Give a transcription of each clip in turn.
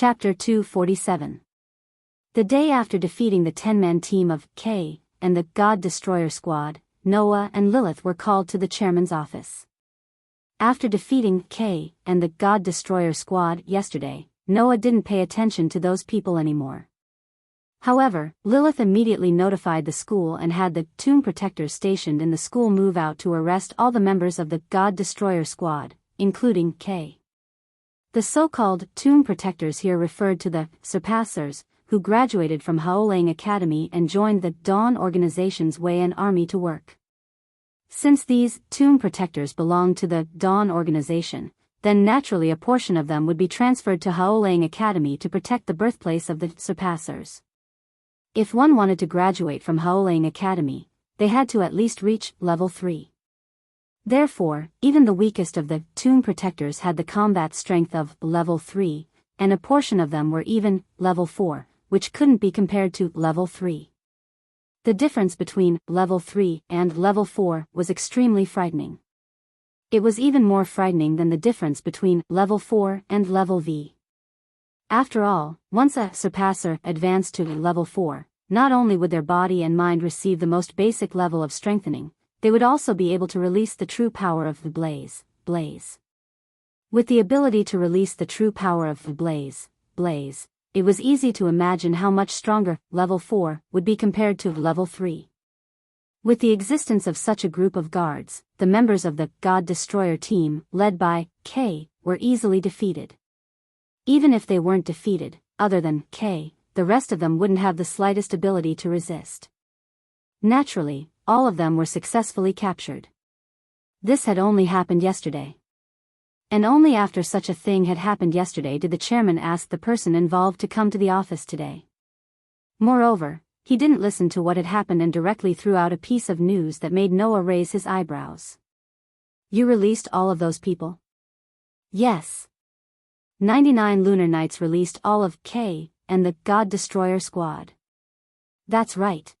Chapter 247. The day after defeating the 10-man team of K and the God Destroyer Squad, Noah and Lilith were called to the chairman's office. After defeating K and the God Destroyer Squad yesterday, Noah didn't pay attention to those people anymore. However, Lilith immediately notified the school and had the tomb protectors stationed in the school move out to arrest all the members of the God Destroyer Squad, including K. The so-called tomb protectors here referred to the surpassers, who graduated from Haolang Academy and joined the Dawn organization's way and army to work. Since these tomb protectors belonged to the Dawn organization, then naturally a portion of them would be transferred to Haolang Academy to protect the birthplace of the surpassers. If one wanted to graduate from Haolang Academy, they had to at least reach level 3. Therefore, even the weakest of the tomb protectors had the combat strength of level 3, and a portion of them were even level 4, which couldn't be compared to level 3. The difference between level 3 and level 4 was extremely frightening. It was even more frightening than the difference between level 4 and level V. After all, once a surpasser advanced to level 4, not only would their body and mind receive the most basic level of strengthening, they would also be able to release the true power of the blaze. With the ability to release the true power of the blaze, it was easy to imagine how much stronger level 4 would be compared to level 3. With the existence of such a group of guards, the members of the God Destroyer team, led by K, were easily defeated. Even if they weren't defeated, other than K, the rest of them wouldn't have the slightest ability to resist. Naturally, all of them were successfully captured. This had only happened yesterday. And only after such a thing had happened yesterday did the chairman ask the person involved to come to the office today. Moreover, he didn't listen to what had happened and directly threw out a piece of news that made Noah raise his eyebrows. "You released all of those people?" "Yes. 99 Lunar Knights released all of K and the God Destroyer Squad." "That's right."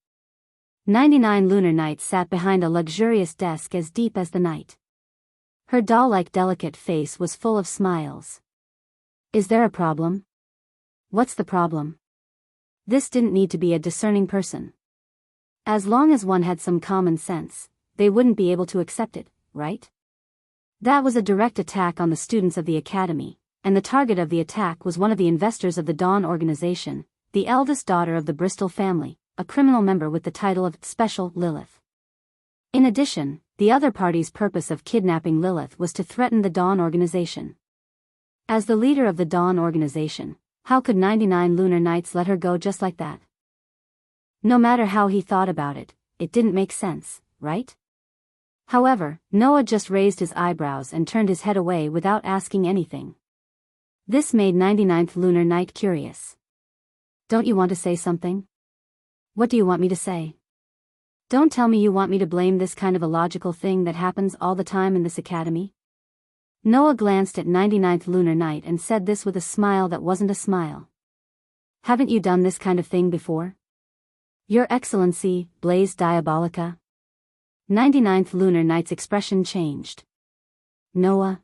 99 Lunar Knights sat behind a luxurious desk as deep as the night. Her doll-like delicate face was full of smiles. "Is there a problem?" "What's the problem?" This didn't need to be a discerning person. As long as one had some common sense, they wouldn't be able to accept it, right? That was a direct attack on the students of the academy, and the target of the attack was one of the investors of the Dawn organization, the eldest daughter of the Bristol family, a criminal member with the title of Special Lilith. In addition, the other party's purpose of kidnapping Lilith was to threaten the Dawn organization. As the leader of the Dawn organization, how could 99 Lunar Knights let her go just like that? No matter how he thought about it, it didn't make sense, right? However, Noah just raised his eyebrows and turned his head away without asking anything. This made 99th Lunar Knight curious. "Don't you want to say something?" "What do you want me to say?" "Don't tell me you want me to blame this kind of illogical thing that happens all the time in this academy?" Noah glanced at 99th Lunar Knight and said this with a smile that wasn't a smile. "Haven't you done this kind of thing before?" "Your Excellency, Blaze Diabolica." 99th Lunar Knight's expression changed. "Noah?"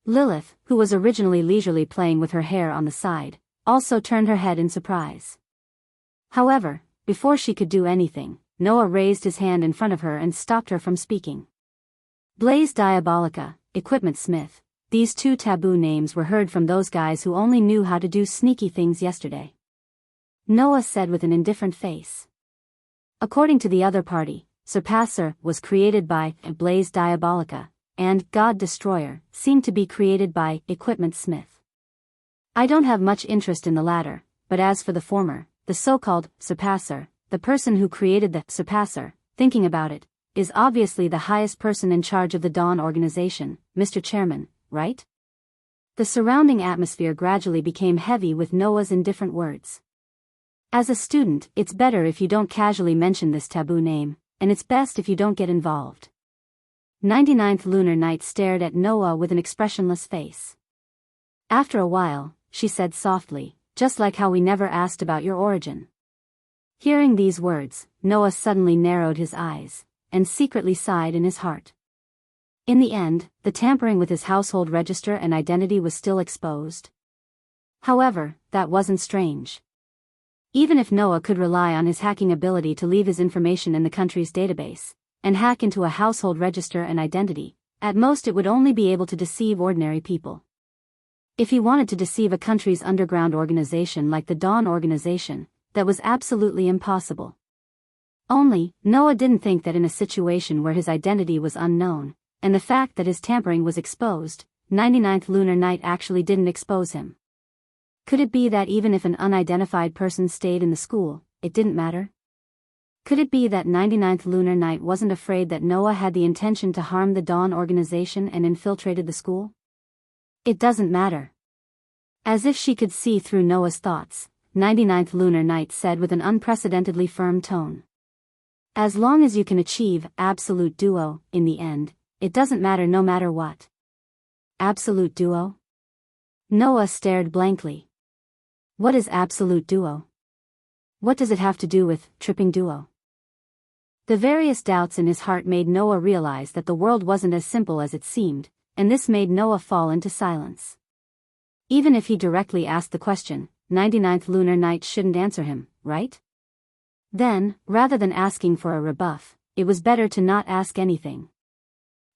Lilith, who was originally leisurely playing with her hair on the side, also turned her head in surprise. However, before she could do anything, Noah raised his hand in front of her and stopped her from speaking. Blaze Diabolica, Equipment Smith, these two taboo names were heard from those guys who only knew how to do sneaky things yesterday. Noah said with an indifferent face. According to the other party, Surpasser was created by Blaze Diabolica, and God Destroyer seemed to be created by Equipment Smith. I don't have much interest in the latter, but as for the former, the so-called Surpasser, the person who created the Surpasser, thinking about it, is obviously the highest person in charge of the Dawn organization, Mr. Chairman, right? The surrounding atmosphere gradually became heavy with Noah's indifferent words. As a student, it's better if you don't casually mention this taboo name, and it's best if you don't get involved. 99th Lunar Knight stared at Noah with an expressionless face. After a while, she said softly, "Just like how we never asked about your origin." Hearing these words, Noah suddenly narrowed his eyes, and secretly sighed in his heart. In the end, the tampering with his household register and identity was still exposed. However, that wasn't strange. Even if Noah could rely on his hacking ability to leave his information in the country's database, and hack into a household register and identity, at most it would only be able to deceive ordinary people. If he wanted to deceive a country's underground organization like the Dawn Organization, that was absolutely impossible. Only, Noah didn't think that in a situation where his identity was unknown, and the fact that his tampering was exposed, 99th Lunar Night actually didn't expose him. Could it be that even if an unidentified person stayed in the school, it didn't matter? Could it be that 99th Lunar Night wasn't afraid that Noah had the intention to harm the Dawn Organization and infiltrated the school? It doesn't matter. As if she could see through Noah's thoughts, 99th Lunar Night said with an unprecedentedly firm tone. As long as you can achieve absolute duo, in the end, it doesn't matter no matter what. Absolute duo? Noah stared blankly. What is absolute duo? What does it have to do with tripping duo? The various doubts in his heart made Noah realize that the world wasn't as simple as it seemed, and this made Noah fall into silence. Even if he directly asked the question, 99th Lunar Night shouldn't answer him, right? Then, rather than asking for a rebuff, it was better to not ask anything.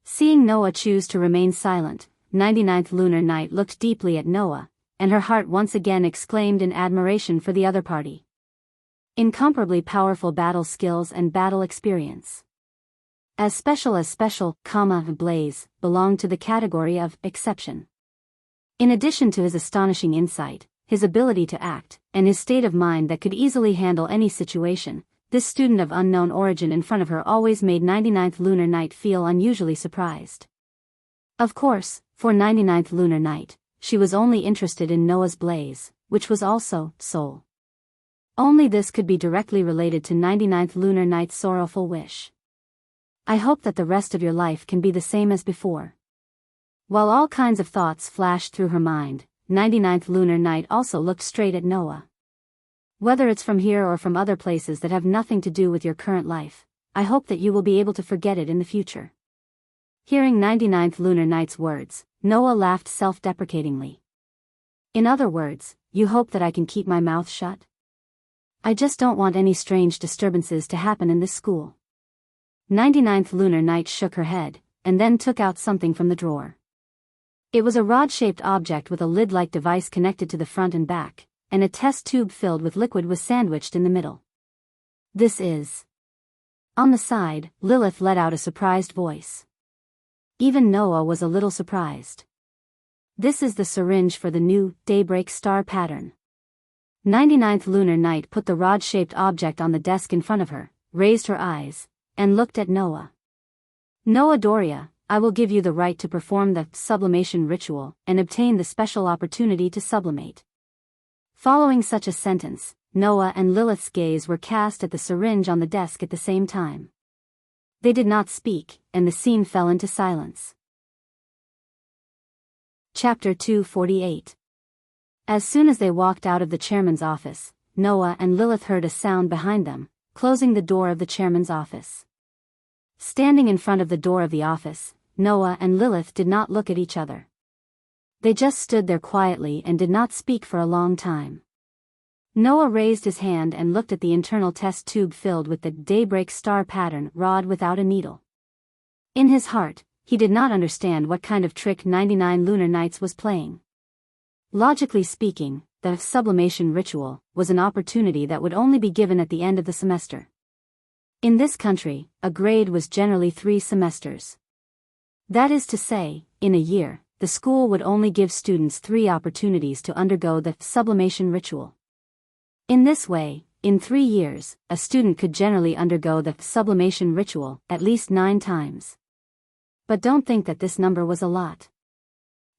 Seeing Noah choose to remain silent, 99th Lunar Night looked deeply at Noah, and her heart once again exclaimed in admiration for the other party. Incomparably powerful battle skills and battle experience. As special, Blaze belonged to the category of exception. In addition to his astonishing insight, his ability to act, and his state of mind that could easily handle any situation, this student of unknown origin in front of her always made 99th Lunar Night feel unusually surprised. Of course, for 99th Lunar Night, she was only interested in Noah's blaze, which was also soul. Only this could be directly related to 99th Lunar Night's sorrowful wish. I hope that the rest of your life can be the same as before. While all kinds of thoughts flashed through her mind, 99th Lunar Night also looked straight at Noah. Whether it's from here or from other places that have nothing to do with your current life, I hope that you will be able to forget it in the future. Hearing 99th Lunar Night's words, Noah laughed self-deprecatingly. In other words, you hope that I can keep my mouth shut? I just don't want any strange disturbances to happen in this school. 99th Lunar Night shook her head, and then took out something from the drawer. It was a rod-shaped object with a lid-like device connected to the front and back, and a test tube filled with liquid was sandwiched in the middle. This is... On the side, Lilith let out a surprised voice. Even Noah was a little surprised. This is the syringe for the new daybreak star pattern. 99th Lunar Night put the rod-shaped object on the desk in front of her, raised her eyes, and looked at Noah. Noah Doria, I will give you the right to perform the sublimation ritual and obtain the special opportunity to sublimate. Following such a sentence, Noah and Lilith's gaze were cast at the syringe on the desk at the same time. They did not speak, and the scene fell into silence. Chapter 248. As soon as they walked out of the chairman's office, Noah and Lilith heard a sound behind them, closing the door of the chairman's office. Standing in front of the door of the office, Noah and Lilith did not look at each other. They just stood there quietly and did not speak for a long time. Noah raised his hand and looked at the internal test tube filled with the daybreak star pattern rod without a needle. In his heart, he did not understand what kind of trick 99 Lunar Nights was playing. Logically speaking, the sublimation ritual was an opportunity that would only be given at the end of the semester. In this country, a grade was generally 3 semesters. That is to say, in a year, the school would only give students 3 opportunities to undergo the sublimation ritual. In this way, in 3 years, a student could generally undergo the sublimation ritual at least 9 times. But don't think that this number was a lot.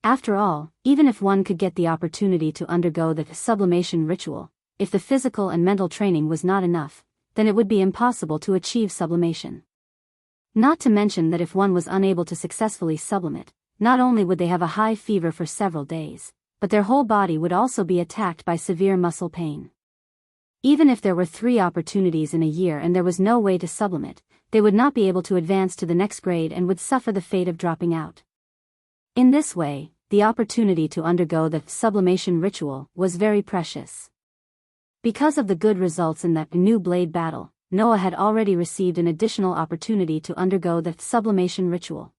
After all, even if one could get the opportunity to undergo the sublimation ritual, if the physical and mental training was not enough, then it would be impossible to achieve sublimation. Not to mention that if one was unable to successfully sublimate, not only would they have a high fever for several days, but their whole body would also be attacked by severe muscle pain. Even if there were 3 opportunities in a year and there was no way to sublimate, they would not be able to advance to the next grade and would suffer the fate of dropping out. In this way, the opportunity to undergo the sublimation ritual was very precious. Because of the good results in that new blade battle, Noah had already received an additional opportunity to undergo the sublimation ritual.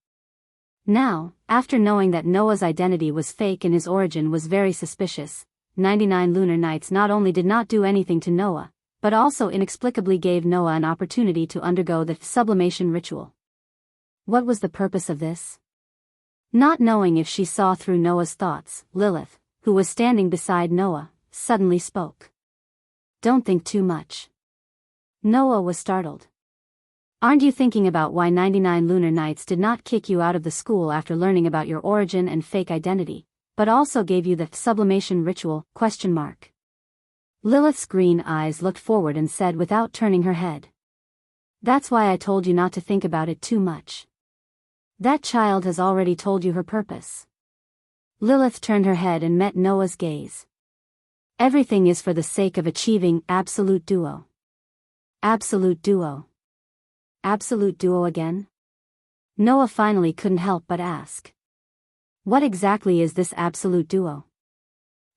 Now, after knowing that Noah's identity was fake and his origin was very suspicious, 99 lunar nights not only did not do anything to Noah, but also inexplicably gave Noah an opportunity to undergo the sublimation ritual. What was the purpose of this? Not knowing if she saw through Noah's thoughts, Lilith, who was standing beside Noah, suddenly spoke. "Don't think too much." Noah was startled. "Aren't you thinking about why 99 lunar nights did not kick you out of the school after learning about your origin and fake identity, but also gave you the sublimation ritual? Lilith's green eyes looked forward and said without turning her head. "That's why I told you not to think about it too much. That child has already told you her purpose." Lilith turned her head and met Noah's gaze. "Everything is for the sake of achieving absolute duo." Absolute duo. Absolute duo again? Noah finally couldn't help but ask. What exactly is this absolute duo?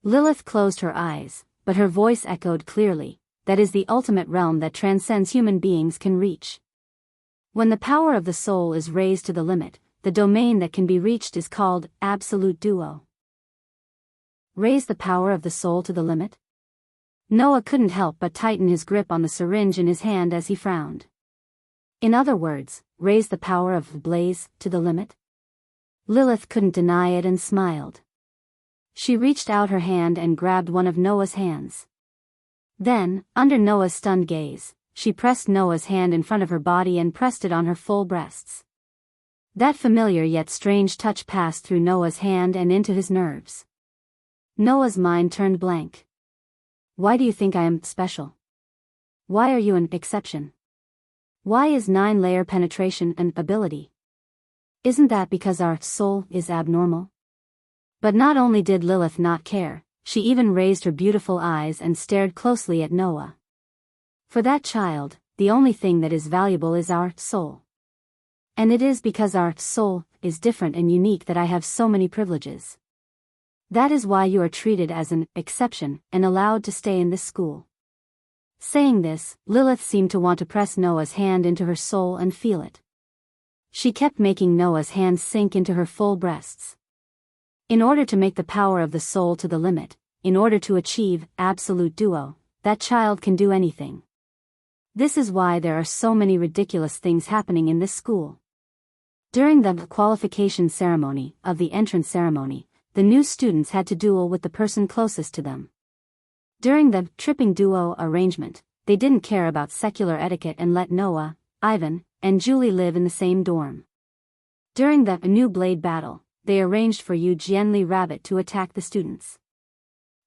Lilith closed her eyes, but her voice echoed clearly, that is the ultimate realm that transcends human beings can reach. When the power of the soul is raised to the limit, the domain that can be reached is called absolute duo. Raise the power of the soul to the limit? Noah couldn't help but tighten his grip on the syringe in his hand as he frowned. In other words, raise the power of Blaze to the limit? Lilith couldn't deny it and smiled. She reached out her hand and grabbed one of Noah's hands. Then, under Noah's stunned gaze, she pressed Noah's hand in front of her body and pressed it on her full breasts. That familiar yet strange touch passed through Noah's hand and into his nerves. Noah's mind turned blank. Why do you think I am special? Why are you an exception? Why is 9-layer penetration an ability? Isn't that because our soul is abnormal? But not only did Lilith not care, she even raised her beautiful eyes and stared closely at Noah. For that child, the only thing that is valuable is our soul. And it is because our soul is different and unique that I have so many privileges. That is why you are treated as an exception and allowed to stay in this school. Saying this, Lilith seemed to want to press Noah's hand into her soul and feel it. She kept making Noah's hands sink into her full breasts. In order to make the power of the soul to the limit, in order to achieve absolute duo, that child can do anything. This is why there are so many ridiculous things happening in this school. During the qualification ceremony of the entrance ceremony, the new students had to duel with the person closest to them. During the tripping duo arrangement, they didn't care about secular etiquette and let Noah, Ivan, and Julie live in the same dorm. During the new blade battle, they arranged for Yu Jianli Rabbit to attack the students.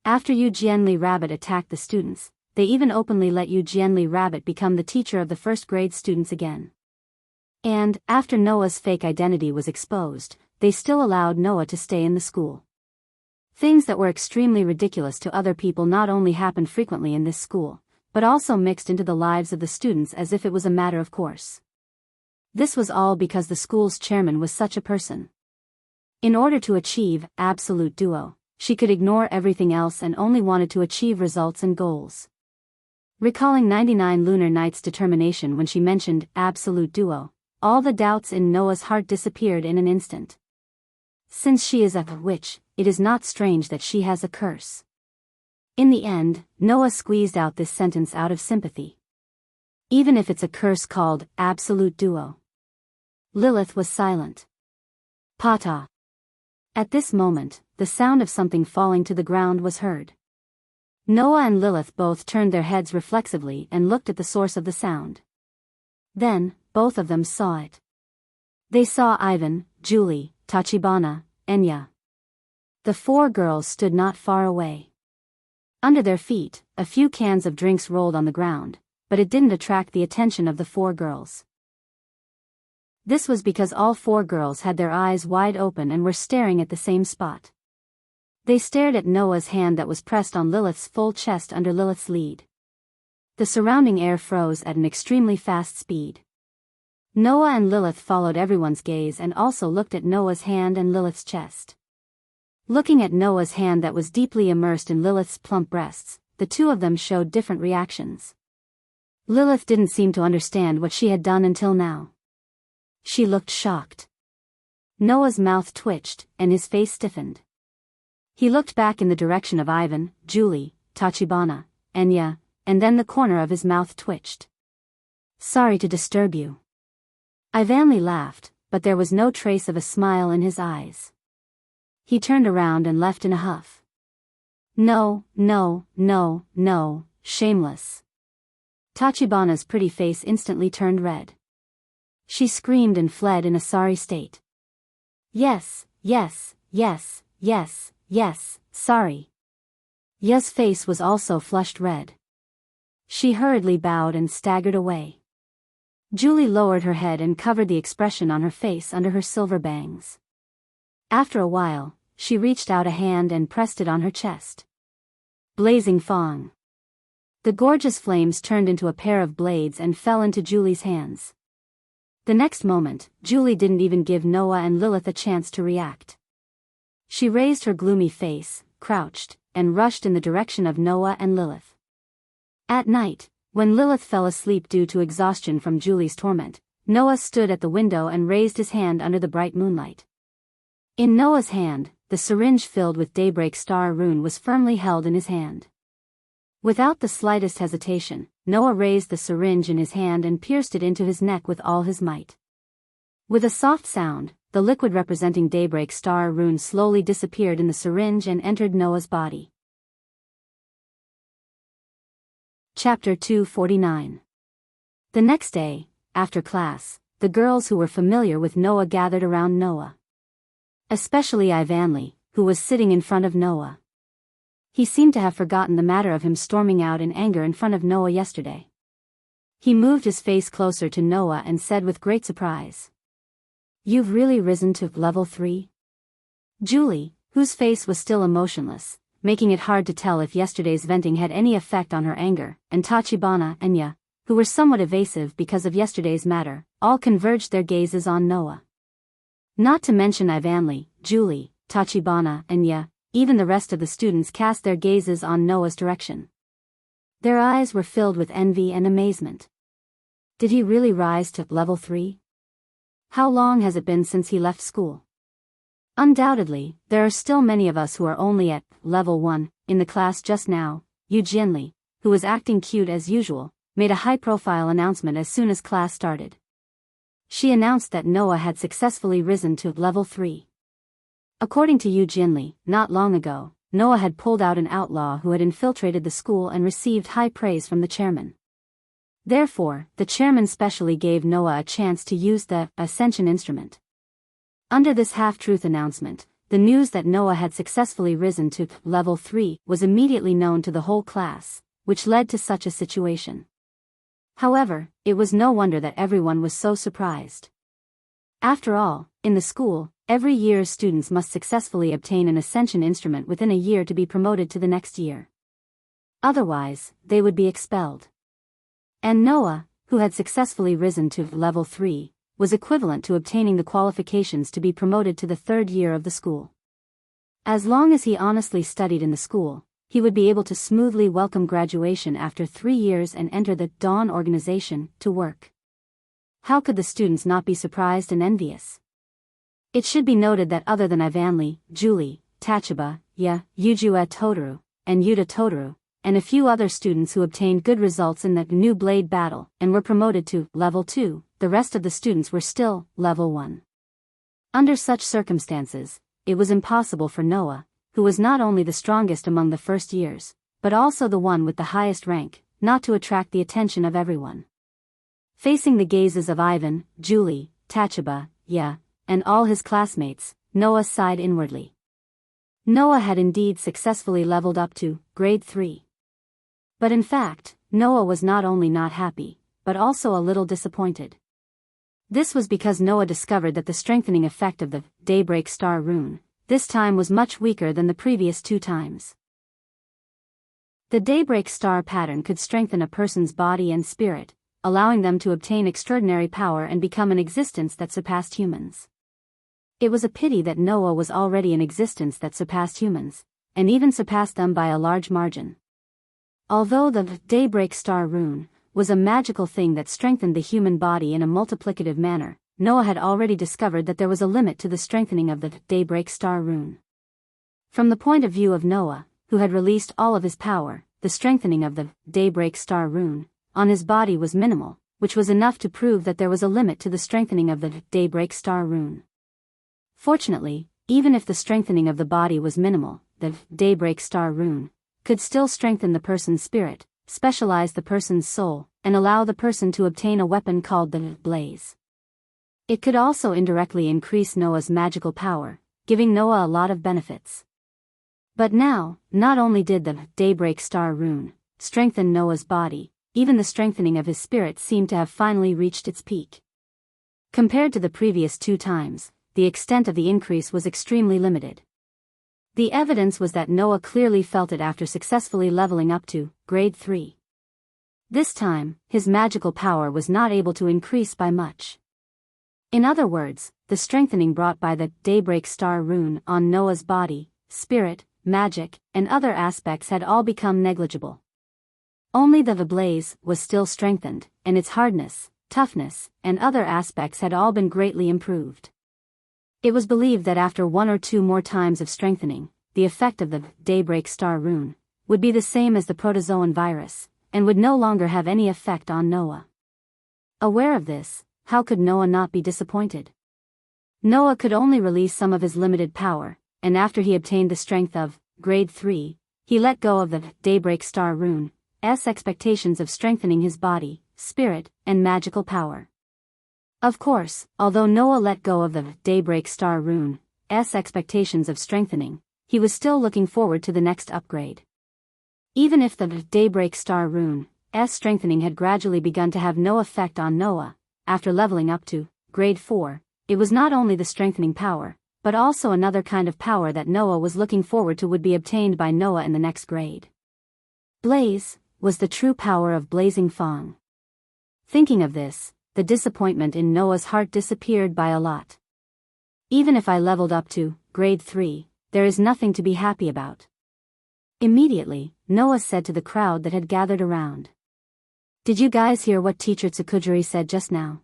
After Yu Jianli Rabbit attacked the students, they even openly let Yu Jianli Rabbit become the teacher of the first grade students again. And, after Noah's fake identity was exposed, they still allowed Noah to stay in the school. Things that were extremely ridiculous to other people not only happened frequently in this school, but also mixed into the lives of the students as if it was a matter of course. This was all because the school's chairman was such a person. In order to achieve absolute duo, she could ignore everything else and only wanted to achieve results and goals. Recalling 99 lunar nights' determination when she mentioned absolute duo, all the doubts in Noah's heart disappeared in an instant. Since she is a witch, it is not strange that she has a curse. In the end, Noah squeezed out this sentence out of sympathy. Even if it's a curse called absolute duo. Lilith was silent. Pata. At this moment, the sound of something falling to the ground was heard. Noah and Lilith both turned their heads reflexively and looked at the source of the sound. Then, both of them saw it. They saw Ivan, Julie, Tachibana, Enya. The 4 girls stood not far away. Under their feet, a few cans of drinks rolled on the ground, but it didn't attract the attention of the 4 girls. This was because all 4 girls had their eyes wide open and were staring at the same spot. They stared at Noah's hand that was pressed on Lilith's full chest under Lilith's lead. The surrounding air froze at an extremely fast speed. Noah and Lilith followed everyone's gaze and also looked at Noah's hand and Lilith's chest. Looking at Noah's hand that was deeply immersed in Lilith's plump breasts, the two of them showed different reactions. Lilith didn't seem to understand what she had done until now. She looked shocked. Noah's mouth twitched, and his face stiffened. He looked back in the direction of Ivan, Julie, Tachibana, Enya, and then the corner of his mouth twitched. "Sorry to disturb you." Ivanli laughed, but there was no trace of a smile in his eyes. He turned around and left in a huff. "No, no, no, no, shameless." Tachibana's pretty face instantly turned red. She screamed and fled in a sorry state. "Yes, yes, yes, yes, yes, sorry." Ya's face was also flushed red. She hurriedly bowed and staggered away. Julie lowered her head and covered the expression on her face under her silver bangs. After a while, she reached out a hand and pressed it on her chest. Blazing Fong. The gorgeous flames turned into a pair of blades and fell into Julie's hands. The next moment, Julie didn't even give Noah and Lilith a chance to react. She raised her gloomy face, crouched, and rushed in the direction of Noah and Lilith. At night, when Lilith fell asleep due to exhaustion from Julie's torment, Noah stood at the window and raised his hand under the bright moonlight. In Noah's hand, the syringe filled with Daybreak Star rune was firmly held in his hand. Without the slightest hesitation, Noah raised the syringe in his hand and pierced it into his neck with all his might. With a soft sound, the liquid representing Daybreak Star rune slowly disappeared in the syringe and entered Noah's body. Chapter 249. The next day, after class, the girls who were familiar with Noah gathered around Noah. Especially Ivanli, who was sitting in front of Noah. He seemed to have forgotten the matter of him storming out in anger in front of Noah yesterday. He moved his face closer to Noah and said with great surprise, "You've really risen to level 3? Julie, whose face was still emotionless, making it hard to tell if yesterday's venting had any effect on her anger, and Tachibana and Enya, who were somewhat evasive because of yesterday's matter, all converged their gazes on Noah. Not to mention Ivanli, Julie, Tachibana and Enya, even the rest of the students cast their gazes on Noah's direction. Their eyes were filled with envy and amazement. Did he really rise to level 3? How long has it been since he left school? Undoubtedly, there are still many of us who are only at level 1. In the class just now, Yu Jianli, who was acting cute as usual, made a high-profile announcement as soon as class started. She announced that Noah had successfully risen to level 3. According to Yu Jianli, not long ago, Noah had pulled out an outlaw who had infiltrated the school and received high praise from the chairman. Therefore, the chairman specially gave Noah a chance to use the Ascension instrument. Under this half-truth announcement, the news that Noah had successfully risen to level 3 was immediately known to the whole class, which led to such a situation. However, it was no wonder that everyone was so surprised. After all, in the school, every year students must successfully obtain an Ascension instrument within a year to be promoted to the next year. Otherwise, they would be expelled. And Noah, who had successfully risen to level 3, was equivalent to obtaining the qualifications to be promoted to the 3rd year of the school. As long as he honestly studied in the school, he would be able to smoothly welcome graduation after 3 years and enter the Dawn organization to work. How could the students not be surprised and envious? It should be noted that other than Ivanli, Julie, Tachiba, Yujue Totaru, and Yuta Totaru, and a few other students who obtained good results in the new blade battle and were promoted to level 2, the rest of the students were still level 1. Under such circumstances, it was impossible for Noah, who was not only the strongest among the first years, but also the one with the highest rank, not to attract the attention of everyone. Facing the gazes of Ivan, Julie, Tachiba, and all his classmates, Noah sighed inwardly. Noah had indeed successfully leveled up to grade 3. But in fact, Noah was not only not happy, but also a little disappointed. This was because Noah discovered that the strengthening effect of the Daybreak Star rune, this time was much weaker than the previous 2 times. The Daybreak Star pattern could strengthen a person's body and spirit, allowing them to obtain extraordinary power and become an existence that surpassed humans. It was a pity that Noah was already in existence that surpassed humans, and even surpassed them by a large margin. Although the daybreak star rune was a magical thing that strengthened the human body in a multiplicative manner, Noah had already discovered that there was a limit to the strengthening of the daybreak star rune. From the point of view of Noah, who had released all of his power, the strengthening of the daybreak star rune on his body was minimal, which was enough to prove that there was a limit to the strengthening of the daybreak star rune. Fortunately, even if the strengthening of the body was minimal, the daybreak star rune could still strengthen the person's spirit, specialize the person's soul, and allow the person to obtain a weapon called the blaze. It could also indirectly increase Noah's magical power, giving Noah a lot of benefits. But now, not only did the daybreak star rune strengthen Noah's body, even the strengthening of his spirit seemed to have finally reached its peak. Compared to the previous 2 times, the extent of the increase was extremely limited. The evidence was that Noah clearly felt it after successfully leveling up to grade 3. This time, his magical power was not able to increase by much. In other words, the strengthening brought by the daybreak star rune on Noah's body, spirit, magic, and other aspects had all become negligible. Only the blaze was still strengthened, and its hardness, toughness, and other aspects had all been greatly improved. It was believed that after 1 or 2 more times of strengthening, the effect of the daybreak star rune would be the same as the protozoan virus, and would no longer have any effect on Noah. Aware of this, how could Noah not be disappointed? Noah could only release some of his limited power, and after he obtained the strength of grade 3, he let go of the daybreak star rune's expectations of strengthening his body, spirit, and magical power. Of course, although Noah let go of the daybreak star rune's expectations of strengthening, he was still looking forward to the next upgrade. Even if the daybreak star rune's strengthening had gradually begun to have no effect on Noah, after leveling up to grade 4, it was not only the strengthening power, but also another kind of power that Noah was looking forward to would be obtained by Noah in the next grade. Blaze was the true power of blazing Fong. Thinking of this, the disappointment in Noah's heart disappeared by a lot. Even if I leveled up to grade 3, there is nothing to be happy about. Immediately, Noah said to the crowd that had gathered around. Did you guys hear what teacher Tsukujiri said just now?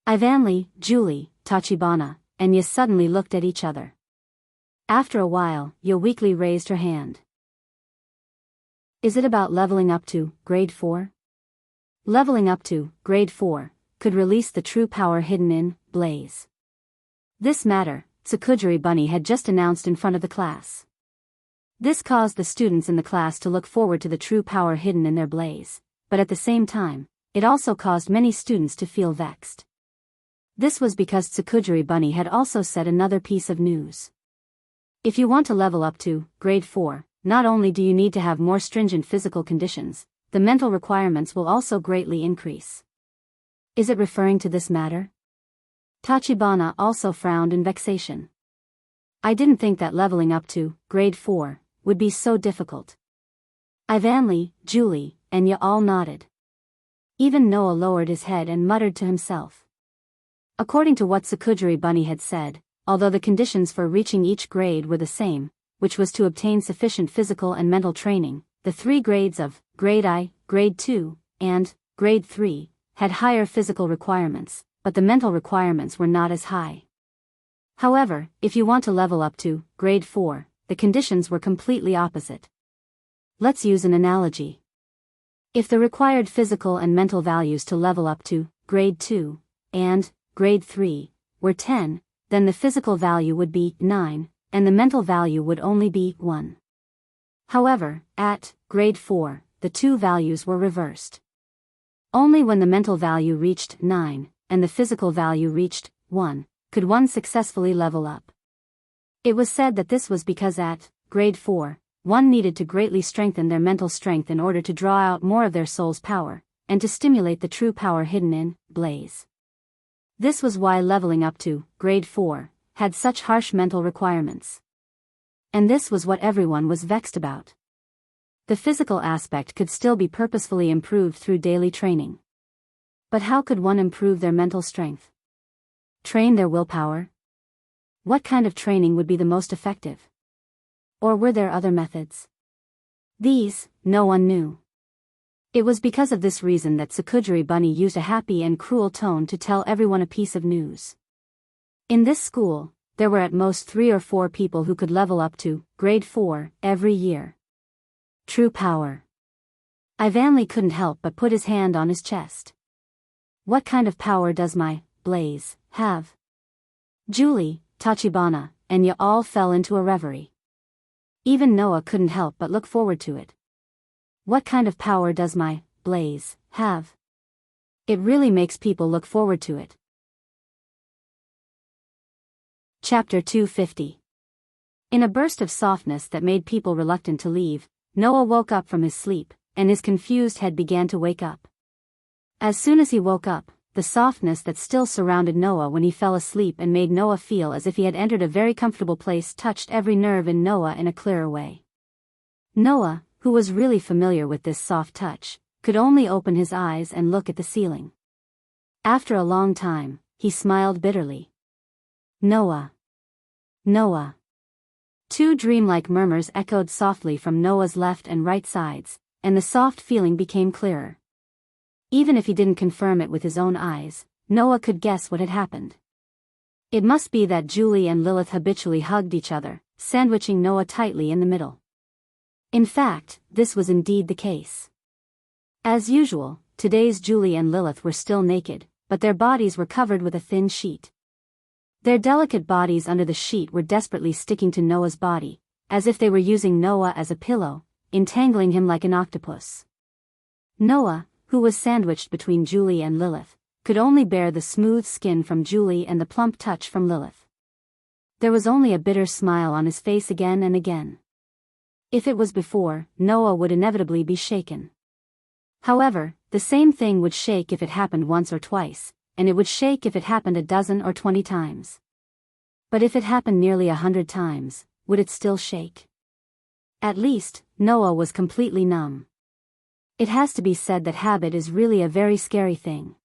Ivanli, Julie, Tachibana, and Ya suddenly looked at each other. After a while, Ya weakly raised her hand. Is it about leveling up to grade 4? Leveling up to grade 4 could release the true power hidden in Blaze. This matter, Tsukujiri Bunny had just announced in front of the class. This caused the students in the class to look forward to the true power hidden in their Blaze, but at the same time, it also caused many students to feel vexed. This was because Tsukujiri Bunny had also said another piece of news. If you want to level up to grade 4, not only do you need to have more stringent physical conditions, the mental requirements will also greatly increase. Is it referring to this matter? Tachibana also frowned in vexation. I didn't think that leveling up to grade 4 would be so difficult. Ivanli, Julie, and Ya all nodded. Even Noah lowered his head and muttered to himself. According to what Tsukujiri Bunny had said, although the conditions for reaching each grade were the same, which was to obtain sufficient physical and mental training, the 3 grades of grade I, grade 2, and grade 3 had higher physical requirements, but the mental requirements were not as high. However, if you want to level up to grade 4, the conditions were completely opposite. Let's use an analogy. If the required physical and mental values to level up to grade 2 and grade 3 were 10, then the physical value would be 9, and the mental value would only be 1. However, at grade 4, the 2 values were reversed. Only when the mental value reached 9, and the physical value reached 1, could one successfully level up. It was said that this was because at grade 4, one needed to greatly strengthen their mental strength in order to draw out more of their soul's power, and to stimulate the true power hidden in Blaze. This was why leveling up to grade 4 had such harsh mental requirements. And this was what everyone was vexed about. The physical aspect could still be purposefully improved through daily training. But how could one improve their mental strength? Train their willpower? What kind of training would be the most effective? Or were there other methods? These, no one knew. It was because of this reason that Sakudri Bunny used a happy and cruel tone to tell everyone a piece of news. In this school, there were at most 3 or 4 people who could level up to grade 4 every year. True power. Ivanli couldn't help but put his hand on his chest. What kind of power does my Blaze have? Julie, Tachibana, and Ya all fell into a reverie. Even Noah couldn't help but look forward to it. What kind of power does my Blaze have? It really makes people look forward to it. Chapter 250. In a burst of softness that made people reluctant to leave, Noah woke up from his sleep, and his confused head began to wake up. As soon as he woke up, the softness that still surrounded Noah when he fell asleep and made Noah feel as if he had entered a very comfortable place touched every nerve in Noah in a clearer way. Noah, who was really familiar with this soft touch, could only open his eyes and look at the ceiling. After a long time, he smiled bitterly. Noah. Noah. 2 dreamlike murmurs echoed softly from Noah's left and right sides, and the soft feeling became clearer. Even if he didn't confirm it with his own eyes, Noah could guess what had happened. It must be that Julie and Lilith habitually hugged each other, sandwiching Noah tightly in the middle. In fact, this was indeed the case. As usual, today's Julie and Lilith were still naked, but their bodies were covered with a thin sheet. Their delicate bodies under the sheet were desperately sticking to Noah's body, as if they were using Noah as a pillow, entangling him like an octopus. Noah, who was sandwiched between Julie and Lilith, could only bear the smooth skin from Julie and the plump touch from Lilith. There was only a bitter smile on his face again and again. If it was before, Noah would inevitably be shaken. However, the same thing would shake if it happened once or twice, and it would shake if it happened a dozen or 20 times. But if it happened nearly 100 times, would it still shake? At least, Noah was completely numb. It has to be said that habit is really a very scary thing.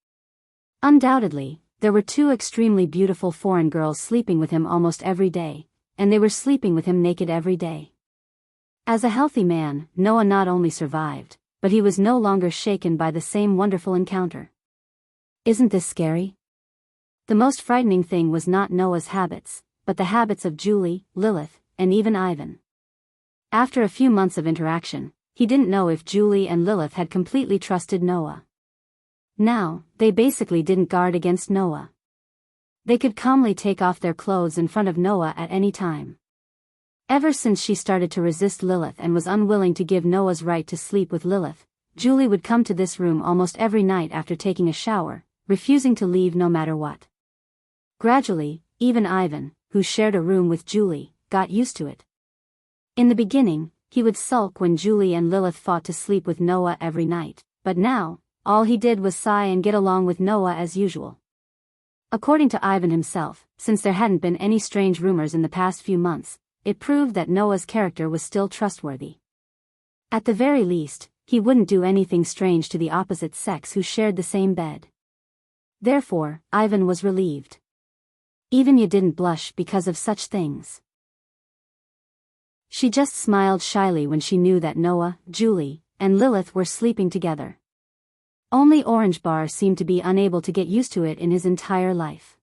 Undoubtedly, there were 2 extremely beautiful foreign girls sleeping with him almost every day, and they were sleeping with him naked every day. As a healthy man, Noah not only survived, but he was no longer shaken by the same wonderful encounter. Isn't this scary? The most frightening thing was not Noah's habits, but the habits of Julie, Lilith, and even Ivan. After a few months of interaction, he didn't know if Julie and Lilith had completely trusted Noah. Now, they basically didn't guard against Noah. They could calmly take off their clothes in front of Noah at any time. Ever since she started to resist Lilith and was unwilling to give Noah's right to sleep with Lilith, Julie would come to this room almost every night after taking a shower, refusing to leave no matter what. Gradually, even Ivan, who shared a room with Julie, got used to it. In the beginning, he would sulk when Julie and Lilith fought to sleep with Noah every night, but now, all he did was sigh and get along with Noah as usual. According to Ivan himself, since there hadn't been any strange rumors in the past few months, it proved that Noah's character was still trustworthy. At the very least, he wouldn't do anything strange to the opposite sex who shared the same bed. Therefore, Ivan was relieved. Even you didn't blush because of such things. She just smiled shyly when she knew that Noah, Julie, and Lilith were sleeping together. Only Orange Bar seemed to be unable to get used to it in his entire life.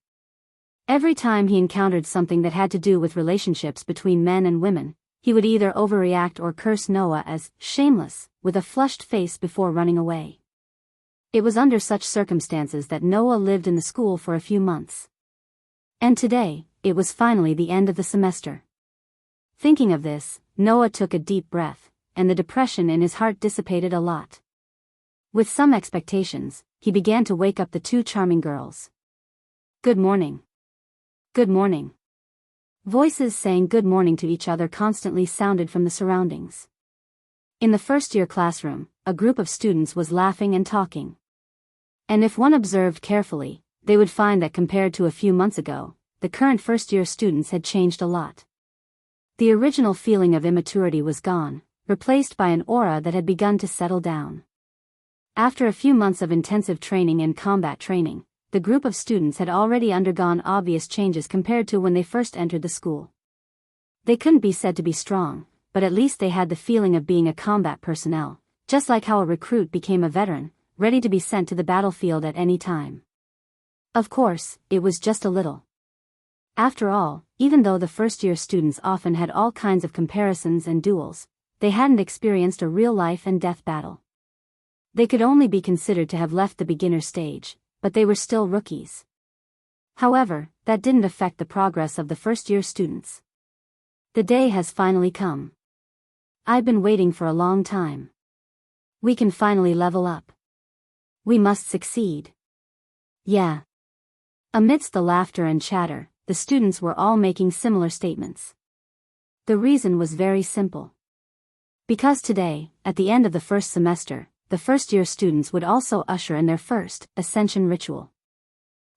Every time he encountered something that had to do with relationships between men and women, he would either overreact or curse Noah as shameless, with a flushed face before running away. It was under such circumstances that Noah lived in the school for a few months. And today, it was finally the end of the semester. Thinking of this, Noah took a deep breath, and the depression in his heart dissipated a lot. With some expectations, he began to wake up the 2 charming girls. Good morning. Good morning. Voices saying good morning to each other constantly sounded from the surroundings. In the first-year classroom, a group of students was laughing and talking. And if one observed carefully, they would find that compared to a few months ago, the current first-year students had changed a lot. The original feeling of immaturity was gone, replaced by an aura that had begun to settle down. After a few months of intensive training and combat training, the group of students had already undergone obvious changes compared to when they first entered the school. They couldn't be said to be strong, but at least they had the feeling of being a combat personnel, just like how a recruit became a veteran, ready to be sent to the battlefield at any time. Of course, it was just a little. After all, even though the first-year students often had all kinds of comparisons and duels, they hadn't experienced a real life and death battle. They could only be considered to have left the beginner stage, but they were still rookies. However, that didn't affect the progress of the first-year students. The day has finally come. I've been waiting for a long time. We can finally level up. We must succeed. Yeah. Amidst the laughter and chatter, the students were all making similar statements. The reason was very simple. Because today, at the end of the first semester, the first-year students would also usher in their first ascension ritual.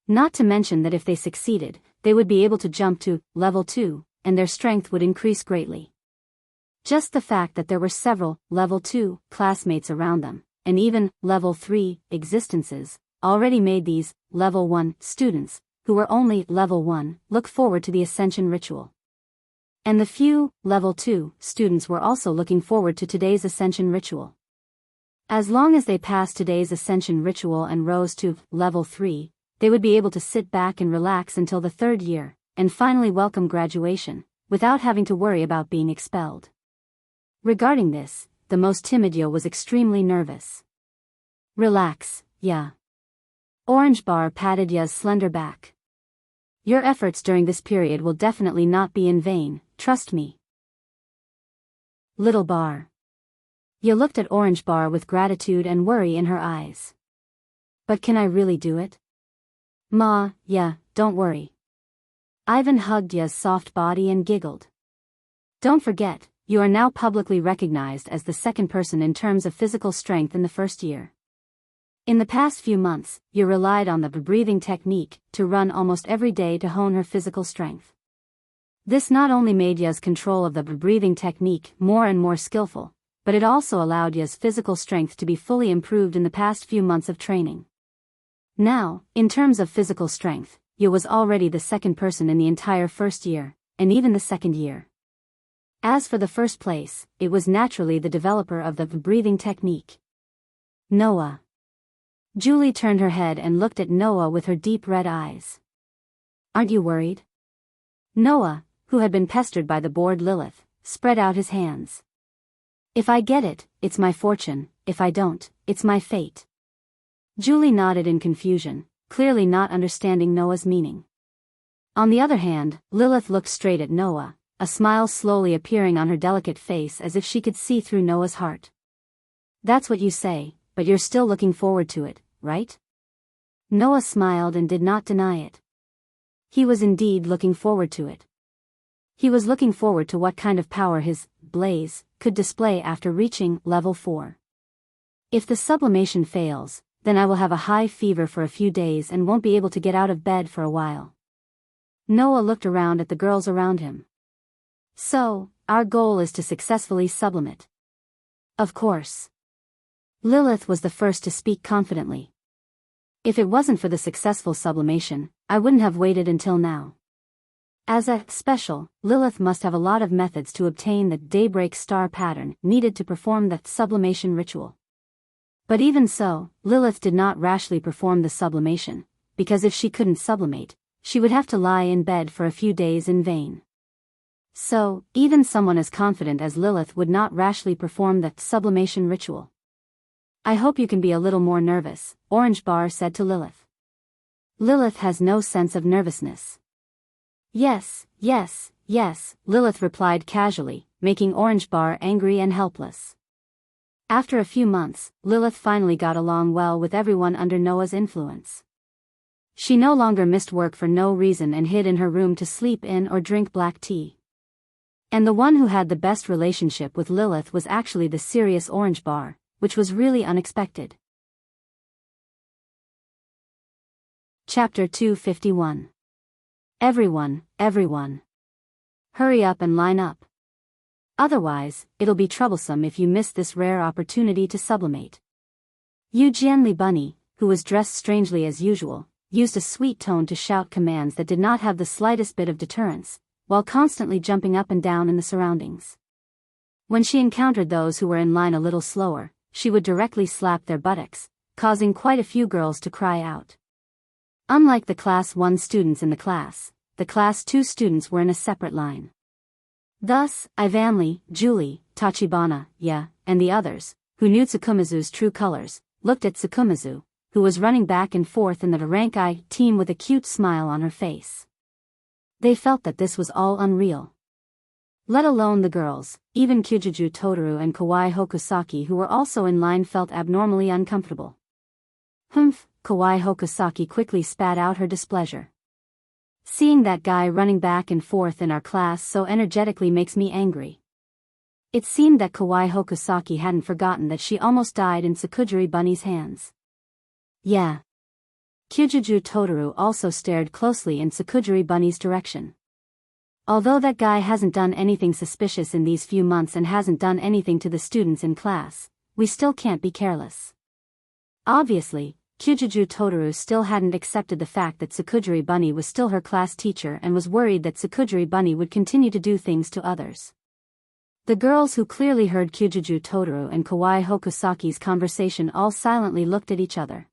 Not to mention that if they succeeded, they would be able to jump to level 2, and their strength would increase greatly. Just the fact that there were several level 2 classmates around them, and even level 3 existences, already made these level 1 students, who were only level 1, look forward to the ascension ritual. And the few level 2 students were also looking forward to today's ascension ritual. As long as they passed today's ascension ritual and rose to level 3, they would be able to sit back and relax until the third year, and finally welcome graduation, without having to worry about being expelled. Regarding this, the most timid Yo was extremely nervous. Relax, yeah. Orange Bar patted Ya's slender back. Your efforts during this period will definitely not be in vain, trust me. Little Bar. Ya looked at Orange Bar with gratitude and worry in her eyes. But can I really do it? Ma, yeah, don't worry. Ivan hugged Ya's soft body and giggled. Don't forget, you are now publicly recognized as the second person in terms of physical strength in the first year. In the past few months, you relied on the breathing technique to run almost every day to hone her physical strength. This not only made Ya's control of the breathing technique more and more skillful, but it also allowed Ya's physical strength to be fully improved in the past few months of training. Now, in terms of physical strength, Ya was already the second person in the entire first year, and even the second year. As for the first place, it was naturally the developer of the breathing technique. Noah. Julie turned her head and looked at Noah with her deep red eyes. Aren't you worried? Noah, who had been pestered by the bored Lilith, spread out his hands. If I get it, it's my fortune, if I don't, it's my fate. Julie nodded in confusion, clearly not understanding Noah's meaning. On the other hand, Lilith looked straight at Noah, a smile slowly appearing on her delicate face as if she could see through Noah's heart. That's what you say, but you're still looking forward to it, right? Noah smiled and did not deny it. He was indeed looking forward to it. He was looking forward to what kind of power his blaze could display after reaching level 4. If the sublimation fails, then I will have a high fever for a few days and won't be able to get out of bed for a while. Noah looked around at the girls around him. So, our goal is to successfully sublimate. Of course. Lilith was the first to speak confidently. If it wasn't for the successful sublimation, I wouldn't have waited until now. As a special, Lilith must have a lot of methods to obtain the daybreak star pattern needed to perform the sublimation ritual. But even so, Lilith did not rashly perform the sublimation, because if she couldn't sublimate, she would have to lie in bed for a few days in vain. So, even someone as confident as Lilith would not rashly perform the sublimation ritual. I hope you can be a little more nervous, Orange Bar said to Lilith. Lilith has no sense of nervousness. Yes, Lilith replied casually, making Orange Bar angry and helpless. After a few months, Lilith finally got along well with everyone under Noah's influence. She no longer missed work for no reason and hid in her room to sleep in or drink black tea. And the one who had the best relationship with Lilith was actually the serious Orange Bar, which was really unexpected. Chapter 251. Everyone. Hurry up and line up. Otherwise, it'll be troublesome if you miss this rare opportunity to sublimate. Yu Jianli Bunny, who was dressed strangely as usual, used a sweet tone to shout commands that did not have the slightest bit of deterrence, while constantly jumping up and down in the surroundings. When she encountered those who were in line a little slower, she would directly slap their buttocks, causing quite a few girls to cry out. Unlike the Class 1 students in the class, the Class 2 students were in a separate line. Thus, Ivanli, Julie, Tachibana, and the others, who knew Tsukumazu's true colors, looked at Tsukumazu, who was running back and forth in the rank I team with a cute smile on her face. They felt that this was all unreal. Let alone the girls, even Kyujuju Totaru and Kawai Hokusaki, who were also in line, felt abnormally uncomfortable. Humph, Kawai Hokusaki quickly spat out her displeasure. Seeing that guy running back and forth in our class so energetically makes me angry. It seemed that Kawai Hokusaki hadn't forgotten that she almost died in Tsukujiri Bunny's hands. Yeah. Kyujuju Totaru also stared closely in Tsukujiri Bunny's direction. Although that guy hasn't done anything suspicious in these few months and hasn't done anything to the students in class, we still can't be careless. Obviously, Kyujuju Totaru still hadn't accepted the fact that Tsukujiri Bunny was still her class teacher and was worried that Tsukujiri Bunny would continue to do things to others. The girls, who clearly heard Kyujuju Totaru and Kawai Hokusaki's conversation, all silently looked at each other.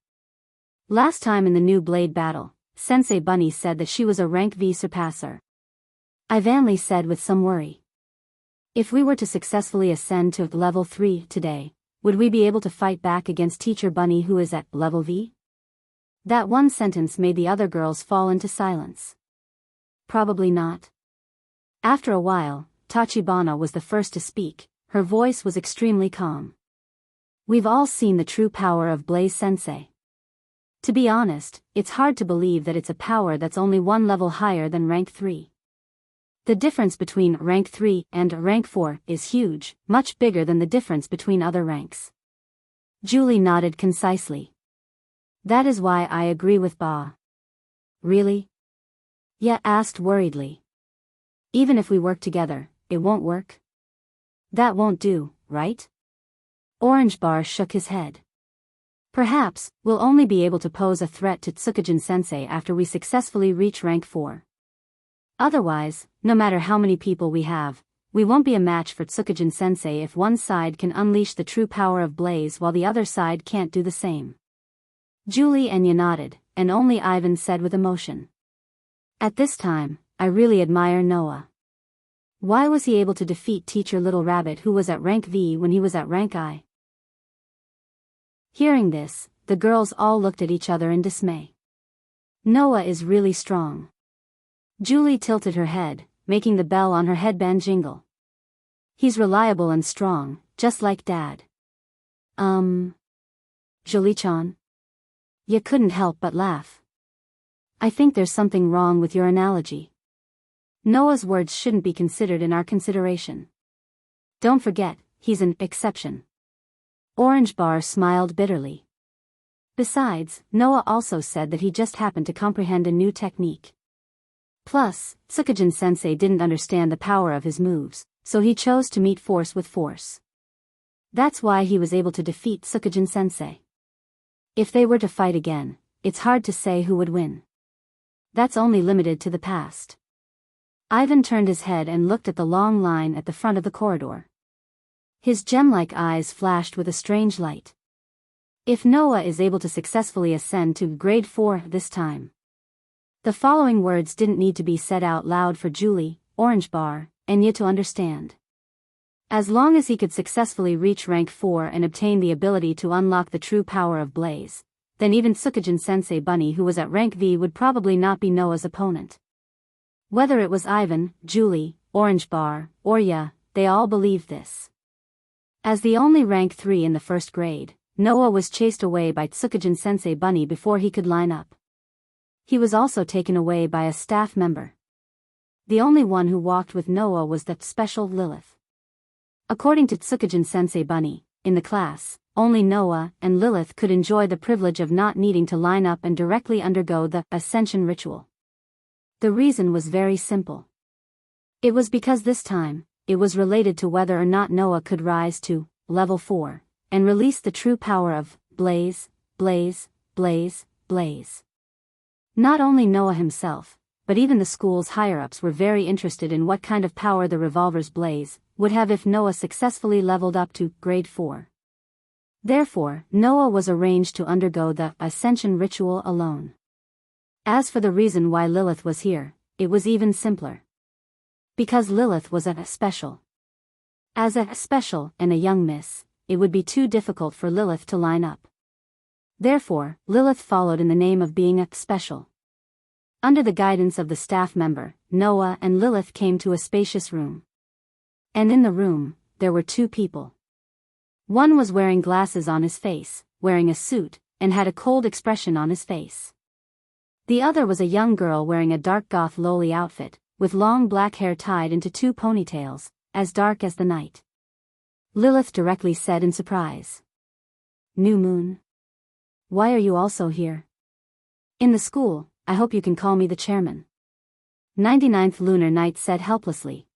Last time in the new blade battle, Sensei Bunny said that she was a rank V surpasser. Ivanli said with some worry. If we were to successfully ascend to level 3 today, would we be able to fight back against Teacher Bunny, who is at level V? That one sentence made the other girls fall into silence. Probably not. After a while, Tachibana was the first to speak. Her voice was extremely calm. We've all seen the true power of Blaze Sensei. To be honest, it's hard to believe that it's a power that's only one level higher than rank 3. The difference between rank 3 and rank 4 is huge, much bigger than the difference between other ranks. Julie nodded concisely. That is why I agree with Ba. Really? Ya asked worriedly. Even if we work together, it won't work? That won't do, right? Orange Bar shook his head. Perhaps, we'll only be able to pose a threat to Tsukujin Sensei after we successfully reach rank 4. Otherwise, no matter how many people we have, we won't be a match for Tsukujin Sensei if one side can unleash the true power of Blaze while the other side can't do the same. Julie and Ya nodded, and only Ivan said with emotion. At this time, I really admire Noah. Why was he able to defeat Teacher Little Rabbit, who was at rank V, when he was at rank I? Hearing this, the girls all looked at each other in dismay. Noah is really strong. Julie tilted her head, making the bell on her headband jingle. He's reliable and strong, just like Dad. Jolie-chan? You couldn't help but laugh. I think there's something wrong with your analogy. Noah's words shouldn't be considered in our consideration. Don't forget, he's an exception. Orange Bar smiled bitterly. Besides, Noah also said that he just happened to comprehend a new technique. Plus, Tsukujin Sensei didn't understand the power of his moves, so he chose to meet force with force. That's why he was able to defeat Tsukujin Sensei. If they were to fight again, it's hard to say who would win. That's only limited to the past. Ivan turned his head and looked at the long line at the front of the corridor. His gem-like eyes flashed with a strange light. If Noah is able to successfully ascend to grade 4 this time. The following words didn't need to be said out loud for Julie, Orange Bar, and Ya to understand. As long as he could successfully reach rank 4 and obtain the ability to unlock the true power of Blaze, then even Tsukujin Sensei Bunny, who was at rank V, would probably not be Noah's opponent. Whether it was Ivan, Julie, Orange Bar, or Ya, they all believed this. As the only rank 3 in the first grade, Noah was chased away by Tsukujin Sensei Bunny before he could line up. He was also taken away by a staff member. The only one who walked with Noah was that special Lilith. According to Tsukujin Sensei Bunny, in the class, only Noah and Lilith could enjoy the privilege of not needing to line up and directly undergo the ascension ritual. The reason was very simple. It was because this time, it was related to whether or not Noah could rise to level 4 and release the true power of Blaze, Blaze, Blaze, Blaze. Not only Noah himself, but even the school's higher-ups were very interested in what kind of power the revolver's blaze would have if Noah successfully leveled up to grade 4. Therefore, Noah was arranged to undergo the ascension ritual alone. As for the reason why Lilith was here, it was even simpler. Because Lilith was a special. As a special and a young miss, it would be too difficult for Lilith to line up. Therefore, Lilith followed in the name of being a special. Under the guidance of the staff member, Noah and Lilith came to a spacious room. And in the room, there were two people. One was wearing glasses on his face, wearing a suit, and had a cold expression on his face. The other was a young girl wearing a dark goth lowly outfit, with long black hair tied into two ponytails, as dark as the night. Lilith directly said in surprise. "New Moon? Why are you also here?" "In the school, I hope you can call me the chairman." 99th Lunar Night said helplessly.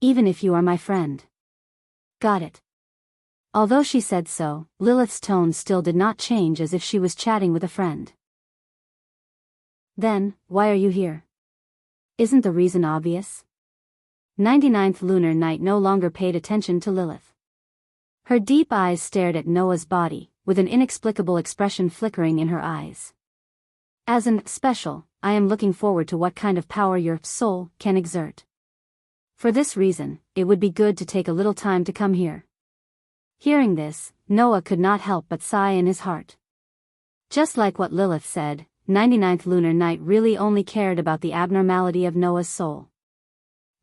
"Even if you are my friend." "Got it." Although she said so, Lilith's tone still did not change, as if she was chatting with a friend. "Then, why are you here? Isn't the reason obvious?" 99th Lunar Night no longer paid attention to Lilith. Her deep eyes stared at Noah's body, with an inexplicable expression flickering in her eyes. "As an special, I am looking forward to what kind of power your soul can exert. For this reason, it would be good to take a little time to come here." Hearing this, Noah could not help but sigh in his heart. Just like what Lilith said, 99th Lunar Night really only cared about the abnormality of Noah's soul.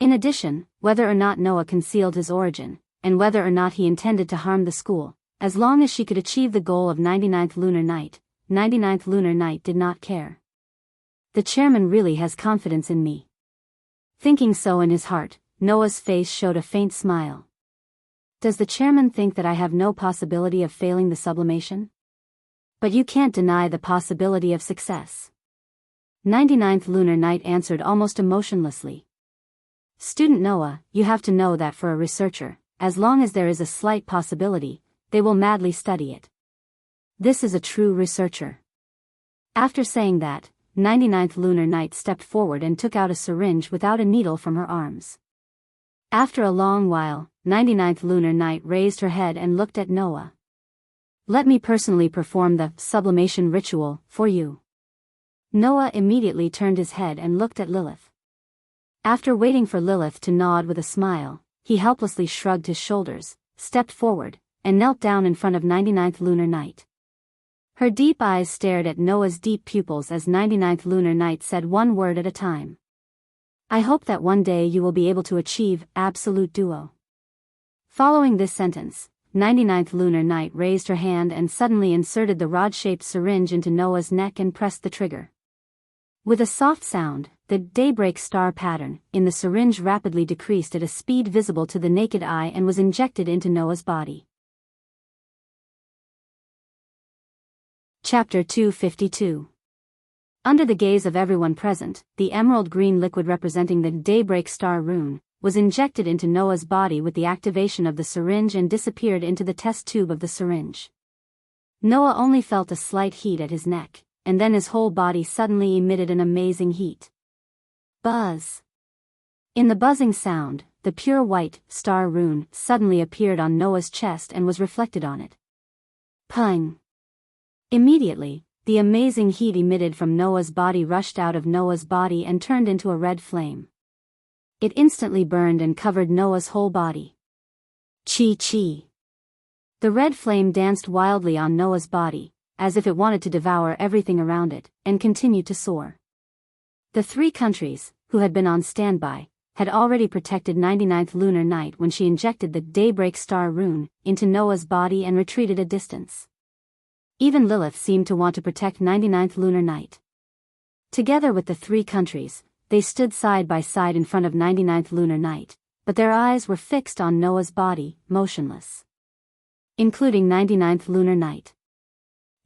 In addition, whether or not Noah concealed his origin, and whether or not he intended to harm the school, as long as she could achieve the goal of 99th Lunar Night, 99th Lunar Night did not care. "The chairman really has confidence in me." Thinking so in his heart, Noah's face showed a faint smile. "Does the chairman think that I have no possibility of failing the sublimation? But you can't deny the possibility of success." 99th Lunar Night answered almost emotionlessly. "Student Noah, you have to know that for a researcher, as long as there is a slight possibility, they will madly study it. This is a true researcher." After saying that, 99th Lunar Night stepped forward and took out a syringe without a needle from her arms. After a long while, 99th Lunar Night raised her head and looked at Noah. "Let me personally perform the sublimation ritual for you." Noah immediately turned his head and looked at Lilith. After waiting for Lilith to nod with a smile, he helplessly shrugged his shoulders, stepped forward, and knelt down in front of 99th Lunar Night. Her deep eyes stared at Noah's deep pupils as 99th Lunar Night said one word at a time. "I hope that one day you will be able to achieve absolute duo." Following this sentence, 99th Lunar Night raised her hand and suddenly inserted the rod-shaped syringe into Noah's neck and pressed the trigger. With a soft sound, the daybreak star pattern in the syringe rapidly decreased at a speed visible to the naked eye and was injected into Noah's body. Chapter 252. Under the gaze of everyone present, the emerald green liquid representing the daybreak star rune was injected into Noah's body with the activation of the syringe and disappeared into the test tube of the syringe. Noah only felt a slight heat at his neck, and then his whole body suddenly emitted an amazing heat. Buzz. In the buzzing sound, the pure white star rune suddenly appeared on Noah's chest and was reflected on it. Pung. Immediately, the amazing heat emitted from Noah's body rushed out of Noah's body and turned into a red flame. It instantly burned and covered Noah's whole body. Chi. The red flame danced wildly on Noah's body, as if it wanted to devour everything around it, and continued to soar. The three countries, who had been on standby, had already protected 99th Lunar Night when she injected the daybreak star rune into Noah's body and retreated a distance. Even Lilith seemed to want to protect 99th Lunar Night. Together with the three countries, they stood side by side in front of 99th Lunar Night, but their eyes were fixed on Noah's body, motionless. Including 99th Lunar Night.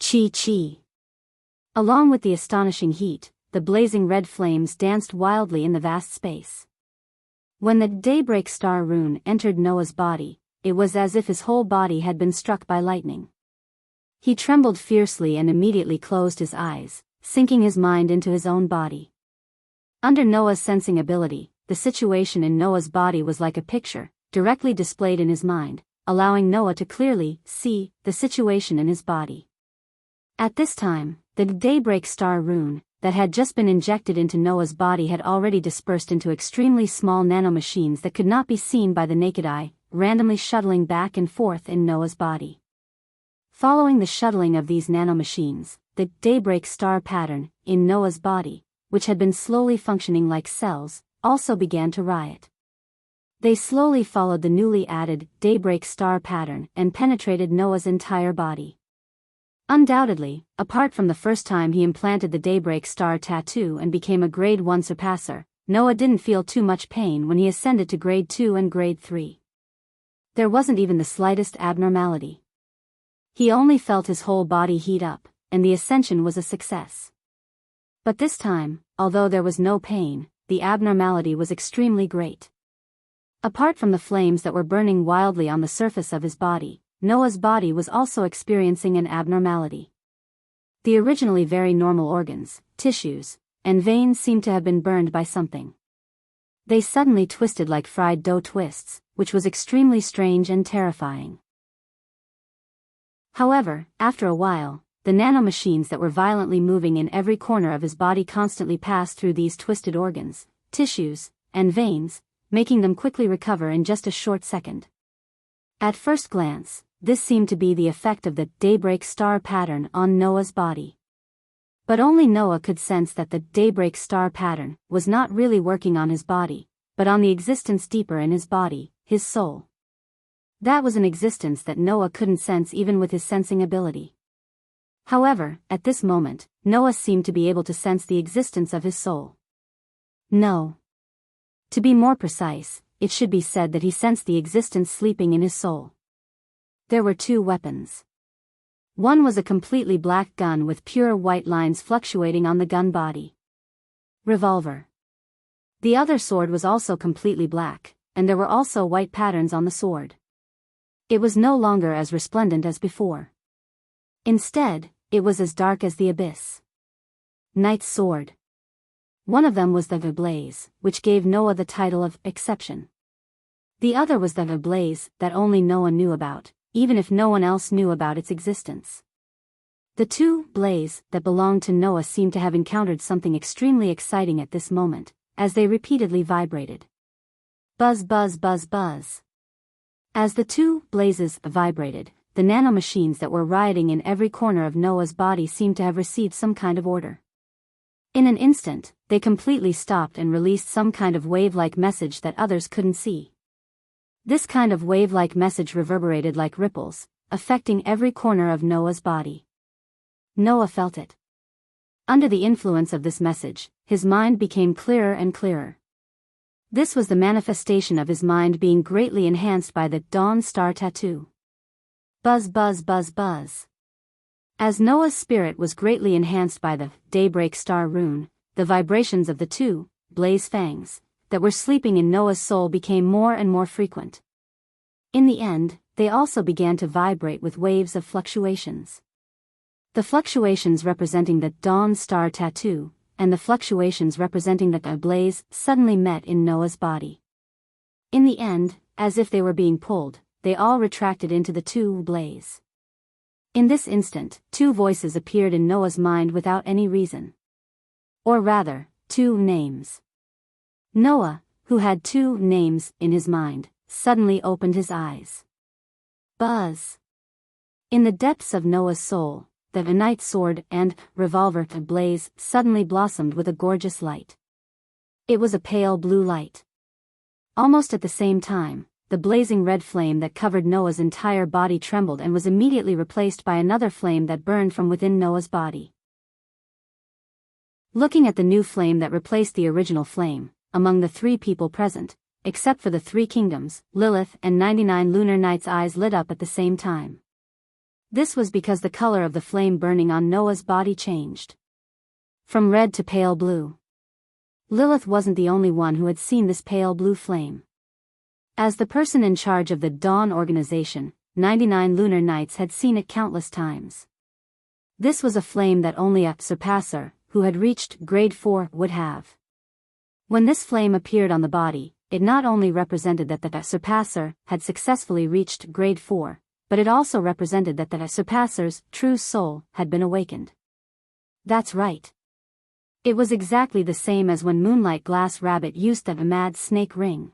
Chi. Along with the astonishing heat, the blazing red flames danced wildly in the vast space. When the daybreak star rune entered Noah's body, it was as if his whole body had been struck by lightning. He trembled fiercely and immediately closed his eyes, sinking his mind into his own body. Under Noah's sensing ability, the situation in Noah's body was like a picture, directly displayed in his mind, allowing Noah to clearly see the situation in his body. At this time, the daybreak star rune that had just been injected into Noah's body had already dispersed into extremely small nanomachines that could not be seen by the naked eye, randomly shuttling back and forth in Noah's body. Following the shuttling of these nanomachines, the daybreak star pattern in Noah's body, which had been slowly functioning like cells, also began to riot. They slowly followed the newly added daybreak star pattern and penetrated Noah's entire body. Undoubtedly, apart from the first time he implanted the daybreak star tattoo and became a grade 1 surpasser, Noah didn't feel too much pain when he ascended to grade 2 and grade 3. There wasn't even the slightest abnormality. He only felt his whole body heat up, and the ascension was a success. But this time, although there was no pain, the abnormality was extremely great. Apart from the flames that were burning wildly on the surface of his body, Noah's body was also experiencing an abnormality. The originally very normal organs, tissues, and veins seemed to have been burned by something. They suddenly twisted like fried dough twists, which was extremely strange and terrifying. However, after a while, the nanomachines that were violently moving in every corner of his body constantly passed through these twisted organs, tissues, and veins, making them quickly recover in just a short second. At first glance, this seemed to be the effect of the daybreak star pattern on Noah's body. But only Noah could sense that the daybreak star pattern was not really working on his body, but on the existence deeper in his body, his soul. That was an existence that Noah couldn't sense even with his sensing ability. However, at this moment, Noah seemed to be able to sense the existence of his soul. No. To be more precise, it should be said that he sensed the existence sleeping in his soul. There were two weapons. One was a completely black gun with pure white lines fluctuating on the gun body. Revolver. The other sword was also completely black, and there were also white patterns on the sword. It was no longer as resplendent as before. Instead, it was as dark as the abyss. Knight's sword. One of them was the Blaze, which gave Noah the title of Exception. The other was the Blaze that only Noah knew about, even if no one else knew about its existence. The two Blaze that belonged to Noah seemed to have encountered something extremely exciting at this moment, as they repeatedly vibrated. Buzz buzz buzz buzz. As the two Blazes vibrated, the nanomachines that were rioting in every corner of Noah's body seemed to have received some kind of order. In an instant, they completely stopped and released some kind of wave-like message that others couldn't see. This kind of wave-like message reverberated like ripples, affecting every corner of Noah's body. Noah felt it. Under the influence of this message, his mind became clearer and clearer. This was the manifestation of his mind being greatly enhanced by the Dawn Star Tattoo. Buzz buzz buzz buzz. As Noah's spirit was greatly enhanced by the Daybreak Star rune, the vibrations of the two Blaze fangs that were sleeping in Noah's soul became more and more frequent. In the end, they also began to vibrate with waves of fluctuations. The fluctuations representing the Dawn Star Tattoo, and the fluctuations representing the Blaze suddenly met in Noah's body. In the end, as if they were being pulled, they all retracted into the two Blaze. In this instant, two voices appeared in Noah's mind without any reason. Or rather, two names. Noah, who had two names in his mind, suddenly opened his eyes. Buzz. In the depths of Noah's soul, the Knight's sword and revolver Blaze suddenly blossomed with a gorgeous light. It was a pale blue light. Almost at the same time, the blazing red flame that covered Noah's entire body trembled and was immediately replaced by another flame that burned from within Noah's body. Looking at the new flame that replaced the original flame, among the three people present, except for the three kingdoms, Lilith and 99 lunar nights' eyes lit up at the same time. This was because the color of the flame burning on Noah's body changed from red to pale blue. Lilith wasn't the only one who had seen this pale blue flame. As the person in charge of the Dawn organization, 99 lunar nights had seen it countless times. This was a flame that only a surpasser who had reached grade 4 would have. When this flame appeared on the body, it not only represented that the surpasser had successfully reached grade 4, but it also represented that the surpasser's true soul had been awakened. That's right. It was exactly the same as when Moonlight Glass Rabbit used the mad snake ring.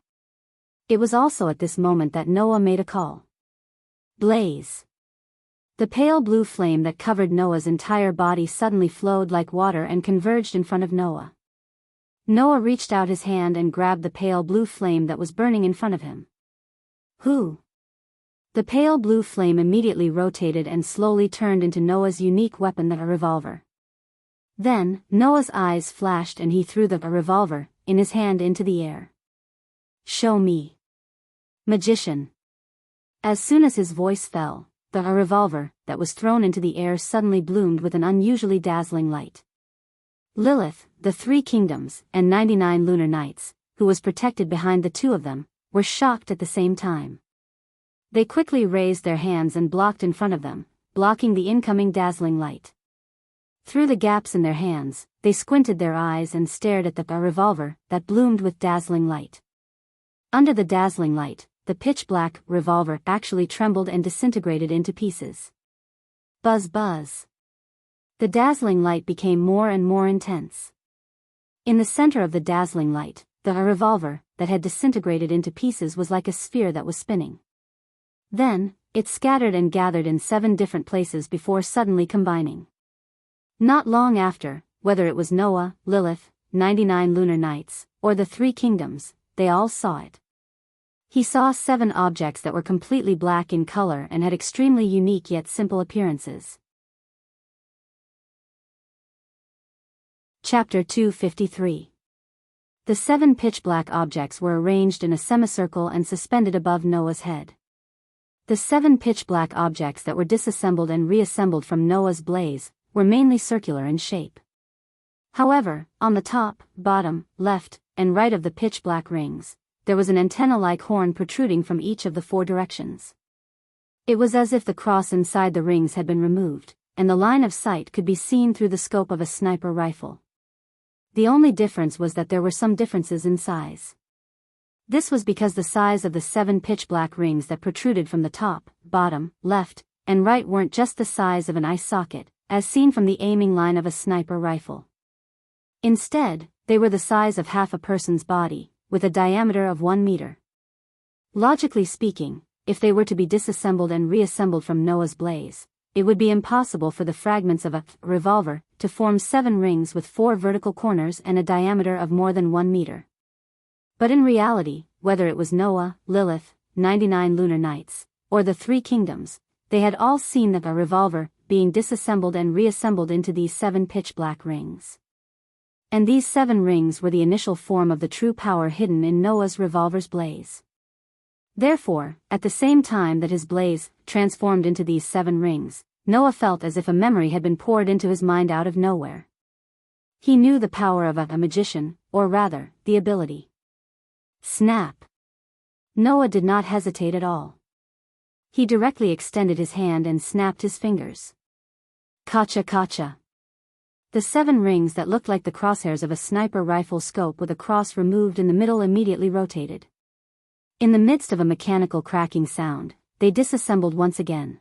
It was also at this moment that Noah made a call. Blaze. The pale blue flame that covered Noah's entire body suddenly flowed like water and converged in front of Noah. Noah reached out his hand and grabbed the pale blue flame that was burning in front of him. Who? The pale blue flame immediately rotated and slowly turned into Noah's unique weapon, a revolver. Then, Noah's eyes flashed and he threw the revolver, in his hand, into the air. Show me. Magician. As soon as his voice fell, the revolver that was thrown into the air suddenly bloomed with an unusually dazzling light. Lilith, the 3 kingdoms, and 99 lunar nights, who was protected behind the 2 of them, were shocked at the same time. They quickly raised their hands and blocked in front of them, blocking the incoming dazzling light. Through the gaps in their hands, they squinted their eyes and stared at the revolver that bloomed with dazzling light. Under the dazzling light, the pitch-black revolver actually trembled and disintegrated into pieces. Buzz buzz. The dazzling light became more and more intense. In the center of the dazzling light, the revolver that had disintegrated into pieces was like a sphere that was spinning. Then, it scattered and gathered in 7 different places before suddenly combining. Not long after, whether it was Noah, Lilith, 99 lunar nights, or the 3 kingdoms, they all saw it. He saw 7 objects that were completely black in color and had extremely unique yet simple appearances. Chapter 253. The 7 pitch-black objects were arranged in a semicircle and suspended above Noah's head. The 7 pitch-black objects that were disassembled and reassembled from Noah's blaze were mainly circular in shape. However, on the top, bottom, left, and right of the pitch-black rings, there was an antenna-like horn protruding from each of the 4 directions. It was as if the cross inside the rings had been removed, and the line of sight could be seen through the scope of a sniper rifle. The only difference was that there were some differences in size. This was because the size of the 7 pitch-black rings that protruded from the top, bottom, left, and right weren't just the size of an eye socket, as seen from the aiming line of a sniper rifle. Instead, they were the size of half a person's body, with a diameter of 1 meter. Logically speaking, if they were to be disassembled and reassembled from Noah's blaze, it would be impossible for the fragments of a revolver to form 7 rings with 4 vertical corners and a diameter of more than 1 meter. But in reality, whether it was Noah, Lilith, 99 lunar nights, or the 3 kingdoms, they had all seen that a revolver being disassembled and reassembled into these 7 pitch-black rings. And these 7 rings were the initial form of the true power hidden in Noah's revolver's blaze. Therefore, at the same time that his blaze transformed into these 7 rings, Noah felt as if a memory had been poured into his mind out of nowhere. He knew the power of a magician, or rather, the ability. Snap! Noah did not hesitate at all. He directly extended his hand and snapped his fingers. Kacha kacha! The 7 rings that looked like the crosshairs of a sniper rifle scope with a cross removed in the middle immediately rotated. In the midst of a mechanical cracking sound, they disassembled once again.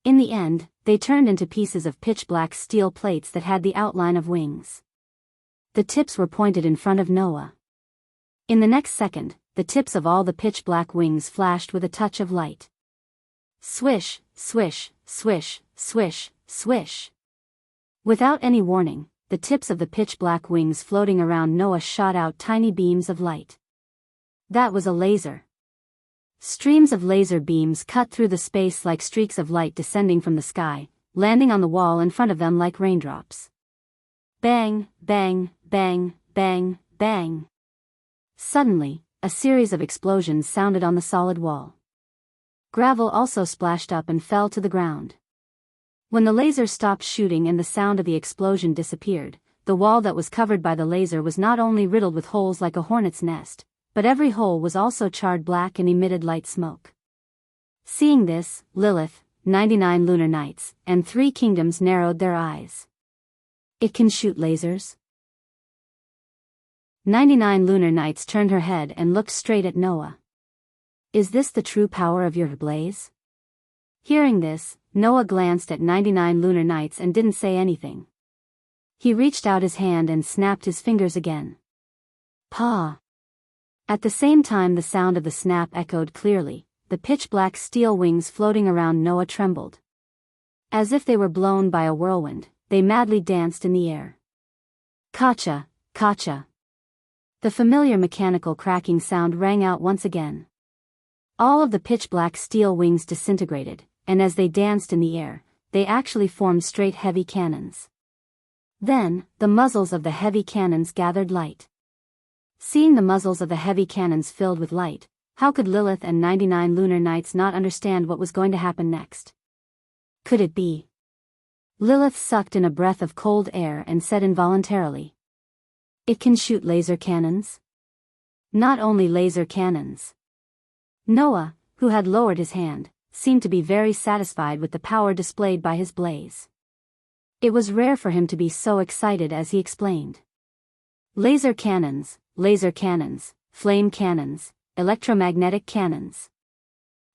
In the end, they turned into pieces of pitch-black steel plates that had the outline of wings. The tips were pointed in front of Noah. In the next second, the tips of all the pitch-black wings flashed with a touch of light. Swish, swish, swish, swish, swish. Without any warning, the tips of the pitch-black wings floating around Noah shot out tiny beams of light. That was a laser. Streams of laser beams cut through the space like streaks of light descending from the sky, landing on the wall in front of them like raindrops. Bang, bang, bang, bang, bang. Suddenly, a series of explosions sounded on the solid wall. Gravel also splashed up and fell to the ground. When the laser stopped shooting and the sound of the explosion disappeared, the wall that was covered by the laser was not only riddled with holes like a hornet's nest, but every hole was also charred black and emitted light smoke. Seeing this, Lilith, 99 lunar nights, and 3 kingdoms narrowed their eyes. It can shoot lasers? 99 Lunar Nights turned her head and looked straight at Noah. Is this the true power of your blaze? Hearing this, Noah glanced at 99 Lunar Nights and didn't say anything. He reached out his hand and snapped his fingers again. Paw! At the same time the sound of the snap echoed clearly, the pitch-black steel wings floating around Noah trembled. As if they were blown by a whirlwind, they madly danced in the air. Kacha, kacha. The familiar mechanical cracking sound rang out once again. All of the pitch-black steel wings disintegrated, and as they danced in the air, they actually formed straight heavy cannons. Then, the muzzles of the heavy cannons gathered light. Seeing the muzzles of the heavy cannons filled with light, how could Lilith and 99 Lunar Nights not understand what was going to happen next? Could it be? Lilith sucked in a breath of cold air and said involuntarily. It can shoot laser cannons? Not only laser cannons. Noah, who had lowered his hand, seemed to be very satisfied with the power displayed by his blaze. It was rare for him to be so excited as he explained. Laser cannons, flame cannons, electromagnetic cannons.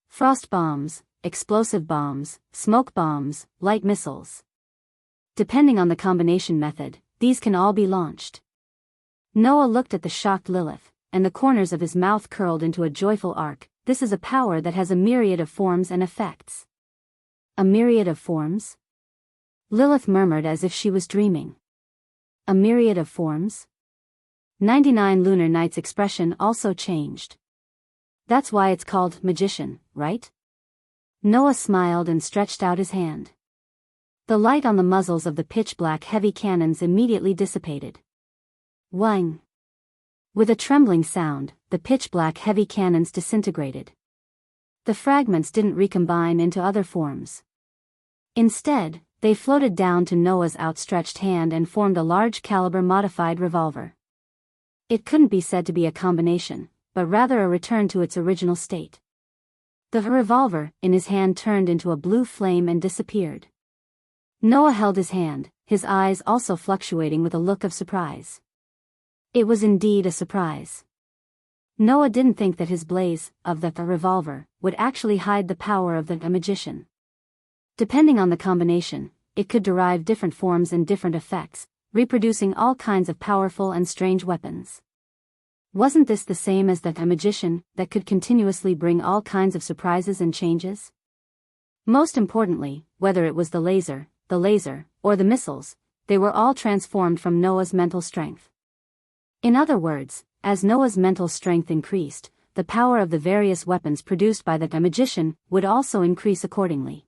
Frost bombs, explosive bombs, smoke bombs, light missiles. Depending on the combination method, these can all be launched. Noah looked at the shocked Lilith, and the corners of his mouth curled into a joyful arc. This is a power that has a myriad of forms and effects. A myriad of forms? Lilith murmured as if she was dreaming. A myriad of forms? 99 Lunar Nights' expression also changed. That's why it's called magician, right? Noah smiled and stretched out his hand. The light on the muzzles of the pitch-black heavy cannons immediately dissipated. Whang! With a trembling sound, the pitch-black heavy cannons disintegrated. The fragments didn't recombine into other forms. Instead, they floated down to Noah's outstretched hand and formed a large-caliber modified revolver. It couldn't be said to be a combination, but rather a return to its original state. The revolver, in his hand, turned into a blue flame and disappeared. Noah held his hand, his eyes also fluctuating with a look of surprise. It was indeed a surprise. Noah didn't think that his blaze, of the revolver, would actually hide the power of the magician. Depending on the combination, it could derive different forms and different effects, reproducing all kinds of powerful and strange weapons. Wasn't this the same as the magician, that could continuously bring all kinds of surprises and changes? Most importantly, whether it was the laser, or the missiles, they were all transformed from Noah's mental strength. In other words, as Noah's mental strength increased, the power of the various weapons produced by the magician would also increase accordingly.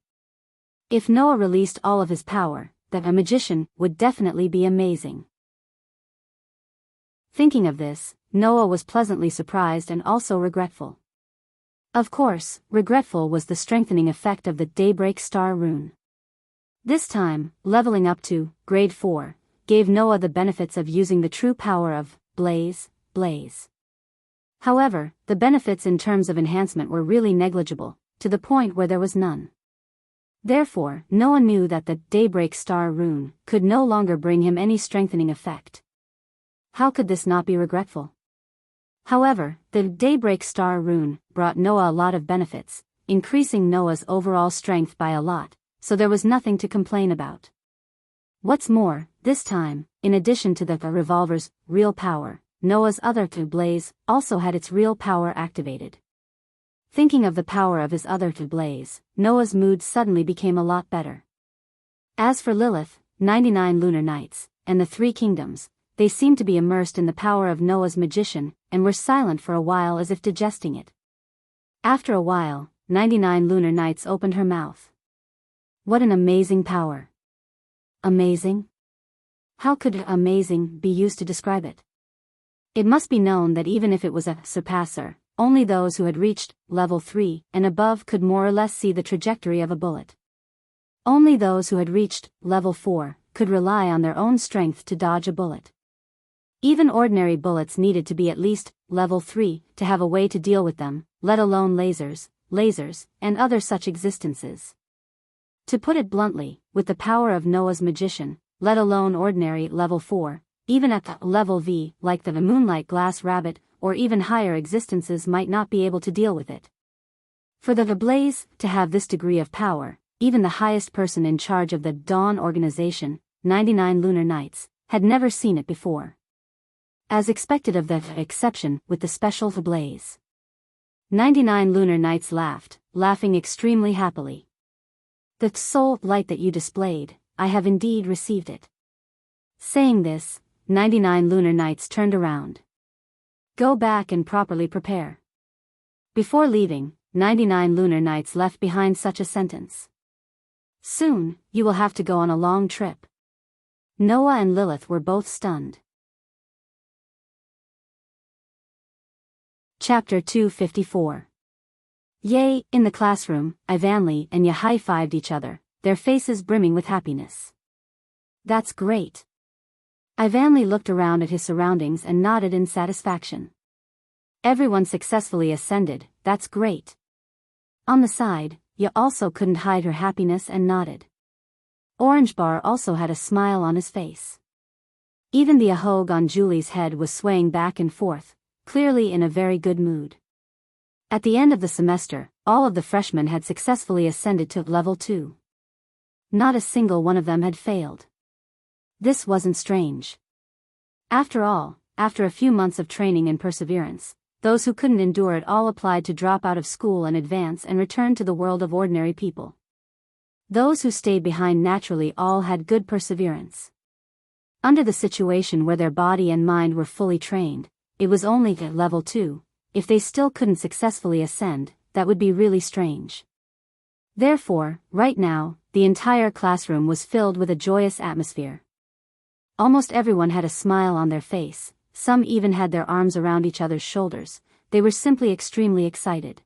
If Noah released all of his power, the magician would definitely be amazing. Thinking of this, Noah was pleasantly surprised and also regretful. Of course, regretful was the strengthening effect of the Daybreak Star rune. This time, leveling up to Grade 4, gave Noah the benefits of using the true power of blaze. However, the benefits in terms of enhancement were really negligible, to the point where there was none. Therefore, Noah knew that the Daybreak Star rune could no longer bring him any strengthening effect. How could this not be regretful? However, the Daybreak Star rune brought Noah a lot of benefits, increasing Noah's overall strength by a lot, so there was nothing to complain about. What's more, this time, in addition to the revolver's real power, Noah's other blaze also had its real power activated. Thinking of the power of his other blaze, Noah's mood suddenly became a lot better. As for Lilith, 99 Lunar Nights, and the Three Kingdoms, they seemed to be immersed in the power of Noah's magician, and were silent for a while as if digesting it. After a while, 99 Lunar Nights opened her mouth. What an amazing power! Amazing? How could amazing be used to describe it? It must be known that even if it was a surpasser, only those who had reached level 3 and above could more or less see the trajectory of a bullet. Only those who had reached level 4 could rely on their own strength to dodge a bullet. Even ordinary bullets needed to be at least level 3 to have a way to deal with them, let alone lasers, and other such existences. To put it bluntly, with the power of Noah's magician, let alone ordinary level 4, even at the level V, like the moonlight glass rabbit, or even higher existences might not be able to deal with it. For the Blaze to have this degree of power, even the highest person in charge of the Dawn organization, 99 lunar nights, had never seen it before. As expected of the exception with the special Blaze. 99 lunar nights laughed, laughing extremely happily. The soul light that you displayed, I have indeed received it. Saying this, 99 lunar nights turned around. Go back and properly prepare. Before leaving, 99 lunar nights left behind such a sentence. Soon, you will have to go on a long trip. Noah and Lilith were both stunned. Chapter 254. Yay, in the classroom, Ivanli and Ya high-fived each other, their faces brimming with happiness. That's great. Ivanli looked around at his surroundings and nodded in satisfaction. Everyone successfully ascended, that's great. On the side, Ya also couldn't hide her happiness and nodded. Orange Bar also had a smile on his face. Even the ahog on Julie's head was swaying back and forth, clearly in a very good mood. At the end of the semester, all of the freshmen had successfully ascended to level 2. Not a single one of them had failed. This wasn't strange. After all, after a few months of training and perseverance, those who couldn't endure it all applied to drop out of school and advance and return to the world of ordinary people. Those who stayed behind naturally all had good perseverance. Under the situation where their body and mind were fully trained, it was only at level 2, if they still couldn't successfully ascend, that would be really strange. Therefore, right now, the entire classroom was filled with a joyous atmosphere. Almost everyone had a smile on their face, some even had their arms around each other's shoulders, they were simply extremely excited.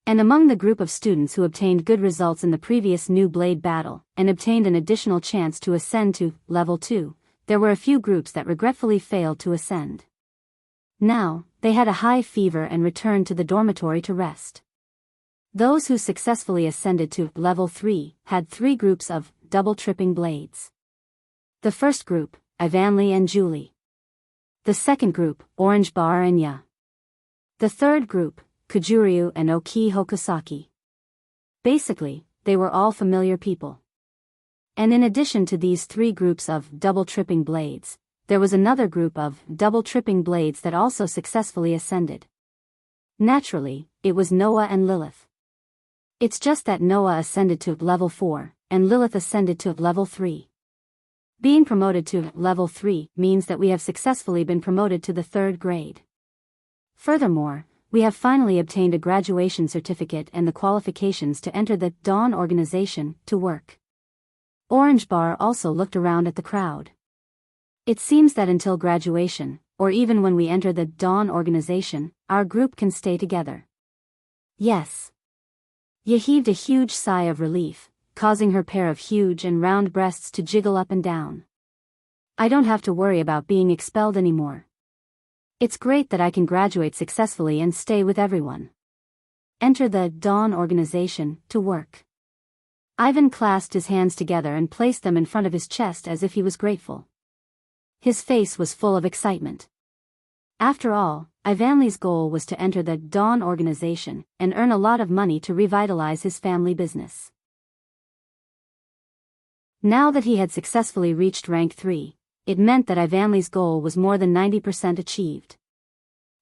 And among the group of students who obtained good results in the previous New Blade battle, and obtained an additional chance to ascend to level 2, there were a few groups that regretfully failed to ascend. Now, they had a high fever and returned to the dormitory to rest. Those who successfully ascended to level 3 had 3 groups of double-tripping blades. The first group, Ivanli and Julie. The second group, Orange Bar and Ya. The third group, Kujuryu and Oki Hokusaki. Basically, they were all familiar people. And in addition to these 3 groups of double-tripping blades, there was another group of double-tripping blades that also successfully ascended. Naturally, it was Noah and Lilith. It's just that Noah ascended to level 4, and Lilith ascended to level 3. Being promoted to level 3 means that we have successfully been promoted to the 3rd grade. Furthermore, we have finally obtained a graduation certificate and the qualifications to enter the Dawn organization to work. Orange Bar also looked around at the crowd. It seems that until graduation, or even when we enter the Dawn organization, our group can stay together. Yes. Ya heaved a huge sigh of relief, causing her pair of huge and round breasts to jiggle up and down. I don't have to worry about being expelled anymore. It's great that I can graduate successfully and stay with everyone. Enter the Dawn organization to work. Ivan clasped his hands together and placed them in front of his chest as if he was grateful. His face was full of excitement. After all, Ivanli's goal was to enter the Dawn organization and earn a lot of money to revitalize his family business. Now that he had successfully reached rank 3, it meant that Ivanli's goal was more than 90% achieved.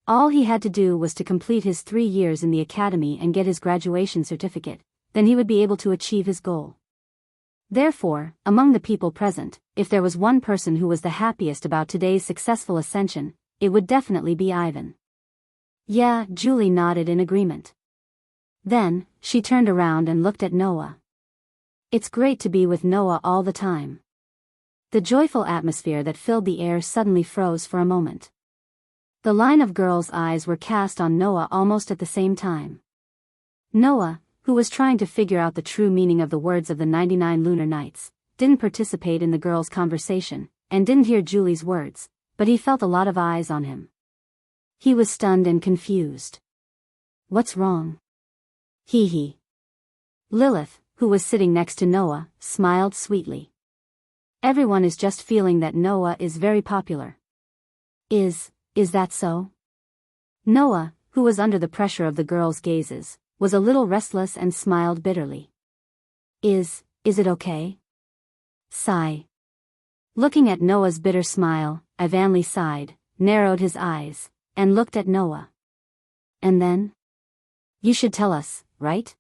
All he had to do was to complete his 3 years in the academy and get his graduation certificate, then he would be able to achieve his goal. Therefore, among the people present, if there was one person who was the happiest about today's successful ascension, it would definitely be Ivan. Yeah, Julie nodded in agreement. Then, she turned around and looked at Noah. It's great to be with Noah all the time. The joyful atmosphere that filled the air suddenly froze for a moment. The line of girls' eyes were cast on Noah almost at the same time. Noah, who was trying to figure out the true meaning of the words of the 99 lunar nights, didn't participate in the girls' conversation, and didn't hear Julie's words, but he felt a lot of eyes on him. He was stunned and confused. What's wrong? Hee. Lilith, who was sitting next to Noah, smiled sweetly. Everyone is just feeling that Noah is very popular. Is that so? Noah, who was under the pressure of the girls' gazes, was a little restless and smiled bitterly. Is it okay? Sigh. Looking at Noah's bitter smile, Ivanli sighed, narrowed his eyes, and looked at Noah. And then? You should tell us, right?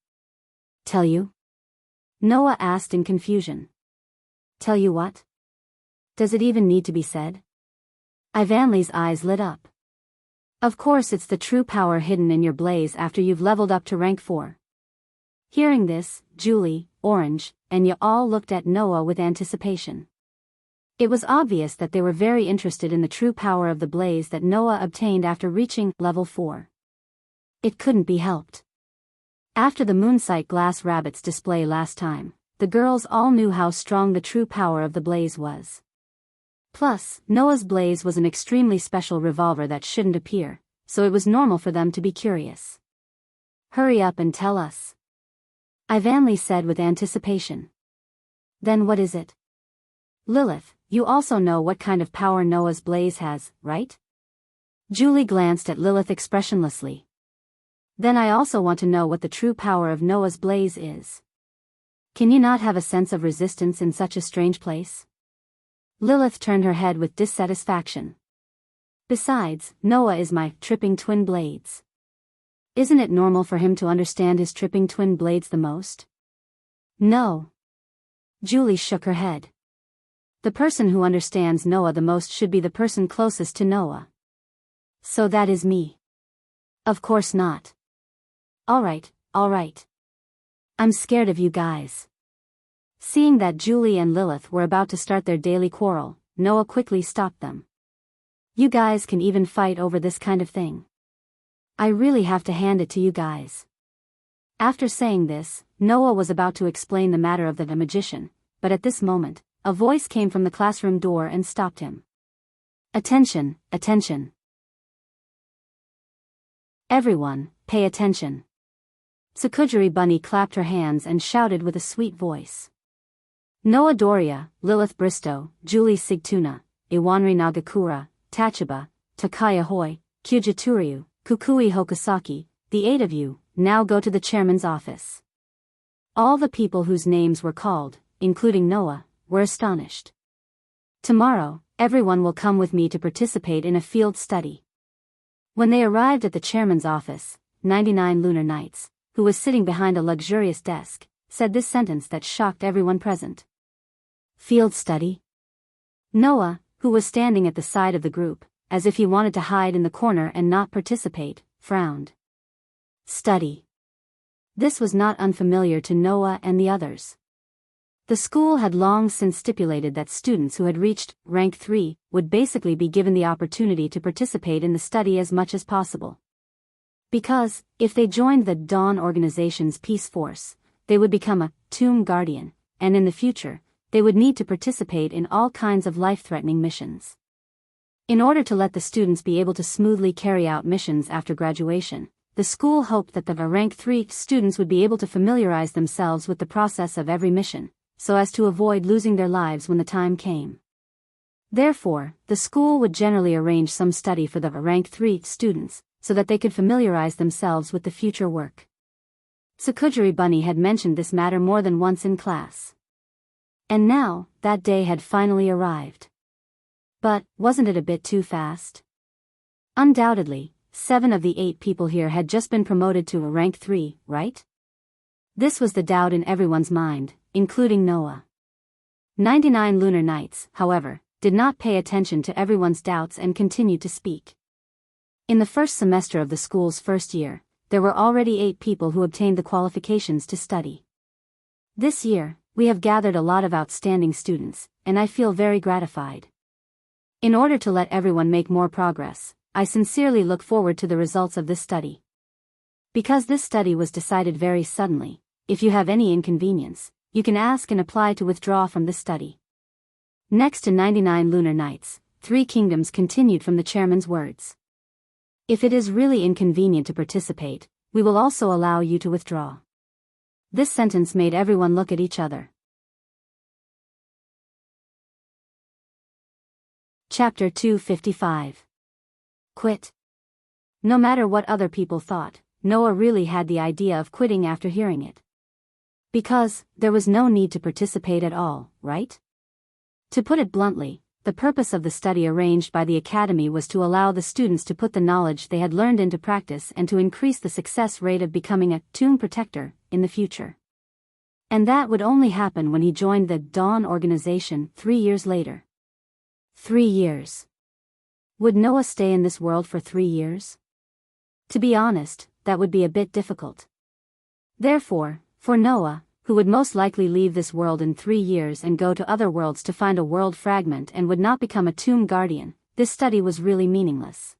Tell you? Noah asked in confusion. Tell you what? Does it even need to be said? Ivanli's eyes lit up. Of course, it's the true power hidden in your blaze after you've leveled up to rank 4. Hearing this, Julie, Orange, and Ya all looked at Noah with anticipation. It was obvious that they were very interested in the true power of the blaze that Noah obtained after reaching level 4. It couldn't be helped. After the Moonsight Glass Rabbit's display last time, the girls all knew how strong the true power of the blaze was. Plus, Noah's blaze was an extremely special revolver that shouldn't appear, so it was normal for them to be curious. Hurry up and tell us. Ivanli said with anticipation. Then what is it? Lilith, you also know what kind of power Noah's blaze has, right? Julie glanced at Lilith expressionlessly. Then I also want to know what the true power of Noah's blaze is. Can you not have a sense of resistance in such a strange place? Lilith turned her head with dissatisfaction. Besides, Noah is my tripping twin blades. Isn't it normal for him to understand his tripping twin blades the most? No. Julie shook her head. The person who understands Noah the most should be the person closest to Noah. So that is me. Of course not. All right. I'm scared of you guys. Seeing that Julie and Lilith were about to start their daily quarrel, Noah quickly stopped them. You guys can even fight over this kind of thing. I really have to hand it to you guys. After saying this, Noah was about to explain the matter of the magician, but at this moment, a voice came from the classroom door and stopped him. Attention. Everyone, pay attention. Sakujiri Bunny clapped her hands and shouted with a sweet voice. Noah Doria, Lilith Bristow, Julie Sigtuna, Iwanri Nagakura, Tachaba, Takaya Hoi, Kyujituryu, Kukui Hokusaki, the 8 of you, now go to the chairman's office. All the people whose names were called, including Noah, were astonished. Tomorrow, everyone will come with me to participate in a field study. When they arrived at the chairman's office, 99 Lunar Nights, who was sitting behind a luxurious desk, said this sentence that shocked everyone present. Field study? Noah, who was standing at the side of the group, as if he wanted to hide in the corner and not participate, frowned. Study. This was not unfamiliar to Noah and the others. The school had long since stipulated that students who had reached rank 3 would basically be given the opportunity to participate in the study as much as possible. Because, if they joined the Dawn organization's Peace Force, they would become a Tomb Guardian, and in the future, they would need to participate in all kinds of life-threatening missions. In order to let the students be able to smoothly carry out missions after graduation, the school hoped that the rank 3 students would be able to familiarize themselves with the process of every mission, so as to avoid losing their lives when the time came. Therefore, the school would generally arrange some study for the rank 3 students, so that they could familiarize themselves with the future work. Sakujiri Bunny had mentioned this matter more than once in class. And now, that day had finally arrived. But, wasn't it a bit too fast? Undoubtedly, 7 of the 8 people here had just been promoted to a rank 3, right? This was the doubt in everyone's mind, including Noah. 99 Lunar Nights, however, did not pay attention to everyone's doubts and continued to speak. In the first semester of the school's first year, there were already 8 people who obtained the qualifications to study. This year, we have gathered a lot of outstanding students, and I feel very gratified. In order to let everyone make more progress, I sincerely look forward to the results of this study. Because this study was decided very suddenly, if you have any inconvenience, you can ask and apply to withdraw from this study. Next to 99 Lunar Nights, 3 Kingdoms continued from the chairman's words. If it is really inconvenient to participate, we will also allow you to withdraw. This sentence made everyone look at each other. Chapter 255. Quit. No matter what other people thought, Noah really had the idea of quitting after hearing it. Because, there was no need to participate at all, right? To put it bluntly, the purpose of the study arranged by the Academy was to allow the students to put the knowledge they had learned into practice and to increase the success rate of becoming a tomb protector in the future. And that would only happen when he joined the Dawn organization 3 years later. 3 years. Would Noah stay in this world for 3 years? To be honest, that would be a bit difficult. Therefore, for Noah, who would most likely leave this world in 3 years and go to other worlds to find a world fragment and would not become a tomb guardian, this study was really meaningless.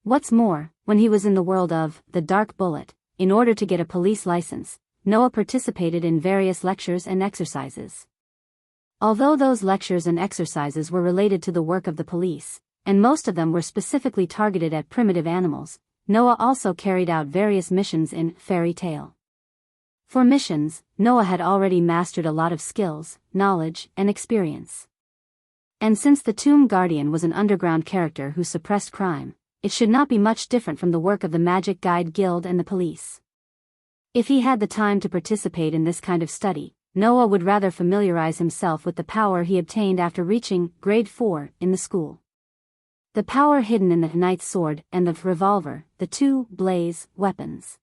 What's more, when he was in the world of the Dark Bullet, in order to get a police license, Noah participated in various lectures and exercises. Although those lectures and exercises were related to the work of the police, and most of them were specifically targeted at primitive animals, Noah also carried out various missions in Fairy Tale. For missions, Noah had already mastered a lot of skills, knowledge, and experience. And since the Tomb Guardian was an underground character who suppressed crime, it should not be much different from the work of the Magic Guide Guild and the police. If he had the time to participate in this kind of study, Noah would rather familiarize himself with the power he obtained after reaching grade 4 in the school. The power hidden in the knight's sword and the revolver, the two blaze weapons.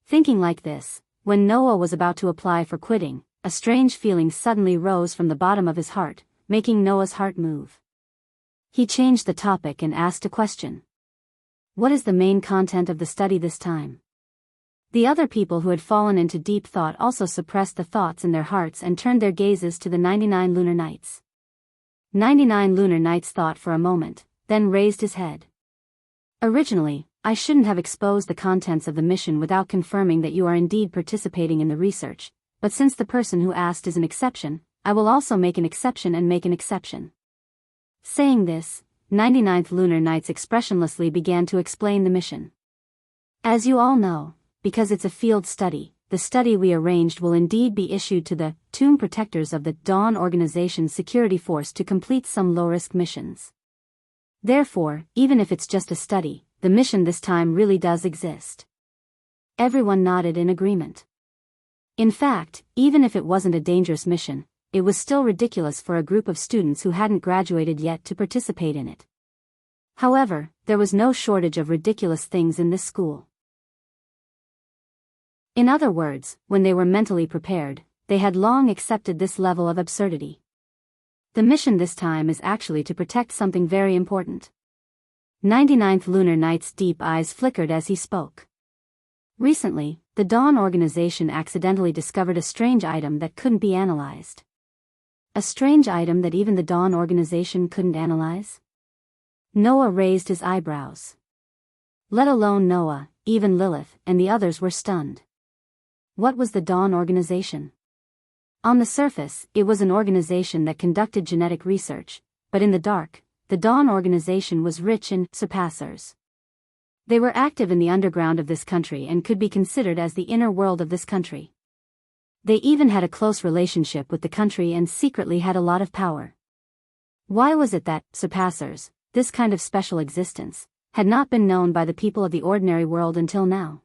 Thinking like this, when Noah was about to apply for quitting, a strange feeling suddenly rose from the bottom of his heart, making Noah's heart move. He changed the topic and asked a question. What is the main content of the study this time? The other people who had fallen into deep thought also suppressed the thoughts in their hearts and turned their gazes to the 99 lunar nights. 99 lunar nights thought for a moment, then raised his head. Originally, I shouldn't have exposed the contents of the mission without confirming that you are indeed participating in the research, but since the person who asked is an exception, I will also make an exception and make an exception. Saying this, 99th lunar nights expressionlessly began to explain the mission. As you all know, because it's a field study, the study we arranged will indeed be issued to the tomb protectors of the Dawn Organization's security force to complete some low-risk missions. Therefore, even if it's just a study, the mission this time really does exist. Everyone nodded in agreement. In fact, even if it wasn't a dangerous mission, it was still ridiculous for a group of students who hadn't graduated yet to participate in it. However, there was no shortage of ridiculous things in this school. In other words, when they were mentally prepared, they had long accepted this level of absurdity. The mission this time is actually to protect something very important. 99th lunar night's deep eyes flickered as he spoke. Recently, the Dawn Organization accidentally discovered a strange item that couldn't be analyzed. A strange item that even the Dawn Organization couldn't analyze? Noah raised his eyebrows. Let alone Noah, even Lilith and the others were stunned. What was the Dawn Organization? On the surface, it was an organization that conducted genetic research, but in the dark, the Dawn Organization was rich in surpassers. They were active in the underground of this country and could be considered as the inner world of this country. They even had a close relationship with the country and secretly had a lot of power. Why was it that surpassers, this kind of special existence, had not been known by the people of the ordinary world until now?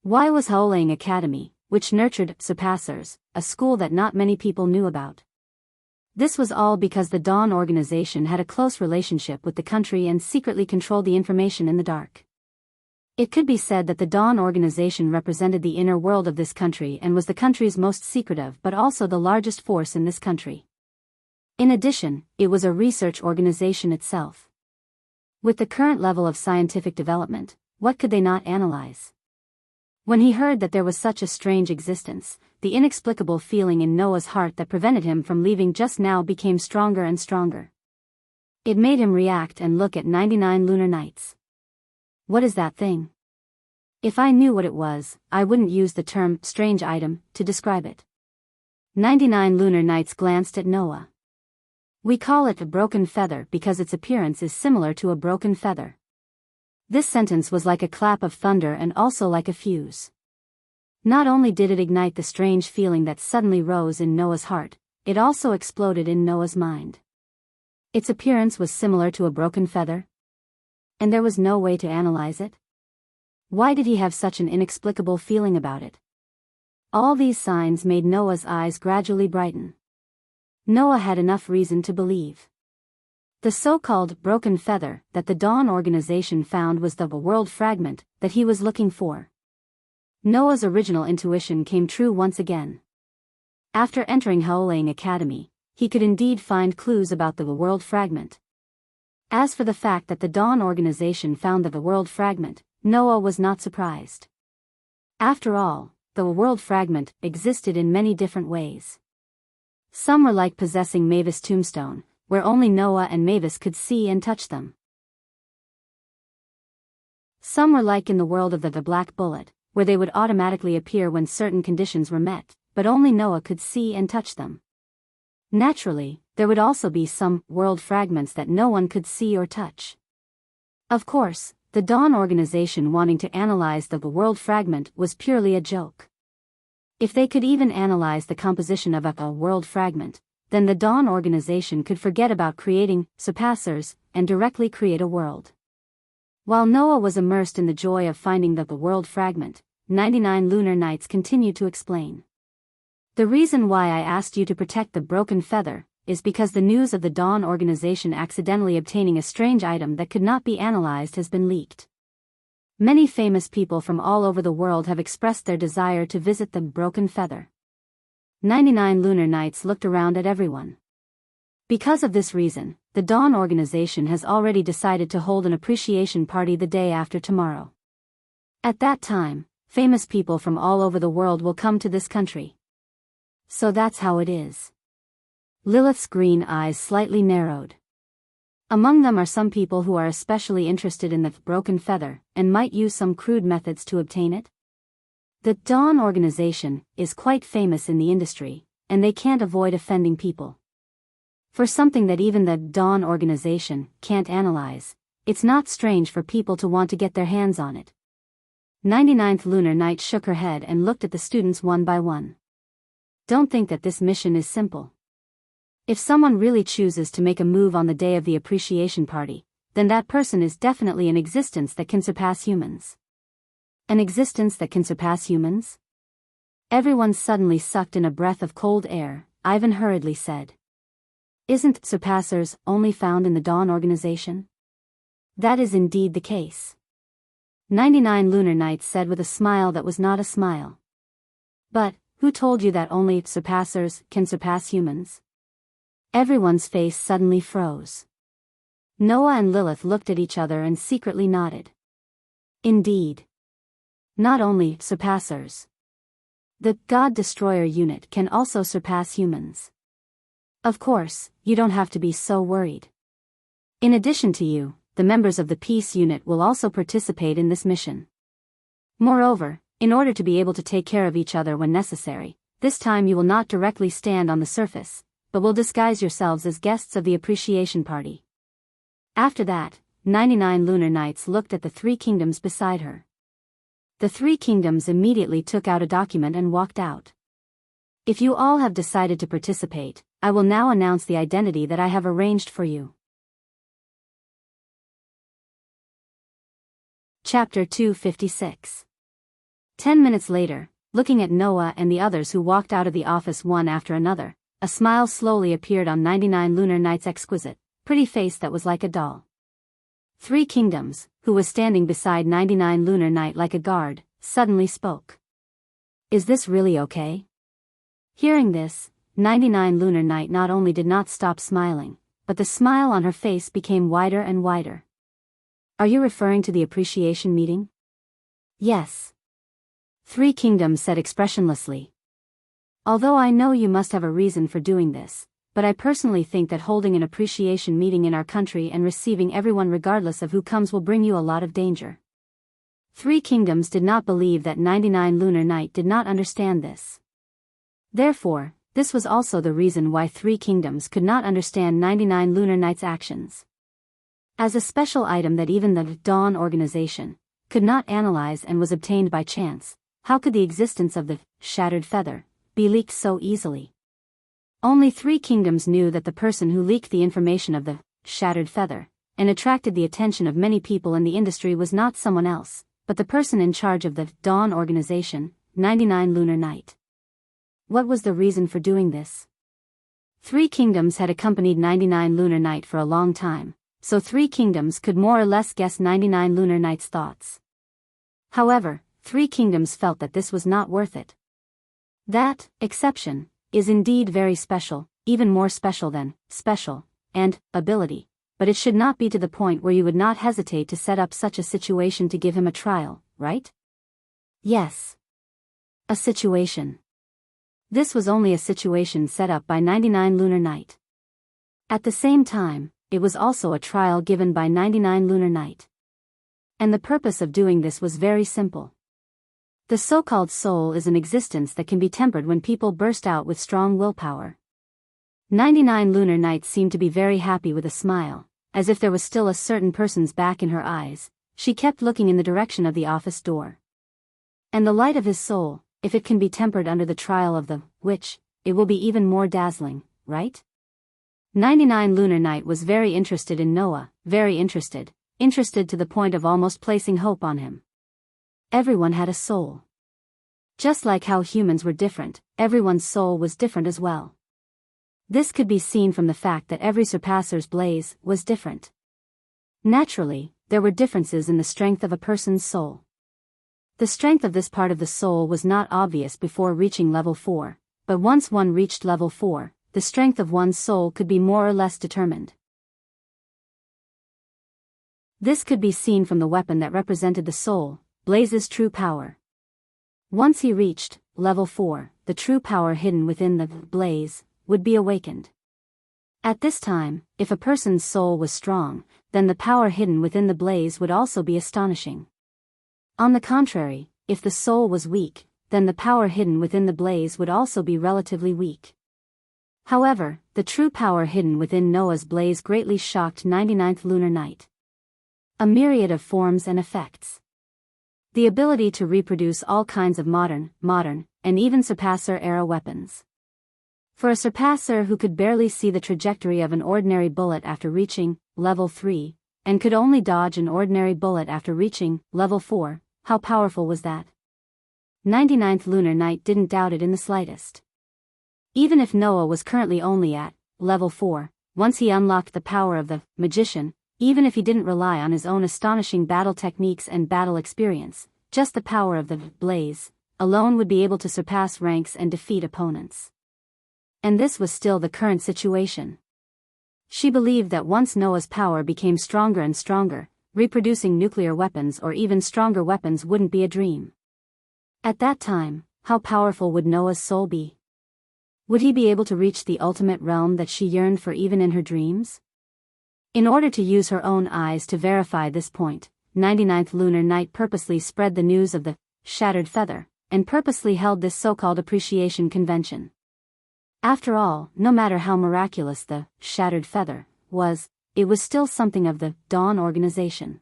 Why was Haolang Academy, which nurtured surpassers, a school that not many people knew about? This was all because the Dawn Organization had a close relationship with the country and secretly controlled the information in the dark. It could be said that the Dawn Organization represented the inner world of this country and was the country's most secretive but also the largest force in this country. In addition, it was a research organization itself. With the current level of scientific development, what could they not analyze? When he heard that there was such a strange existence, the inexplicable feeling in Noah's heart that prevented him from leaving just now became stronger and stronger. It made him react and look at 99 lunar nights. What is that thing? If I knew what it was, I wouldn't use the term strange item to describe it. 99 lunar nights glanced at Noah. We call it a broken feather because its appearance is similar to a broken feather. This sentence was like a clap of thunder and also like a fuse. Not only did it ignite the strange feeling that suddenly rose in Noah's heart, it also exploded in Noah's mind. Its appearance was similar to a broken feather. And there was no way to analyze it? Why did he have such an inexplicable feeling about it? All these signs made Noah's eyes gradually brighten. Noah had enough reason to believe. The so-called broken feather that the Dawn organization found was the world fragment that he was looking for. Noah's original intuition came true once again. After entering Haoling Academy, he could indeed find clues about the world fragment. As for the fact that the Dawn organization found the world fragment, Noah was not surprised. After all, the world fragment existed in many different ways. Some were like possessing Mavis' tombstone, where only Noah and Mavis could see and touch them. Some were like in the world of the Black Bullet, where they would automatically appear when certain conditions were met, but only Noah could see and touch them. Naturally, there would also be some world fragments that no one could see or touch. Of course, the Dawn organization wanting to analyze the world fragment was purely a joke. If they could even analyze the composition of a world fragment, then the Dawn organization could forget about creating surpassers and directly create a world. While Noah was immersed in the joy of finding the world fragment, 99 lunar nights continued to explain. The reason why I asked you to protect the broken feather is because the news of the Dawn organization accidentally obtaining a strange item that could not be analyzed has been leaked. Many famous people from all over the world have expressed their desire to visit the broken feather. 99 lunar nights looked around at everyone. Because of this reason, the Dawn organization has already decided to hold an appreciation party the day after tomorrow. At that time, famous people from all over the world will come to this country. So that's how it is. Lilith's green eyes slightly narrowed. Among them are some people who are especially interested in the broken feather and might use some crude methods to obtain it. The Dawn organization is quite famous in the industry, and they can't avoid offending people. For something that even the Dawn organization can't analyze, it's not strange for people to want to get their hands on it. 99th lunar night shook her head and looked at the students one by one. Don't think that this mission is simple. If someone really chooses to make a move on the day of the appreciation party, then that person is definitely an existence that can surpass humans. An existence that can surpass humans? Everyone suddenly sucked in a breath of cold air. Ivan hurriedly said. Isn't surpassers only found in the Dawn organization? That is indeed the case. 99 lunar nights said with a smile that was not a smile. But, who told you that only surpassers can surpass humans? Everyone's face suddenly froze. Noah and Lilith looked at each other and secretly nodded. Indeed. Not only surpassers. The God Destroyer unit can also surpass humans. Of course, you don't have to be so worried. In addition to you, the members of the Peace unit will also participate in this mission. Moreover, in order to be able to take care of each other when necessary, this time you will not directly stand on the surface, but will disguise yourselves as guests of the appreciation party. After that, 99 lunar nights looked at the three kingdoms beside her. The three kingdoms immediately took out a document and walked out. If you all have decided to participate, I will now announce the identity that I have arranged for you. Chapter 256. 10 minutes later, looking at Noah and the others who walked out of the office one after another, a smile slowly appeared on 99 lunar nights' exquisite, pretty face that was like a doll. Three Kingdoms, who was standing beside 99 lunar night like a guard, suddenly spoke. Is this really okay? Hearing this, 99 lunar night not only did not stop smiling, but the smile on her face became wider and wider. Are you referring to the appreciation meeting? Yes. Three Kingdoms said expressionlessly. Although I know you must have a reason for doing this, but I personally think that holding an appreciation meeting in our country and receiving everyone regardless of who comes will bring you a lot of danger. Three Kingdoms did not believe that 99 lunar night did not understand this. Therefore, this was also the reason why Three Kingdoms could not understand 99 lunar night's actions. As a special item that even the Dawn organization could not analyze and was obtained by chance, how could the existence of the shattered feather be leaked so easily? Only 3 kingdoms knew that the person who leaked the information of the shattered feather and attracted the attention of many people in the industry was not someone else, but the person in charge of the Dawn organization, 99 Lunar Night. What was the reason for doing this? 3 kingdoms had accompanied 99 Lunar Night for a long time, so 3 kingdoms could more or less guess 99 Lunar Night's thoughts. However, 3 kingdoms felt that this was not worth it. That exception is indeed very special, even more special than special and ability, but it should not be to the point where you would not hesitate to set up such a situation to give him a trial, right? Yes. A situation. This was only a situation set up by 99 Lunar Night. At the same time, it was also a trial given by 99 Lunar Night. And the purpose of doing this was very simple. The so-called soul is an existence that can be tempered when people burst out with strong willpower. 99 Lunar Night seemed to be very happy with a smile, as if there was still a certain person's back in her eyes. She kept looking in the direction of the office door. And the light of his soul, if it can be tempered under the trial of the witch, it will be even more dazzling, right? 99 Lunar Night was very interested in Noah, very interested to the point of almost placing hope on him. Everyone had a soul. Just like how humans were different, everyone's soul was different as well. This could be seen from the fact that every surpasser's blaze was different. Naturally, there were differences in the strength of a person's soul. The strength of this part of the soul was not obvious before reaching level 4, but once one reached level 4, the strength of one's soul could be more or less determined. This could be seen from the weapon that represented the soul, Blaze's true power. Once he reached level 4, the true power hidden within the blaze would be awakened. At this time, if a person's soul was strong, then the power hidden within the blaze would also be astonishing. On the contrary, if the soul was weak, then the power hidden within the blaze would also be relatively weak. However, the true power hidden within Noah's blaze greatly shocked 99th Lunar Night. A myriad of forms and effects. The ability to reproduce all kinds of modern, and even surpasser-era weapons. For a surpasser who could barely see the trajectory of an ordinary bullet after reaching level 3, and could only dodge an ordinary bullet after reaching level 4, how powerful was that? 99th Lunar Night didn't doubt it in the slightest. Even if Noah was currently only at level 4, once he unlocked the power of the magician, even if he didn't rely on his own astonishing battle techniques and battle experience, just the power of the blaze alone would be able to surpass ranks and defeat opponents. And this was still the current situation. She believed that once Noah's power became stronger and stronger, reproducing nuclear weapons or even stronger weapons wouldn't be a dream. At that time, how powerful would Noah's soul be? Would he be able to reach the ultimate realm that she yearned for even in her dreams? In order to use her own eyes to verify this point, 99th Lunar Night purposely spread the news of the shattered feather, and purposely held this so-called appreciation convention. After all, no matter how miraculous the shattered feather was, it was still something of the Dawn organization.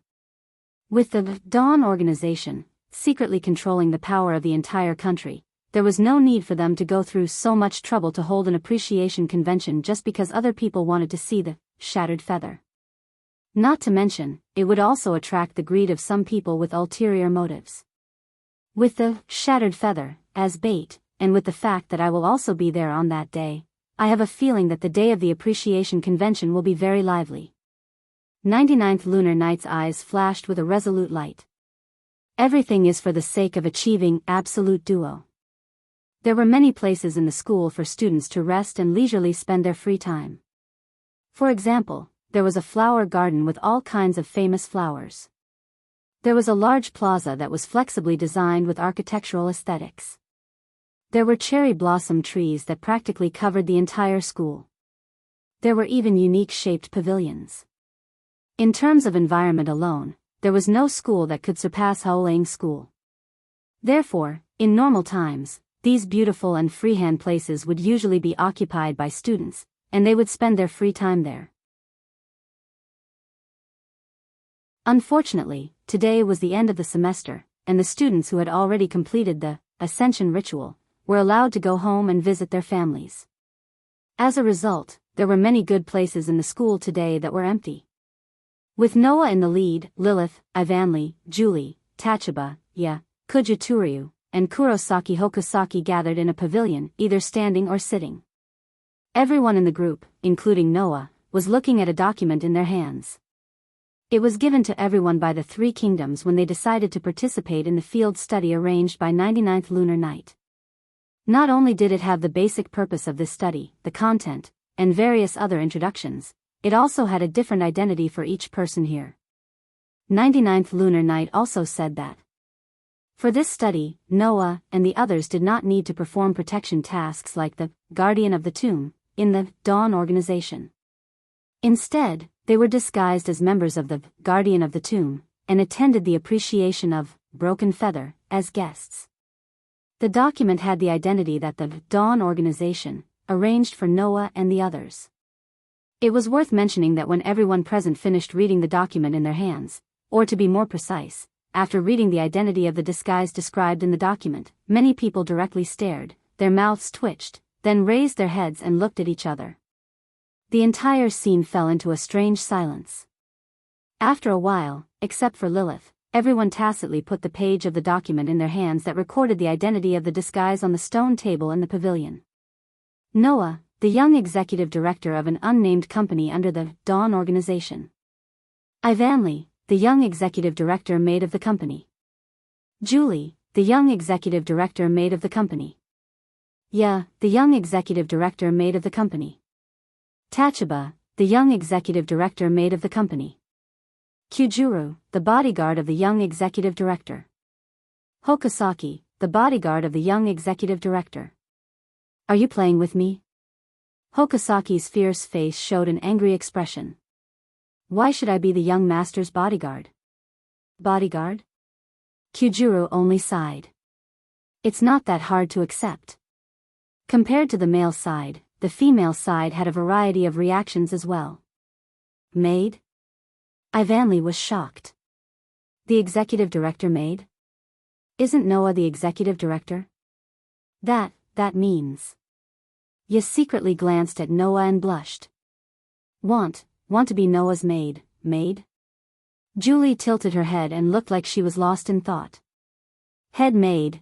With the Dawn organization secretly controlling the power of the entire country, there was no need for them to go through so much trouble to hold an appreciation convention just because other people wanted to see the shattered feather. Not to mention, it would also attract the greed of some people with ulterior motives. With the shattered feather as bait, and with the fact that I will also be there on that day, I have a feeling that the day of the appreciation convention will be very lively. 99th Lunar Night's eyes flashed with a resolute light. Everything is for the sake of achieving absolute duo. There were many places in the school for students to rest and leisurely spend their free time. For example, there was a flower garden with all kinds of famous flowers. There was a large plaza that was flexibly designed with architectural aesthetics. There were cherry blossom trees that practically covered the entire school. There were even unique-shaped pavilions. In terms of environment alone, there was no school that could surpass Haolang School. Therefore, in normal times, these beautiful and freehand places would usually be occupied by students, and they would spend their free time there. Unfortunately, today was the end of the semester, and the students who had already completed the ascension ritual were allowed to go home and visit their families. As a result, there were many good places in the school today that were empty. With Noah in the lead, Lilith, Ivanli, Julie, Tachaba, Kujaturyu, and Kurosaki Hokusaki gathered in a pavilion, either standing or sitting. Everyone in the group, including Noah, was looking at a document in their hands. It was given to everyone by the Three Kingdoms when they decided to participate in the field study arranged by 99th Lunar Night. Not only did it have the basic purpose of this study, the content, and various other introductions, it also had a different identity for each person here. 99th Lunar Night also said that for this study, Noah and the others did not need to perform protection tasks like the Guardian of the Tomb in the Dawn organization. Instead, they were disguised as members of the Guardian of the Tomb and attended the appreciation of Broken Feather as guests. The document had the identity that the Dawn organization arranged for Noah and the others. It was worth mentioning that when everyone present finished reading the document in their hands, or to be more precise, after reading the identity of the disguise described in the document, many people directly stared, their mouths twitched, then raised their heads and looked at each other. The entire scene fell into a strange silence. After a while, except for Lilith, everyone tacitly put the page of the document in their hands that recorded the identity of the disguise on the stone table in the pavilion. Noah, the young executive director of an unnamed company under the Dawn organization. Ivanli, the young executive director maid of the company. Julie, the young executive director maid of the company. The young executive director maid of the company. Tachaba, the young executive director maid of the company. Kujuru, the bodyguard of the young executive director. Hokusaki, the bodyguard of the young executive director. Are you playing with me? Hokusaki's fierce face showed an angry expression. Why should I be the young master's bodyguard? Bodyguard? Kujuru only sighed. It's not that hard to accept. Compared to the male side, the female side had a variety of reactions as well. Maid? Ivanli was shocked. The executive director maid? Isn't Noah the executive director? That means. Yas secretly glanced at Noah and blushed. Want to be Noah's maid? Julie tilted her head and looked like she was lost in thought. Head maid.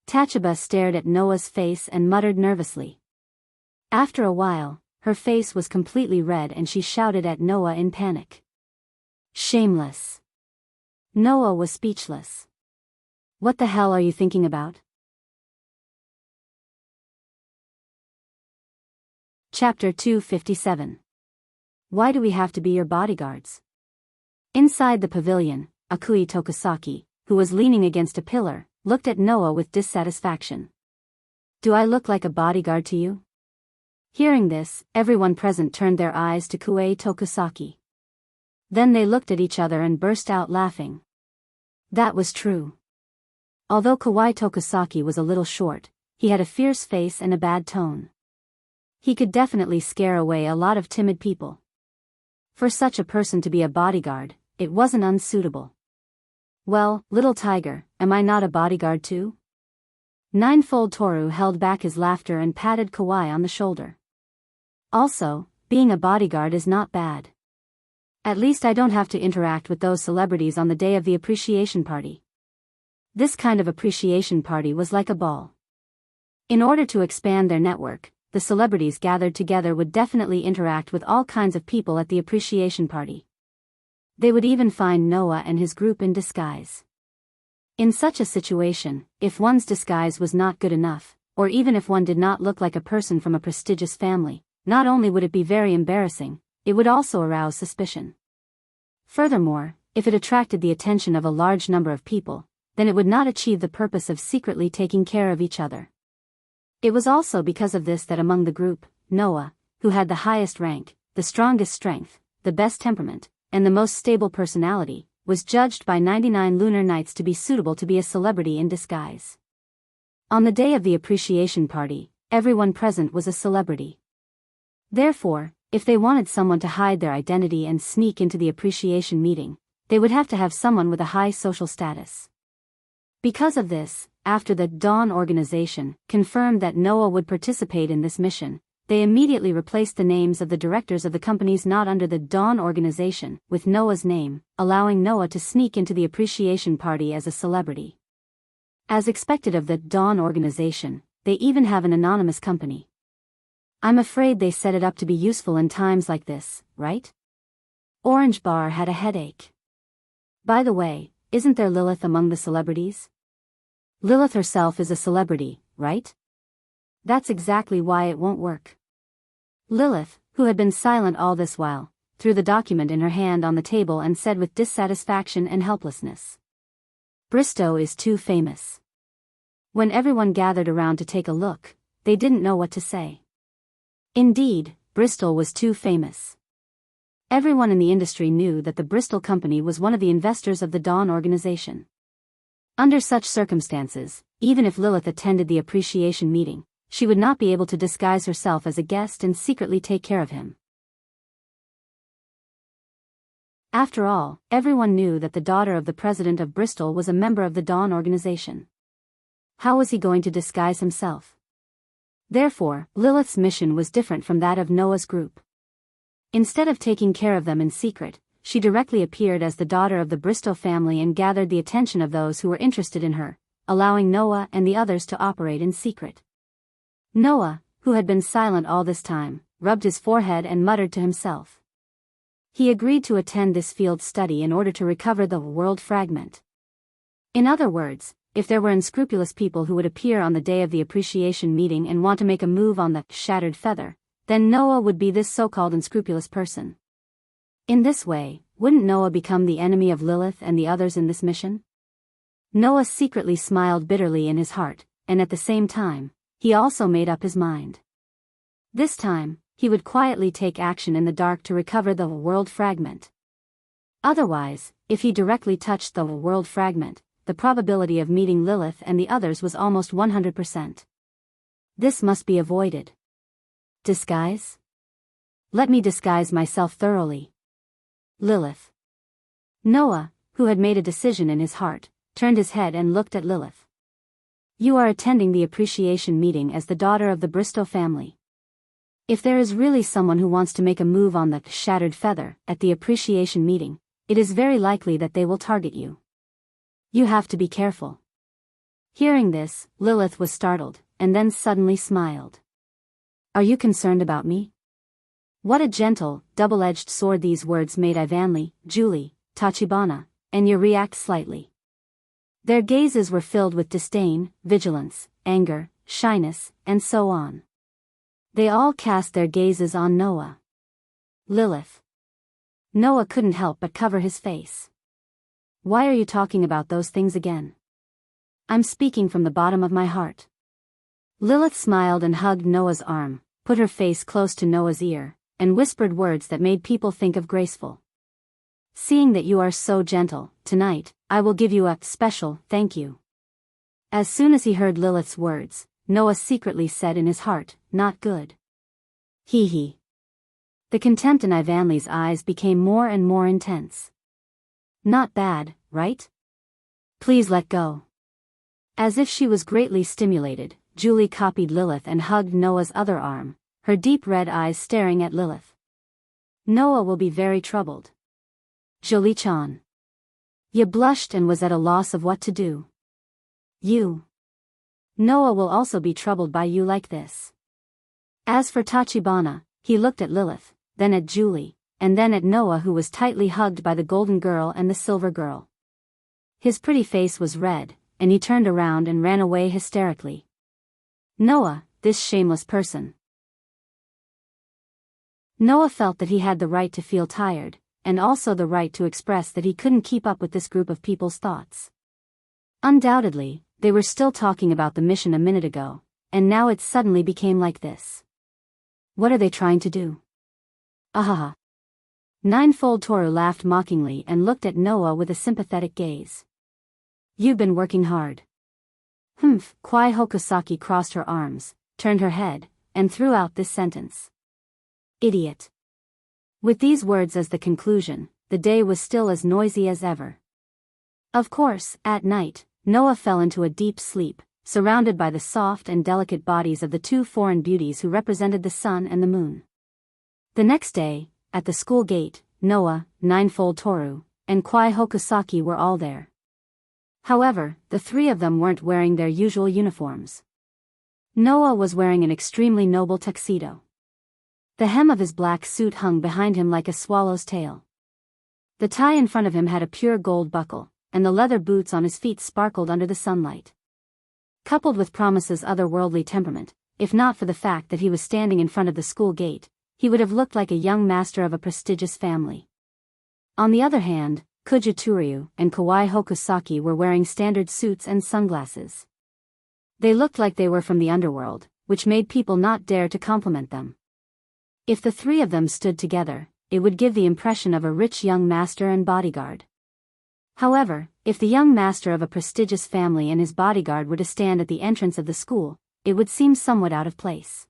Tachaba stared at Noah's face and muttered nervously. After a while, her face was completely red and she shouted at Noah in panic. Shameless. Noah was speechless. What the hell are you thinking about? Chapter 257. Why do we have to be your bodyguards? Inside the pavilion, Akui Tokusaki, who was leaning against a pillar, looked at Noah with dissatisfaction. Do I look like a bodyguard to you? Hearing this, everyone present turned their eyes to Kue Tokusaki. Then they looked at each other and burst out laughing. That was true. Although Kawai Tokusaki was a little short, he had a fierce face and a bad tone. He could definitely scare away a lot of timid people. For such a person to be a bodyguard, it wasn't unsuitable. Well, little tiger, am I not a bodyguard too? Ninefold Toru held back his laughter and patted Kawai on the shoulder. Also, being a bodyguard is not bad. At least I don't have to interact with those celebrities on the day of the appreciation party. This kind of appreciation party was like a ball. In order to expand their network, the celebrities gathered together would definitely interact with all kinds of people at the appreciation party. They would even find Noah and his group in disguise. In such a situation, if one's disguise was not good enough, or even if one did not look like a person from a prestigious family, not only would it be very embarrassing, it would also arouse suspicion. Furthermore, if it attracted the attention of a large number of people, then it would not achieve the purpose of secretly taking care of each other. It was also because of this that among the group, Noah, who had the highest rank, the strongest strength, the best temperament, and the most stable personality, was judged by 99 lunar nights to be suitable to be a celebrity in disguise. On the day of the appreciation party, everyone present was a celebrity. Therefore, if they wanted someone to hide their identity and sneak into the appreciation meeting, they would have to have someone with a high social status. Because of this, after the Dawn organization confirmed that Noah would participate in this mission, they immediately replaced the names of the directors of the companies not under the Dawn organization with Noah's name, allowing Noah to sneak into the appreciation party as a celebrity. As expected of the Dawn organization, they even have an anonymous company. I'm afraid they set it up to be useful in times like this, right? Orange Bar had a headache. By the way, isn't there Lilith among the celebrities? Lilith herself is a celebrity, right? That's exactly why it won't work. Lilith, who had been silent all this while, threw the document in her hand on the table and said with dissatisfaction and helplessness, "Bristow is too famous." When everyone gathered around to take a look, they didn't know what to say. Indeed, Bristol was too famous. Everyone in the industry knew that the Bristol Company was one of the investors of the Dawn organization. Under such circumstances, even if Lilith attended the appreciation meeting, she would not be able to disguise herself as a guest and secretly take care of him. After all, everyone knew that the daughter of the president of Bristol was a member of the Dawn organization. How was he going to disguise himself? Therefore, Lilith's mission was different from that of Noah's group. Instead of taking care of them in secret, she directly appeared as the daughter of the Bristow family and gathered the attention of those who were interested in her, allowing Noah and the others to operate in secret. Noah, who had been silent all this time, rubbed his forehead and muttered to himself. He agreed to attend this field study in order to recover the world fragment. In other words, if there were unscrupulous people who would appear on the day of the appreciation meeting and want to make a move on the shattered feather, then Noah would be this so-called unscrupulous person. In this way, wouldn't Noah become the enemy of Lilith and the others in this mission? Noah secretly smiled bitterly in his heart, and at the same time, he also made up his mind. This time, he would quietly take action in the dark to recover the world fragment. Otherwise, if he directly touched the world fragment, the probability of meeting Lilith and the others was almost 100%. This must be avoided. Disguise? Let me disguise myself thoroughly. Lilith. Noah, who had made a decision in his heart, turned his head and looked at Lilith. You are attending the appreciation meeting as the daughter of the Bristow family. If there is really someone who wants to make a move on the shattered feather at the appreciation meeting, it is very likely that they will target you. You have to be careful. Hearing this, Lilith was startled, and then suddenly smiled. Are you concerned about me? What a gentle, double-edged sword these words made Ivanli, Julie, Tachibana, and you react slightly. Their gazes were filled with disdain, vigilance, anger, shyness, and so on. They all cast their gazes on Noah. Lilith. Noah couldn't help but cover his face. Why are you talking about those things again? I'm speaking from the bottom of my heart. Lilith smiled and hugged Noah's arm, put her face close to Noah's ear, and whispered words that made people think of graceful. Seeing that you are so gentle, tonight, I will give you a special thank you. As soon as he heard Lilith's words, Noah secretly said in his heart, not good. Hee hee. The contempt in Ivanli's eyes became more and more intense. Not bad, right? Please let go. As if she was greatly stimulated, Julie copied Lilith and hugged Noah's other arm, her deep red eyes staring at Lilith. Noah will be very troubled. Jolie-chan. You blushed and was at a loss of what to do. You. Noah will also be troubled by you like this. As for Tachibana, he looked at Lilith, then at Julie, and then at Noah, who was tightly hugged by the golden girl and the silver girl. His pretty face was red, and he turned around and ran away hysterically. Noah, this shameless person. Noah felt that he had the right to feel tired, and also the right to express that he couldn't keep up with this group of people's thoughts. Undoubtedly, they were still talking about the mission a minute ago, and now it suddenly became like this. What are they trying to do? Ahaha. Ninefold Toru laughed mockingly and looked at Noah with a sympathetic gaze. You've been working hard. Humph. Kwai Hokusaki crossed her arms, turned her head, and threw out this sentence. Idiot. With these words as the conclusion, the day was still as noisy as ever. Of course, at night, Noah fell into a deep sleep, surrounded by the soft and delicate bodies of the two foreign beauties who represented the sun and the moon. The next day, at the school gate, Noah, Ninefold Toru, and Kwai Hokusaki were all there. However, the three of them weren't wearing their usual uniforms. Noah was wearing an extremely noble tuxedo. The hem of his black suit hung behind him like a swallow's tail. The tie in front of him had a pure gold buckle, and the leather boots on his feet sparkled under the sunlight. Coupled with Promise's otherworldly temperament, if not for the fact that he was standing in front of the school gate, he would have looked like a young master of a prestigious family. On the other hand, Kuja Turyu and Kawai Hokusaki were wearing standard suits and sunglasses. They looked like they were from the underworld, which made people not dare to compliment them. If the three of them stood together, it would give the impression of a rich young master and bodyguard. However, if the young master of a prestigious family and his bodyguard were to stand at the entrance of the school, it would seem somewhat out of place.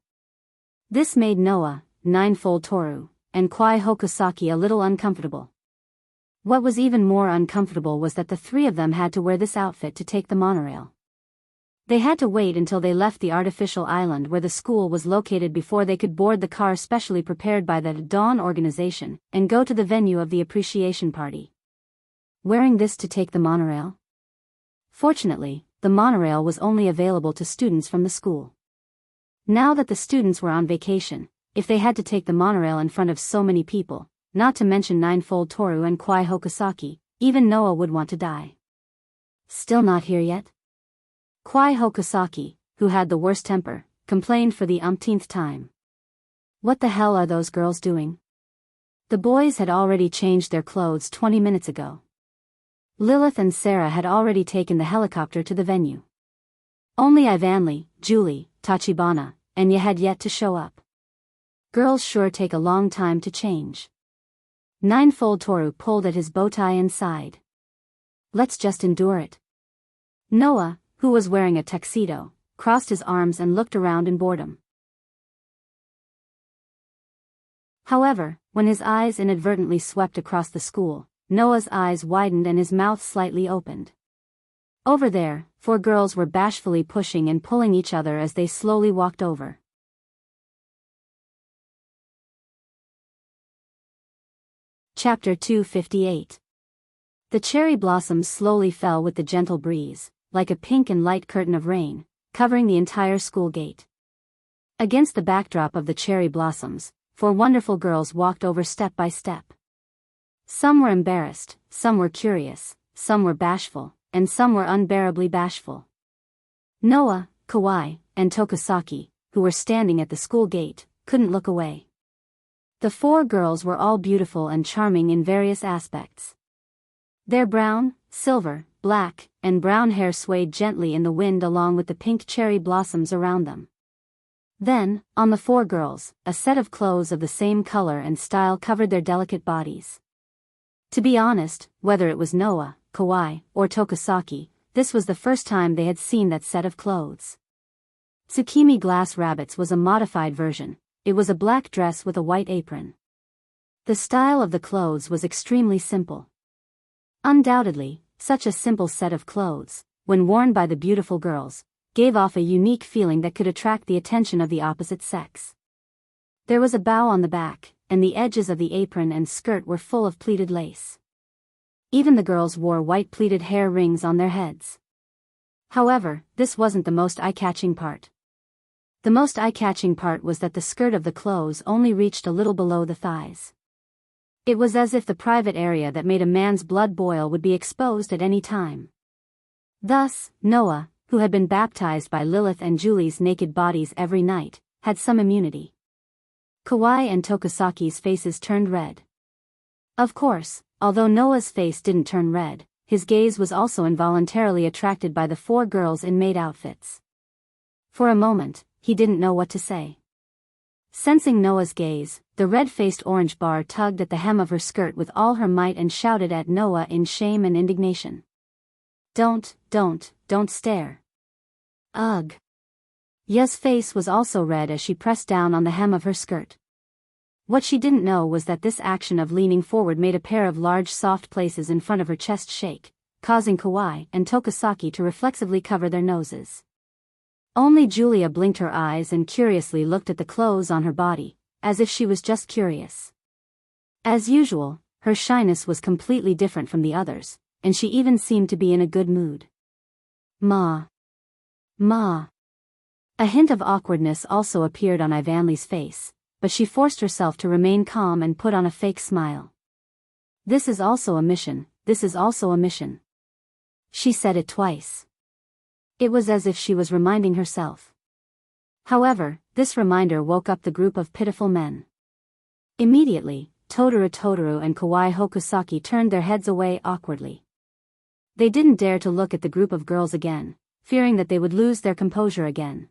This made Noah, Ninefold Toru, and Kwai Hokusaki a little uncomfortable. What was even more uncomfortable was that the three of them had to wear this outfit to take the monorail. They had to wait until they left the artificial island where the school was located before they could board the car specially prepared by the Dawn organization and go to the venue of the appreciation party. Wearing this to take the monorail? Fortunately, the monorail was only available to students from the school. Now that the students were on vacation, if they had to take the monorail in front of so many people, not to mention Ninefold Toru and Kwai Hokusaki, even Noah would want to die. Still not here yet? Kwai Hokusaki, who had the worst temper, complained for the umpteenth time. What the hell are those girls doing? The boys had already changed their clothes 20 minutes ago. Lilith and Sarah had already taken the helicopter to the venue. Only Ivanli, Julie, Tachibana, and Ye had yet to show up. Girls sure take a long time to change. Ninefold Toru pulled at his bow tie and sighed. Let's just endure it. Noah, who was wearing a tuxedo, crossed his arms and looked around in boredom. However, when his eyes inadvertently swept across the school, Noah's eyes widened and his mouth slightly opened. Over there, four girls were bashfully pushing and pulling each other as they slowly walked over. Chapter 258. The cherry blossoms slowly fell with the gentle breeze, like a pink and light curtain of rain, covering the entire school gate. Against the backdrop of the cherry blossoms, four wonderful girls walked over step by step. Some were embarrassed, some were curious, some were bashful, and some were unbearably bashful. Noah, Kawai, and Tokusaki, who were standing at the school gate, couldn't look away. The four girls were all beautiful and charming in various aspects. Their brown, silver, black, and brown hair swayed gently in the wind along with the pink cherry blossoms around them. Then, on the four girls, a set of clothes of the same color and style covered their delicate bodies. To be honest, whether it was Noah, Kawai, or Tokusaki, this was the first time they had seen that set of clothes. Tsukimi Glass Rabbits was a modified version. It was a black dress with a white apron. The style of the clothes was extremely simple. Undoubtedly, such a simple set of clothes, when worn by the beautiful girls, gave off a unique feeling that could attract the attention of the opposite sex. There was a bow on the back, and the edges of the apron and skirt were full of pleated lace. Even the girls wore white pleated hair rings on their heads. However, this wasn't the most eye-catching part. The most eye-catching part was that the skirt of the clothes only reached a little below the thighs. It was as if the private area that made a man's blood boil would be exposed at any time. Thus, Noah, who had been baptized by Lilith and Julie's naked bodies every night, had some immunity. Kawai and Tokusaki's faces turned red. Of course, although Noah's face didn't turn red, his gaze was also involuntarily attracted by the four girls in maid outfits. For a moment, he didn't know what to say. Sensing Noah's gaze, the red-faced orange bar tugged at the hem of her skirt with all her might and shouted at Noah in shame and indignation. Don't stare. Ugh. Ye's face was also red as she pressed down on the hem of her skirt. What she didn't know was that this action of leaning forward made a pair of large soft places in front of her chest shake, causing Kawaii and Tokasaki to reflexively cover their noses. Only Julia blinked her eyes and curiously looked at the clothes on her body, as if she was just curious. As usual, her shyness was completely different from the others, and she even seemed to be in a good mood. Ma. Ma. A hint of awkwardness also appeared on Ivanli's face, but she forced herself to remain calm and put on a fake smile. This is also a mission, this is also a mission. She said it twice. It was as if she was reminding herself. However, this reminder woke up the group of pitiful men. Immediately, Totoro and Kawaii Hokusaki turned their heads away awkwardly. They didn't dare to look at the group of girls again, fearing that they would lose their composure again.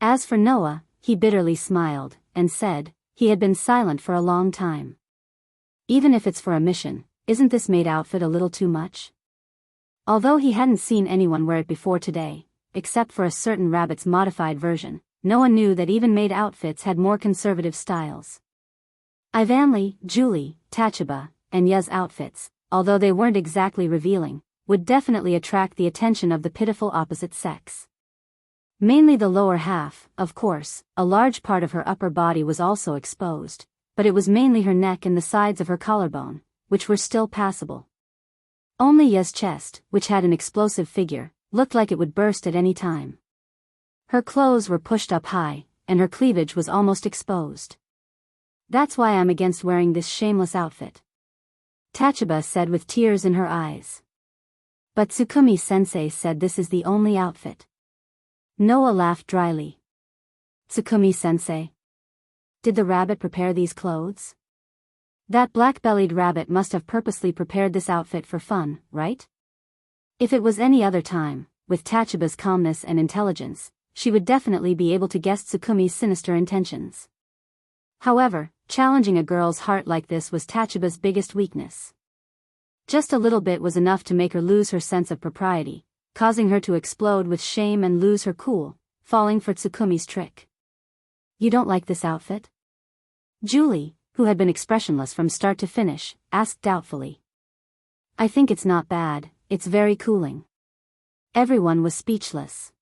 As for Noah, he bitterly smiled, and said, he had been silent for a long time. Even if it's for a mission, isn't this maid outfit a little too much? Although he hadn't seen anyone wear it before today, except for a certain rabbit's modified version, Noah knew that even maid outfits had more conservative styles. Ivanli, Julie, Tachaba, and Ya's outfits, although they weren't exactly revealing, would definitely attract the attention of the pitiful opposite sex. Mainly the lower half, of course. A large part of her upper body was also exposed, but it was mainly her neck and the sides of her collarbone, which were still passable. Only Ya's chest, which had an explosive figure, looked like it would burst at any time. Her clothes were pushed up high, and her cleavage was almost exposed. That's why I'm against wearing this shameless outfit, Tachaba said with tears in her eyes. But Tsukumi-sensei said this is the only outfit. Noah laughed dryly. Tsukumi-sensei? Did the rabbit prepare these clothes? That black-bellied rabbit must have purposely prepared this outfit for fun, right? If it was any other time, with Tachaba's calmness and intelligence, she would definitely be able to guess Tsukumi's sinister intentions. However, challenging a girl's heart like this was Tachaba's biggest weakness. Just a little bit was enough to make her lose her sense of propriety, causing her to explode with shame and lose her cool, falling for Tsukumi's trick. You don't like this outfit? Julie, who had been expressionless from start to finish, asked doubtfully. I think it's not bad, it's very cooling. Everyone was speechless.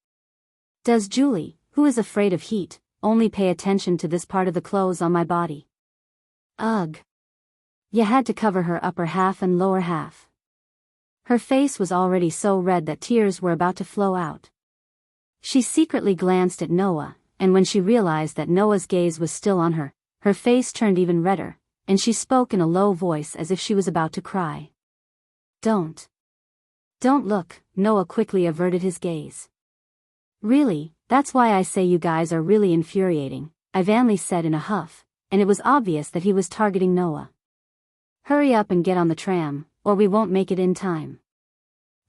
Does Julie, who is afraid of heat, only pay attention to this part of the clothes on my body? Ugh. You had to cover her upper half and lower half. Her face was already so red that tears were about to flow out. She secretly glanced at Noah, and when she realized that Noah's gaze was still on her, her face turned even redder, and she spoke in a low voice as if she was about to cry. Don't look, Noah quickly averted his gaze. Really, that's why I say you guys are really infuriating, Ivanli said in a huff, and it was obvious that he was targeting Noah. Hurry up and get on the tram, or we won't make it in time.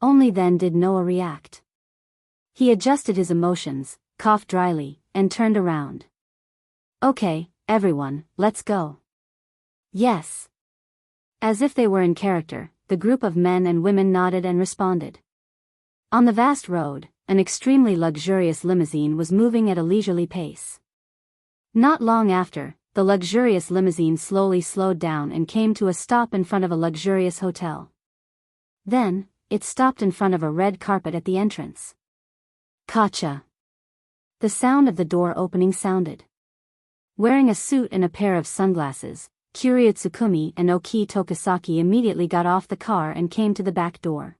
Only then did Noah react. He adjusted his emotions, coughed dryly, and turned around. Okay, everyone, let's go. Yes. As if they were in character, the group of men and women nodded and responded. On the vast road, an extremely luxurious limousine was moving at a leisurely pace. Not long after, the luxurious limousine slowly slowed down and came to a stop in front of a luxurious hotel. Then, it stopped in front of a red carpet at the entrance. Kacha. The sound of the door opening sounded. Wearing a suit and a pair of sunglasses, Kiryu Tsukumi and Oki Tokasaki immediately got off the car and came to the back door.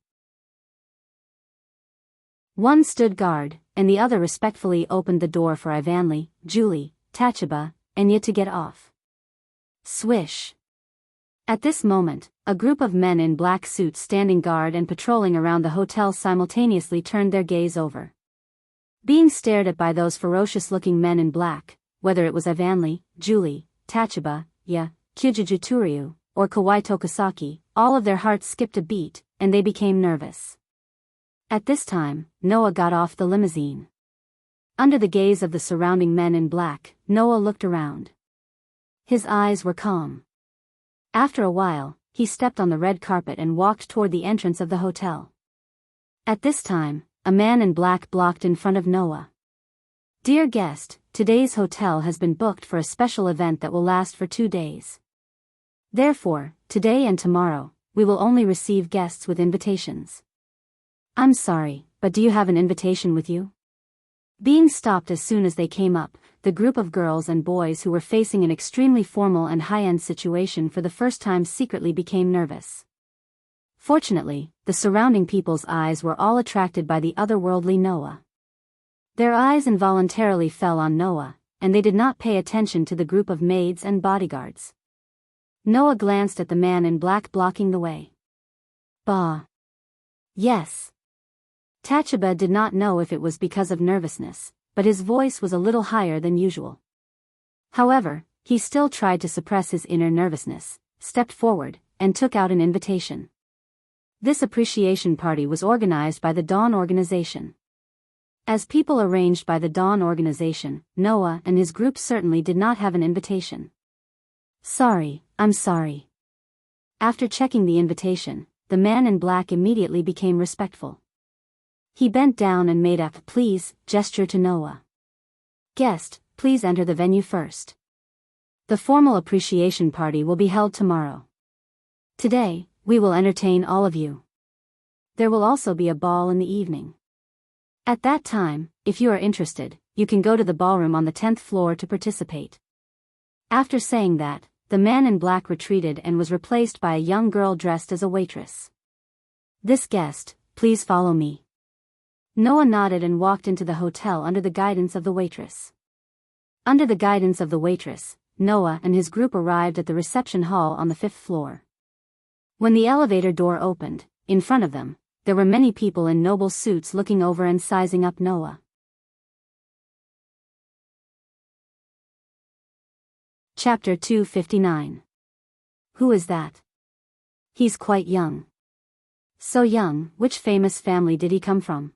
One stood guard, and the other respectfully opened the door for Ivanli, Julie, Tachaba, and Ya to get off. Swish. At this moment, a group of men in black suits standing guard and patrolling around the hotel simultaneously turned their gaze over. Being stared at by those ferocious-looking men in black, whether it was Ivanli, Julie, Tachaba, Ya, Kyujuju or Kawaii Tokasaki, all of their hearts skipped a beat, and they became nervous. At this time, Noah got off the limousine. Under the gaze of the surrounding men in black, Noah looked around. His eyes were calm. After a while, he stepped on the red carpet and walked toward the entrance of the hotel. At this time, a man in black blocked in front of Noah. Dear guest, today's hotel has been booked for a special event that will last for 2 days. Therefore, today and tomorrow, we will only receive guests with invitations. I'm sorry, but do you have an invitation with you? Being stopped as soon as they came up, the group of girls and boys who were facing an extremely formal and high-end situation for the first time secretly became nervous. Fortunately, the surrounding people's eyes were all attracted by the otherworldly Noah. Their eyes involuntarily fell on Noah, and they did not pay attention to the group of maids and bodyguards. Noah glanced at the man in black blocking the way. Bah. Yes. Tachaba did not know if it was because of nervousness, but his voice was a little higher than usual. However, he still tried to suppress his inner nervousness, stepped forward, and took out an invitation. This appreciation party was organized by the Dawn organization. As people arranged by the Dawn organization, Noah and his group certainly did not have an invitation. Sorry, I'm sorry. After checking the invitation, the man in black immediately became respectful. He bent down and made a "please" gesture to Noah. Guest, please enter the venue first. The formal appreciation party will be held tomorrow. Today, we will entertain all of you. There will also be a ball in the evening. At that time, if you are interested, you can go to the ballroom on the 10th floor to participate. After saying that, the man in black retreated and was replaced by a young girl dressed as a waitress. This guest, please follow me. Noah nodded and walked into the hotel under the guidance of the waitress. Under the guidance of the waitress, Noah and his group arrived at the reception hall on the 5th floor. When the elevator door opened, in front of them, there were many people in noble suits looking over and sizing up Noah. Chapter 259. Who is that? He's quite young. So young, which famous family did he come from?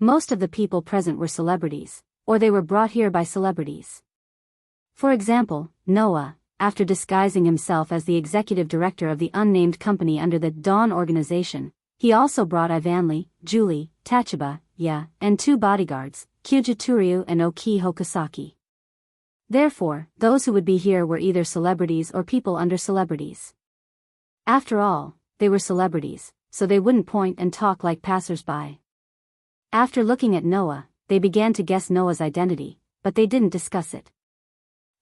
Most of the people present were celebrities, or they were brought here by celebrities. For example, Noah, after disguising himself as the executive director of the unnamed company under the Dawn organization, he also brought Ivanli, Julie, Tachaba, and 2 bodyguards, Kyujituryu and Oki Hokusaki. Therefore, those who would be here were either celebrities or people under celebrities. After all, they were celebrities, so they wouldn't point and talk like passers-by. After looking at Noah, they began to guess Noah's identity, but they didn't discuss it.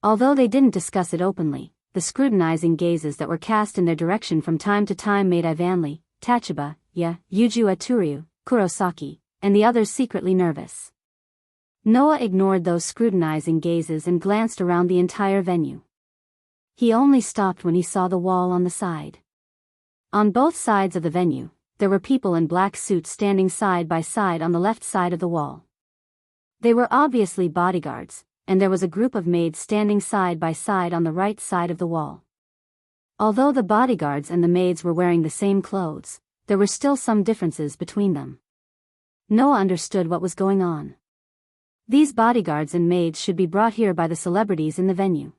Although they didn't discuss it openly, the scrutinizing gazes that were cast in their direction from time to time made Ivanli, Tachaba, Yuju Aturyu, Kurosaki, and the others secretly nervous. Noah ignored those scrutinizing gazes and glanced around the entire venue. He only stopped when he saw the wall on the side. On both sides of the venue, there were people in black suits standing side by side on the left side of the wall. They were obviously bodyguards, and there was a group of maids standing side by side on the right side of the wall. Although the bodyguards and the maids were wearing the same clothes, there were still some differences between them. Noah understood what was going on. These bodyguards and maids should be brought here by the celebrities in the venue.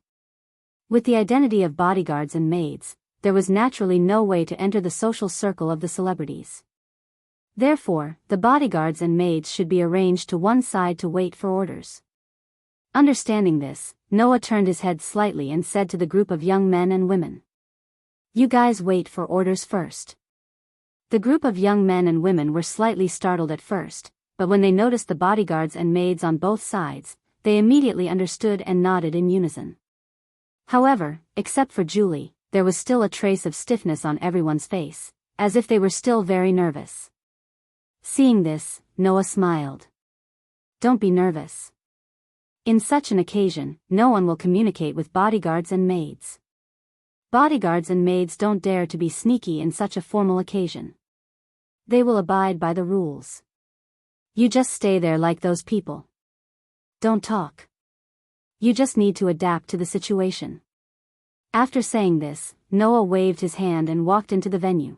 With the identity of bodyguards and maids, there was naturally no way to enter the social circle of the celebrities. Therefore, the bodyguards and maids should be arranged to one side to wait for orders. Understanding this, Noah turned his head slightly and said to the group of young men and women, "You guys wait for orders first." The group of young men and women were slightly startled at first, but when they noticed the bodyguards and maids on both sides, they immediately understood and nodded in unison. However, except for Julie, there was still a trace of stiffness on everyone's face, as if they were still very nervous. Seeing this, Noah smiled. Don't be nervous. In such an occasion, no one will communicate with bodyguards and maids. Bodyguards and maids don't dare to be sneaky in such a formal occasion. They will abide by the rules. You just stay there like those people. Don't talk. You just need to adapt to the situation. After saying this, Noah waved his hand and walked into the venue.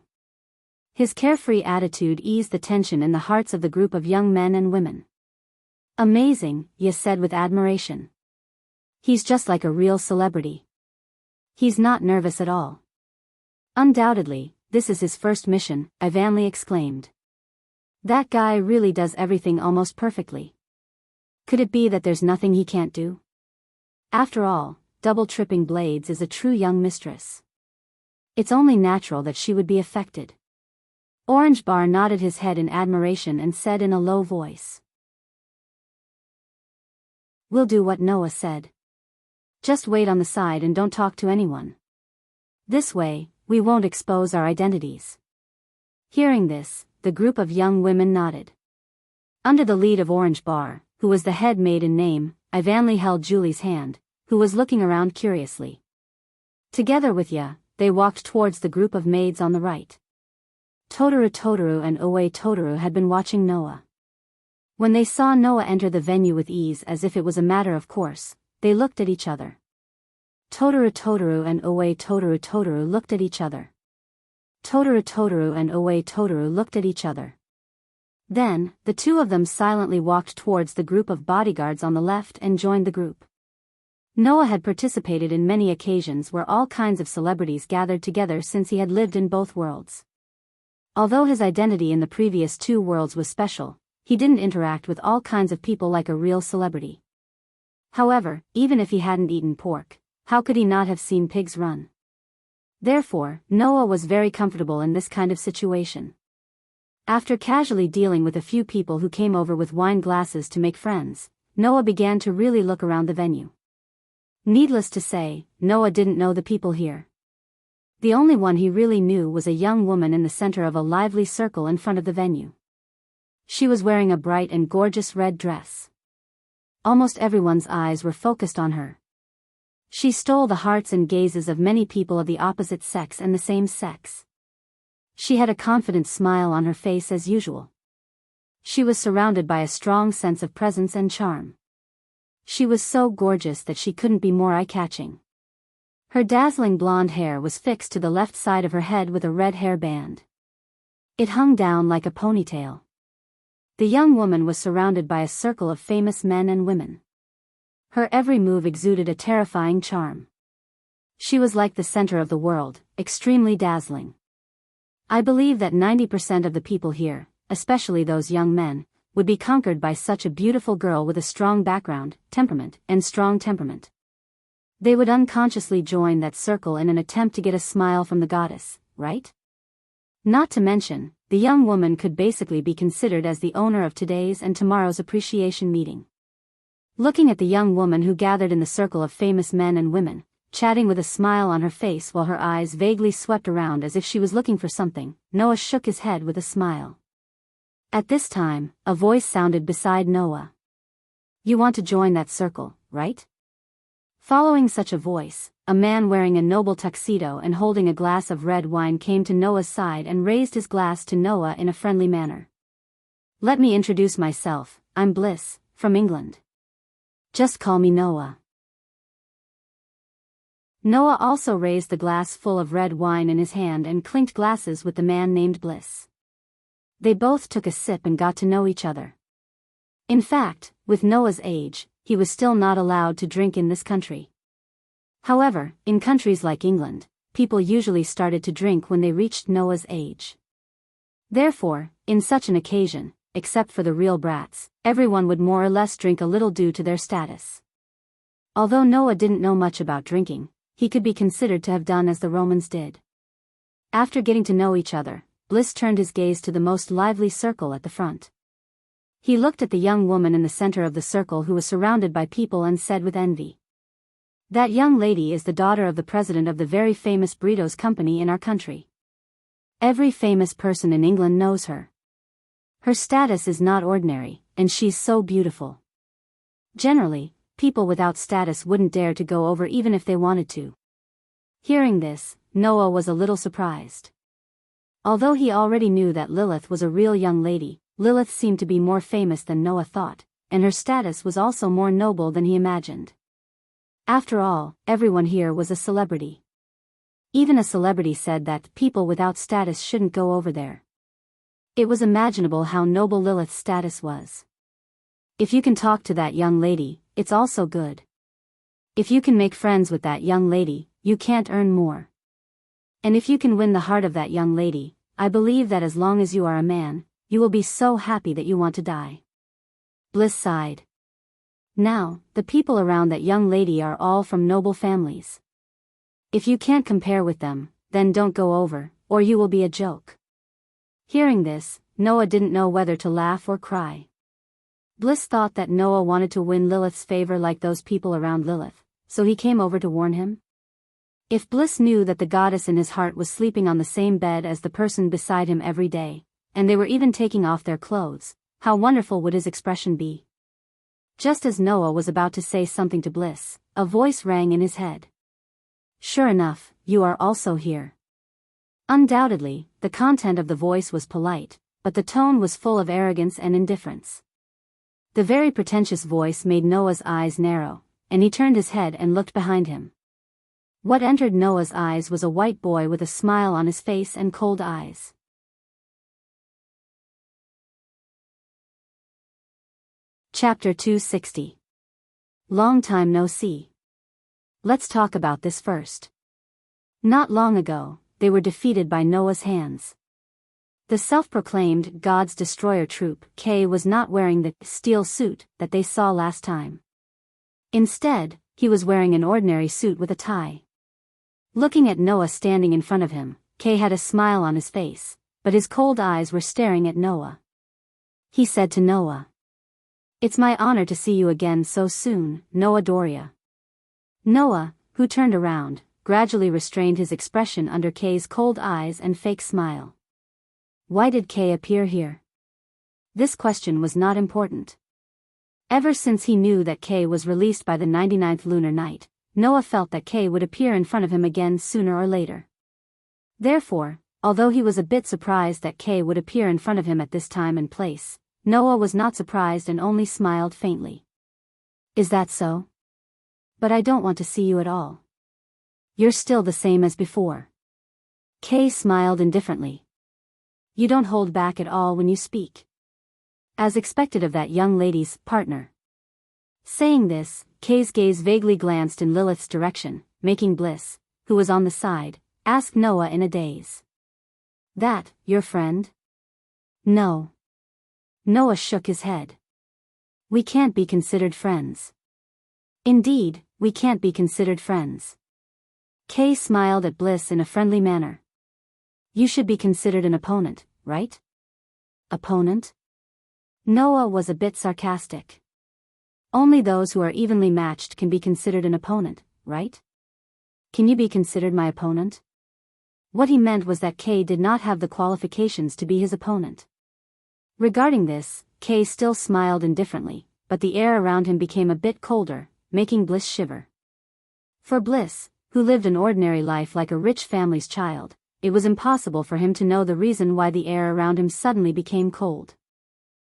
His carefree attitude eased the tension in the hearts of the group of young men and women. Amazing, Ye said with admiration. He's just like a real celebrity. He's not nervous at all. Undoubtedly, this is his first mission, Ivanli exclaimed. That guy really does everything almost perfectly. Could it be that there's nothing he can't do? After all, double tripping blades is a true young mistress. It's only natural that she would be affected. Orange Bar nodded his head in admiration and said in a low voice, "We'll do what Noah said. Just wait on the side and don't talk to anyone. This way, we won't expose our identities." Hearing this, the group of young women nodded. Under the lead of Orange Bar, who was the head maid in name, I vainly held Julie's hand, who was looking around curiously. Together with Ya, they walked towards the group of maids on the right. Totoro and Oe Totoro had been watching Noah. When they saw Noah enter the venue with ease as if it was a matter of course, they looked at each other. Totoro and Oe Totoro looked at each other. Totoro and Oe Totoro looked at each other. Then, the two of them silently walked towards the group of bodyguards on the left and joined the group. Noah had participated in many occasions where all kinds of celebrities gathered together since he had lived in both worlds. Although his identity in the previous two worlds was special, he didn't interact with all kinds of people like a real celebrity. However, even if he hadn't eaten pork, how could he not have seen pigs run? Therefore, Noah was very comfortable in this kind of situation. After casually dealing with a few people who came over with wine glasses to make friends, Noah began to really look around the venue. Needless to say, Noah didn't know the people here. The only one he really knew was a young woman in the center of a lively circle in front of the venue. She was wearing a bright and gorgeous red dress. Almost everyone's eyes were focused on her. She stole the hearts and gazes of many people of the opposite sex and the same sex. She had a confident smile on her face as usual. She was surrounded by a strong sense of presence and charm. She was so gorgeous that she couldn't be more eye-catching. Her dazzling blonde hair was fixed to the left side of her head with a red hair band. It hung down like a ponytail. The young woman was surrounded by a circle of famous men and women. Her every move exuded a terrifying charm. She was like the center of the world, extremely dazzling. I believe that 90% of the people here, especially those young men, would be conquered by such a beautiful girl with a strong background, temperament, and strong temperament. They would unconsciously join that circle in an attempt to get a smile from the goddess, right? Not to mention, the young woman could basically be considered as the owner of today's and tomorrow's appreciation meeting. Looking at the young woman who gathered in the circle of famous men and women, chatting with a smile on her face while her eyes vaguely swept around as if she was looking for something, Noah shook his head with a smile. At this time, a voice sounded beside Noah. "You want to join that circle, right?" Following such a voice, a man wearing a noble tuxedo and holding a glass of red wine came to Noah's side and raised his glass to Noah in a friendly manner. "Let me introduce myself, I'm Bliss, from England. Just call me Noah." Noah also raised the glass full of red wine in his hand and clinked glasses with the man named Bliss. They both took a sip and got to know each other. In fact, with Noah's age, he was still not allowed to drink in this country. However, in countries like England, people usually started to drink when they reached Noah's age. Therefore, in such an occasion, except for the real brats, everyone would more or less drink a little due to their status. Although Noah didn't know much about drinking, he could be considered to have done as the Romans did. After getting to know each other, Bliss turned his gaze to the most lively circle at the front. He looked at the young woman in the center of the circle who was surrounded by people and said with envy, "That young lady is the daughter of the president of the very famous burritos company in our country. Every famous person in England knows her. Her status is not ordinary, and she's so beautiful. Generally, people without status wouldn't dare to go over even if they wanted to." Hearing this, Noah was a little surprised. Although he already knew that Lilith was a real young lady, Lilith seemed to be more famous than Noah thought, and her status was also more noble than he imagined. After all, everyone here was a celebrity. Even a celebrity said that people without status shouldn't go over there. It was imaginable how noble Lilith's status was. If you can talk to that young lady, it's also good. If you can make friends with that young lady, you can't earn more. And if you can win the heart of that young lady, I believe that as long as you are a man, you will be so happy that you want to die. Bliss sighed. Now, the people around that young lady are all from noble families. If you can't compare with them, then don't go over, or you will be a joke." Hearing this, Noah didn't know whether to laugh or cry. Bliss thought that Noah wanted to win Lilith's favor like those people around Lilith, so he came over to warn him. If Bliss knew that the goddess in his heart was sleeping on the same bed as the person beside him every day, and they were even taking off their clothes, how wonderful would his expression be? Just as Noah was about to say something to Bliss, a voice rang in his head. "Sure enough, you are also here." Undoubtedly, the content of the voice was polite, but the tone was full of arrogance and indifference. The very pretentious voice made Noah's eyes narrow, and he turned his head and looked behind him. What entered Noah's eyes was a white boy with a smile on his face and cold eyes. Chapter 260. Long time no see. Let's talk about this first. Not long ago, they were defeated by Noah's hands. The self-proclaimed God's Destroyer troop K was not wearing the steel suit that they saw last time. Instead, he was wearing an ordinary suit with a tie. Looking at Noah standing in front of him, K had a smile on his face, but his cold eyes were staring at Noah. He said to Noah, "It's my honor to see you again so soon, Noah Doria." Noah, who turned around, gradually restrained his expression under K's cold eyes and fake smile. Why did K appear here? This question was not important. Ever since he knew that K was released by the 99th lunar night, Noah felt that K would appear in front of him again sooner or later. Therefore, although he was a bit surprised that K would appear in front of him at this time and place, Noah was not surprised and only smiled faintly. "Is that so? But I don't want to see you at all. You're still the same as before." K smiled indifferently. "You don't hold back at all when you speak." As expected of that young lady's partner. Saying this, K's gaze vaguely glanced in Lilith's direction, making Bliss, who was on the side, ask Noah in a daze. "That, your friend?" "No." Noah shook his head. "We can't be considered friends." "Indeed, we can't be considered friends." K smiled at Bliss in a friendly manner. "You should be considered an opponent, right?" "Opponent?" Noah was a bit sarcastic. "Only those who are evenly matched can be considered an opponent, right? Can you be considered my opponent?" What he meant was that K did not have the qualifications to be his opponent. Regarding this, K still smiled indifferently, but the air around him became a bit colder, making Bliss shiver. For Bliss, who lived an ordinary life like a rich family's child, it was impossible for him to know the reason why the air around him suddenly became cold.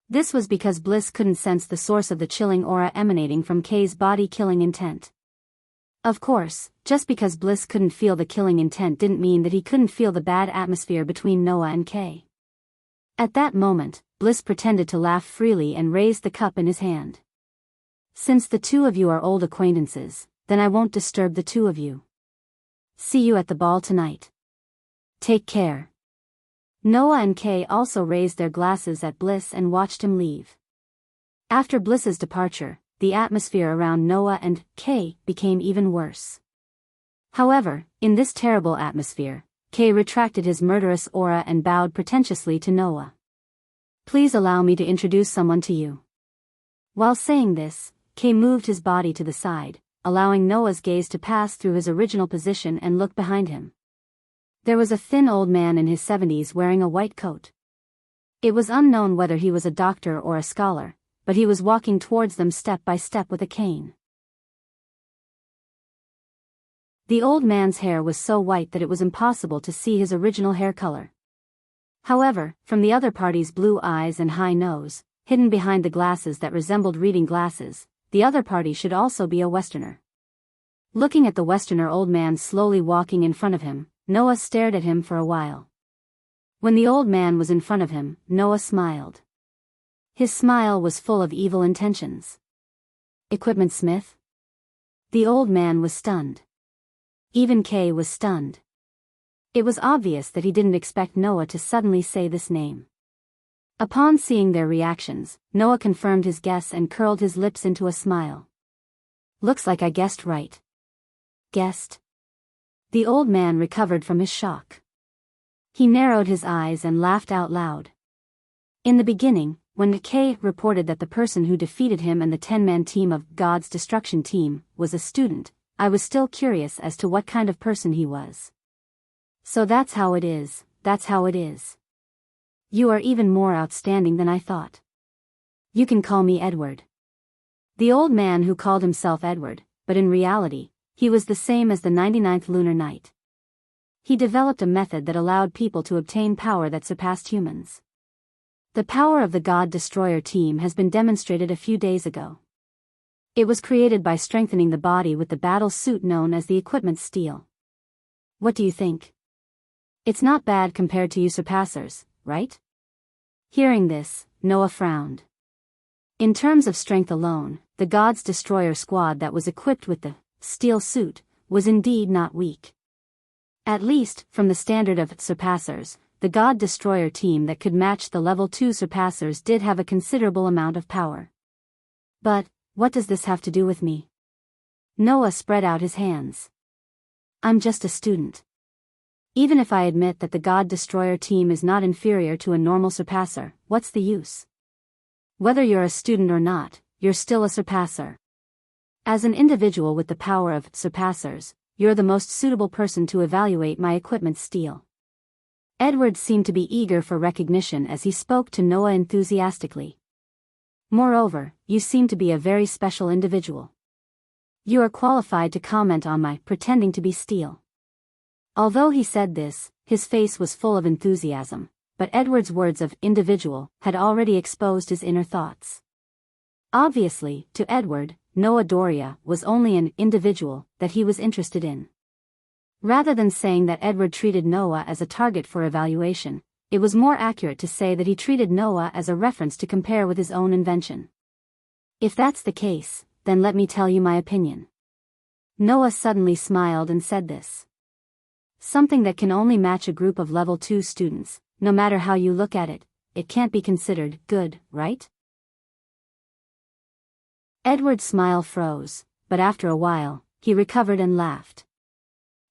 This was because Bliss couldn't sense the source of the chilling aura emanating from K's body-killing intent. Of course, just because Bliss couldn't feel the killing intent didn't mean that he couldn't feel the bad atmosphere between Noah and K. At that moment, Bliss pretended to laugh freely and raised the cup in his hand. "Since the two of you are old acquaintances, then I won't disturb the two of you. See you at the ball tonight. Take care." Noah and K also raised their glasses at Bliss and watched him leave. After Bliss's departure, the atmosphere around Noah and K became even worse. However, in this terrible atmosphere, K retracted his murderous aura and bowed pretentiously to Noah. "Please allow me to introduce someone to you." While saying this, K moved his body to the side, allowing Noah's gaze to pass through his original position and look behind him. There was a thin old man in his 70s wearing a white coat. It was unknown whether he was a doctor or a scholar, but he was walking towards them step by step with a cane. The old man's hair was so white that it was impossible to see his original hair color. However, from the other party's blue eyes and high nose, hidden behind the glasses that resembled reading glasses, the other party should also be a Westerner. Looking at the Westerner old man slowly walking in front of him, Noah stared at him for a while. When the old man was in front of him, Noah smiled. His smile was full of evil intentions. "Equipment Smith?" The old man was stunned. Even K was stunned. It was obvious that he didn't expect Noah to suddenly say this name. Upon seeing their reactions, Noah confirmed his guess and curled his lips into a smile. "Looks like I guessed right." "Guessed?" The old man recovered from his shock. He narrowed his eyes and laughed out loud. In the beginning, when Kay reported that the person who defeated him and the 10-man team of God's destruction team was a student, I was still curious as to what kind of person he was. So that's how it is, that's how it is. You are even more outstanding than I thought. You can call me Edward. The old man who called himself Edward, but in reality, he was the same as the 99th lunar night. He developed a method that allowed people to obtain power that surpassed humans. The power of the God Destroyer team has been demonstrated a few days ago. It was created by strengthening the body with the battle suit known as the equipment steel. What do you think? It's not bad compared to you surpassers, right? Hearing this, Noah frowned. In terms of strength alone, the God's Destroyer squad that was equipped with the steel suit was indeed not weak. At least, from the standard of surpassers, the God Destroyer team that could match the level 2 surpassers did have a considerable amount of power. But, what does this have to do with me? Noah spread out his hands. I'm just a student. Even if I admit that the God Destroyer team is not inferior to a normal surpasser, what's the use? Whether you're a student or not, you're still a surpasser. As an individual with the power of surpassers, you're the most suitable person to evaluate my equipment steel. Edward seemed to be eager for recognition as he spoke to Noah enthusiastically. Moreover, you seem to be a very special individual. You are qualified to comment on my pretending to be steel. Although he said this, his face was full of enthusiasm, but Edward's words of individual had already exposed his inner thoughts. Obviously, to Edward, Noah Doria was only an individual that he was interested in. Rather than saying that Edward treated Noah as a target for evaluation, it was more accurate to say that he treated Noah as a reference to compare with his own invention. If that's the case, then let me tell you my opinion. Noah suddenly smiled and said this. Something that can only match a group of level 2 students, no matter how you look at it, it can't be considered good, right? Edward's smile froze, but after a while, he recovered and laughed.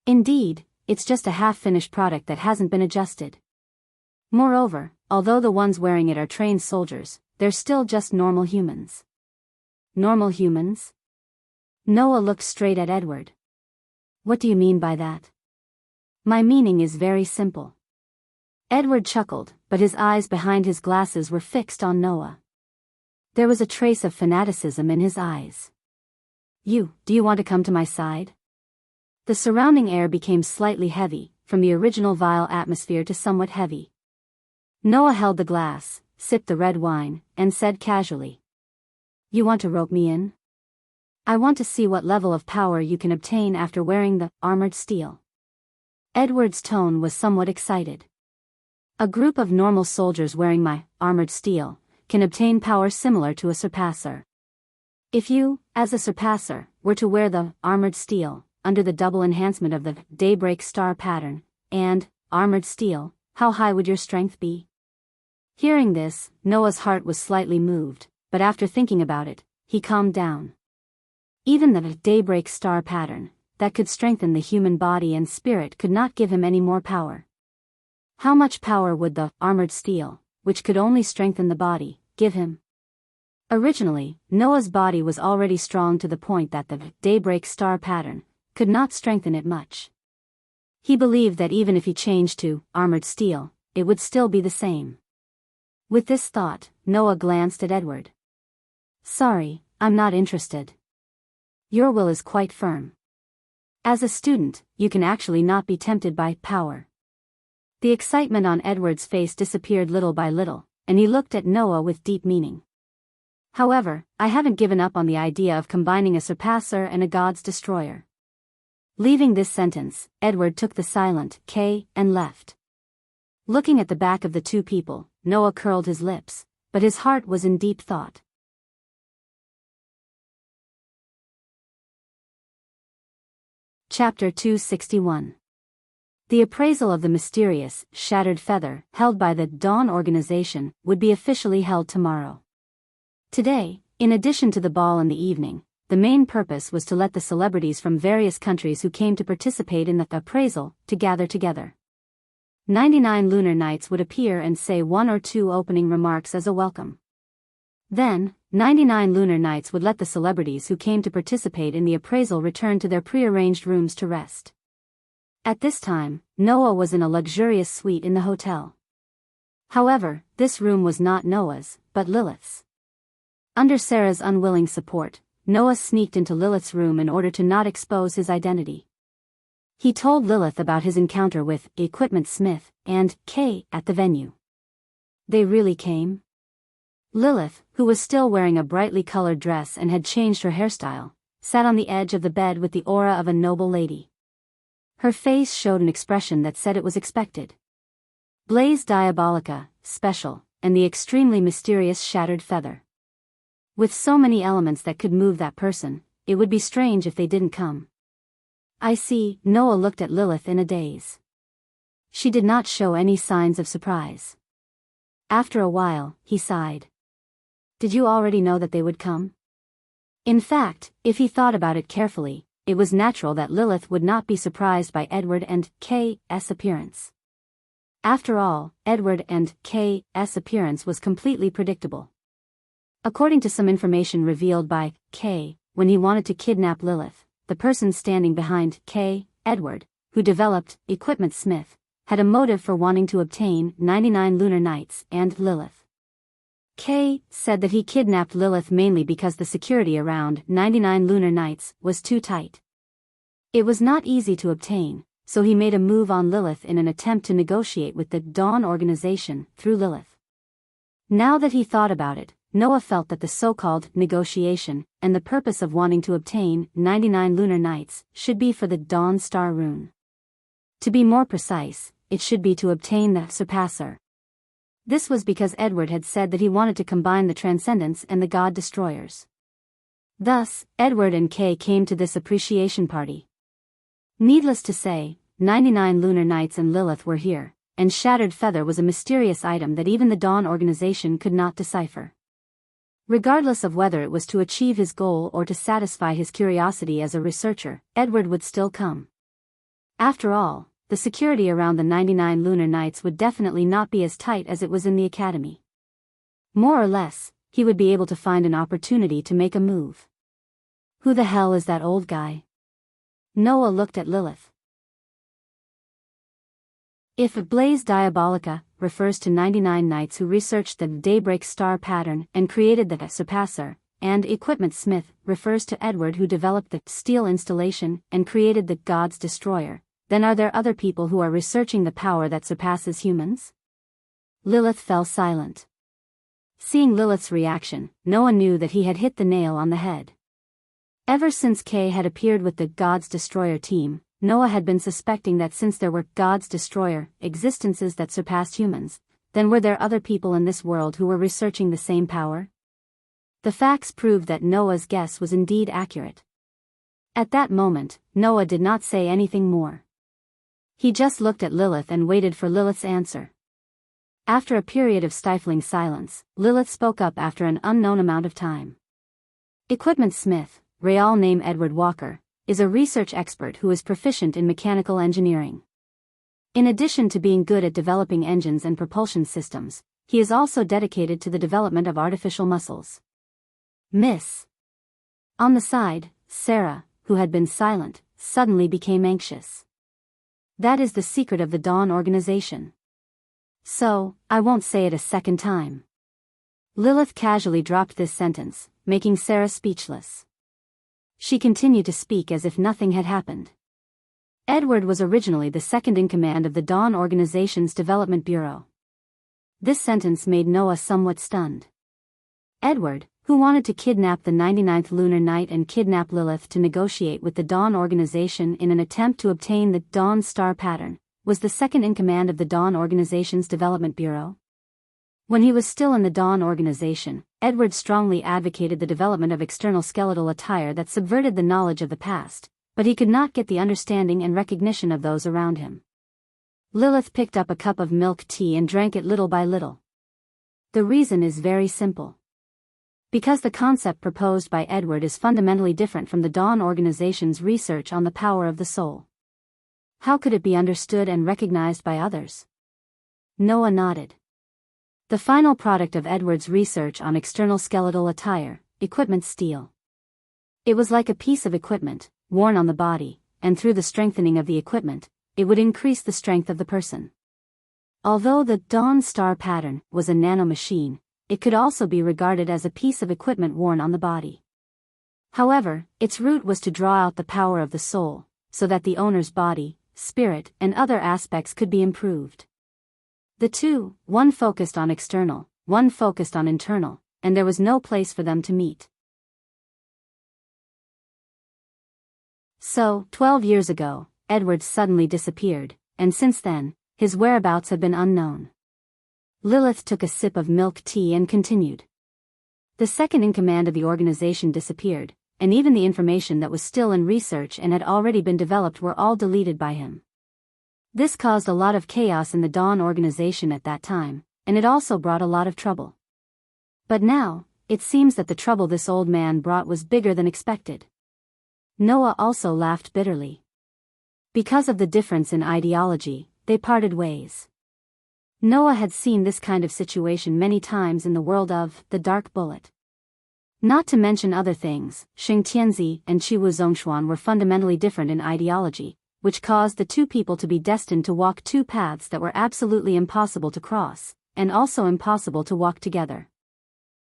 Indeed, it's just a half-finished product that hasn't been adjusted. Moreover, although the ones wearing it are trained soldiers, they're still just normal humans. Normal humans? Noah looked straight at Edward. What do you mean by that? My meaning is very simple. Edward chuckled, but his eyes behind his glasses were fixed on Noah. There was a trace of fanaticism in his eyes. Do you want to come to my side? The surrounding air became slightly heavy, from the original vile atmosphere to somewhat heavy. Noah held the glass, sipped the red wine, and said casually. You want to rope me in? I want to see what level of power you can obtain after wearing the armored steel. Edward's tone was somewhat excited. A group of normal soldiers wearing my armored steel can obtain power similar to a surpasser. If you, as a surpasser, were to wear the armored steel, under the double enhancement of the daybreak star pattern, and armored steel, how high would your strength be? Hearing this, Noah's heart was slightly moved, but after thinking about it, he calmed down. Even the daybreak star pattern, that could strengthen the human body and spirit, could not give him any more power. How much power would the armored steel, which could only strengthen the body, give him? Originally, Noah's body was already strong to the point that the daybreak star pattern could not strengthen it much. He believed that even if he changed to armored steel, it would still be the same. With this thought, Noah glanced at Edward. Sorry, I'm not interested. Your will is quite firm. As a student, you can actually not be tempted by power. The excitement on Edward's face disappeared little by little, and he looked at Noah with deep meaning. However, I haven't given up on the idea of combining a surpasser and a God's destroyer. Leaving this sentence, Edward took the silent K and left. Looking at the back of the two people, Noah curled his lips, but his heart was in deep thought. Chapter 261. The appraisal of the mysterious, shattered feather, held by the Dawn organization, would be officially held tomorrow. Today, in addition to the ball in the evening, the main purpose was to let the celebrities from various countries who came to participate in the appraisal to gather together. 99 lunar nights would appear and say one or two opening remarks as a welcome. Then, 99 lunar nights would let the celebrities who came to participate in the appraisal return to their prearranged rooms to rest. At this time, Noah was in a luxurious suite in the hotel. However, this room was not Noah's, but Lilith's. Under Sarah's unwilling support, Noah sneaked into Lilith's room in order to not expose his identity. He told Lilith about his encounter with Equipment Smith and Kay at the venue. They really came? Lilith, who was still wearing a brightly colored dress and had changed her hairstyle, sat on the edge of the bed with the aura of a noble lady. Her face showed an expression that said it was expected. Blaze Diabolica, special, and the extremely mysterious shattered feather. With so many elements that could move that person, it would be strange if they didn't come. I see. Noah looked at Lilith in a daze. She did not show any signs of surprise. After a while, he sighed. Did you already know that they would come? In fact, if he thought about it carefully, it was natural that Lilith would not be surprised by Edward and Kay's appearance. After all, Edward and Kay's appearance was completely predictable. According to some information revealed by Kay, when he wanted to kidnap Lilith, the person standing behind Kay, Edward, who developed Equipment Smith, had a motive for wanting to obtain 99 lunar nights and Lilith. Kay said that he kidnapped Lilith mainly because the security around 99 lunar nights was too tight. It was not easy to obtain, so he made a move on Lilith in an attempt to negotiate with the Dawn organization through Lilith. Now that he thought about it, Noah felt that the so-called negotiation and the purpose of wanting to obtain 99 lunar nights should be for the Dawn Star rune. To be more precise, it should be to obtain the Surpasser. This was because Edward had said that he wanted to combine the Transcendents and the God Destroyers. Thus, Edward and Kay came to this appreciation party. Needless to say, 99 lunar nights and Lilith were here, and Shattered Feather was a mysterious item that even the Dawn organization could not decipher. Regardless of whether it was to achieve his goal or to satisfy his curiosity as a researcher, Edward would still come. After all, the security around the 99 lunar nights would definitely not be as tight as it was in the academy. More or less, he would be able to find an opportunity to make a move. Who the hell is that old guy? Noah looked at Lilith. If Blaze Diabolica refers to 99 knights who researched the Daybreak star pattern and created the Surpasser, and Equipment Smith refers to Edward who developed the Steel installation and created the God's Destroyer, then are there other people who are researching the power that surpasses humans? Lilith fell silent. Seeing Lilith's reaction, Noah knew that he had hit the nail on the head. Ever since Kay had appeared with the God's Destroyer team, Noah had been suspecting that since there were God's Destroyer existences that surpassed humans, then were there other people in this world who were researching the same power? The facts proved that Noah's guess was indeed accurate. At that moment, Noah did not say anything more. He just looked at Lilith and waited for Lilith's answer. After a period of stifling silence, Lilith spoke up after an unknown amount of time. Equipment Smith, real name Edward Walker, is a research expert who is proficient in mechanical engineering. In addition to being good at developing engines and propulsion systems, he is also dedicated to the development of artificial muscles. Miss. On the side, Sarah, who had been silent, suddenly became anxious. That is the secret of the Dawn organization. So, I won't say it a second time. Lilith casually dropped this sentence, making Sarah speechless. She continued to speak as if nothing had happened. Edward was originally the second in command of the Dawn organization's development bureau. This sentence made Noah somewhat stunned. Edward, who wanted to kidnap the 99th lunar night and kidnap Lilith to negotiate with the Dawn organization in an attempt to obtain the Dawn star pattern, was the second in command of the Dawn organization's development bureau. When he was still in the Dawn organization, Edward strongly advocated the development of external skeletal attire that subverted the knowledge of the past, but he could not get the understanding and recognition of those around him. Lilith picked up a cup of milk tea and drank it little by little. The reason is very simple. Because the concept proposed by Edward is fundamentally different from the Dawn organization's research on the power of the soul. How could it be understood and recognized by others? Noah nodded. The final product of Edward's research on external skeletal attire, equipment steel. It was like a piece of equipment, worn on the body, and through the strengthening of the equipment, it would increase the strength of the person. Although the Dawn Star pattern was a nanomachine, it could also be regarded as a piece of equipment worn on the body. However, its root was to draw out the power of the soul, so that the owner's body, spirit, and other aspects could be improved. The two, one focused on external, one focused on internal, and there was no place for them to meet. So, 12 years ago, Edward suddenly disappeared, and since then, his whereabouts have been unknown. Lilith took a sip of milk tea and continued. The second in command of the organization disappeared, and even the information that was still in research and had already been developed were all deleted by him. This caused a lot of chaos in the Dawn organization at that time, and it also brought a lot of trouble. But now, it seems that the trouble this old man brought was bigger than expected. Noah also laughed bitterly. Because of the difference in ideology, they parted ways. Noah had seen this kind of situation many times in the world of the Dark Bullet. Not to mention other things, Xing Tianzi and Chiwu Zhongshuan were fundamentally different in ideology, which caused the two people to be destined to walk two paths that were absolutely impossible to cross, and also impossible to walk together.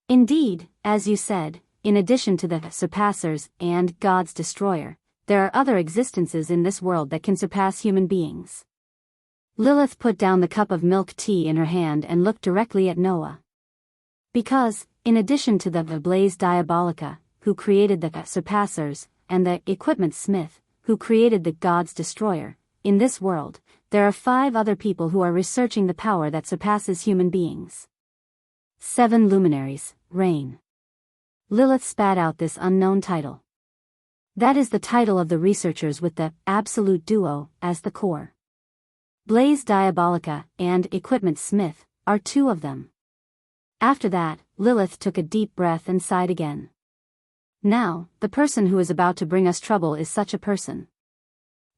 Indeed, as you said, in addition to the surpassers and God's destroyer, there are other existences in this world that can surpass human beings. Lilith put down the cup of milk tea in her hand and looked directly at Noah. Because, in addition to the Blaze Diabolica, who created the surpassers, and the equipment smith, who created the God's destroyer, in this world, there are 5 other people who are researching the power that surpasses human beings. 7 luminaries, reign. Lilith spat out this unknown title. That is the title of the researchers with the absolute duo as the core. Blaze Diabolica and Equipment Smith are 2 of them. After that, Lilith took a deep breath and sighed again. Now, the person who is about to bring us trouble is such a person.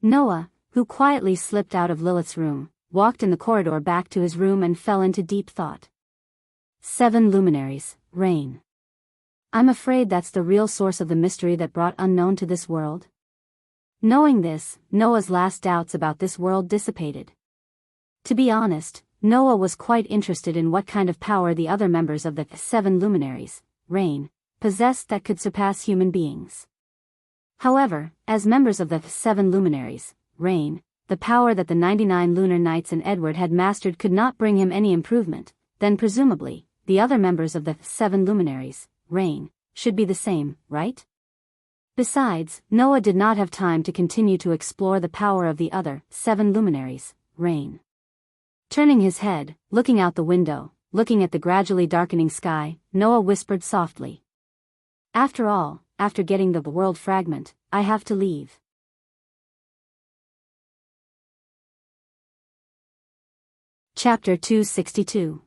Noah, who quietly slipped out of Lilith's room, walked in the corridor back to his room and fell into deep thought. 7 luminaries, reign. I'm afraid that's the real source of the mystery that brought unknown to this world. Knowing this, Noah's last doubts about this world dissipated. To be honest, Noah was quite interested in what kind of power the other members of the 7 luminaries, reign, possessed that could surpass human beings. However, as members of the 7 luminaries, reign, the power that the 99 lunar knights and Edward had mastered could not bring him any improvement, then presumably, the other members of the 7 luminaries, reign, should be the same, right? Besides, Noah did not have time to continue to explore the power of the other 7 luminaries, reign. Turning his head, looking out the window, looking at the gradually darkening sky, Noah whispered softly. After all, after getting the world fragment, I have to leave. Chapter 262.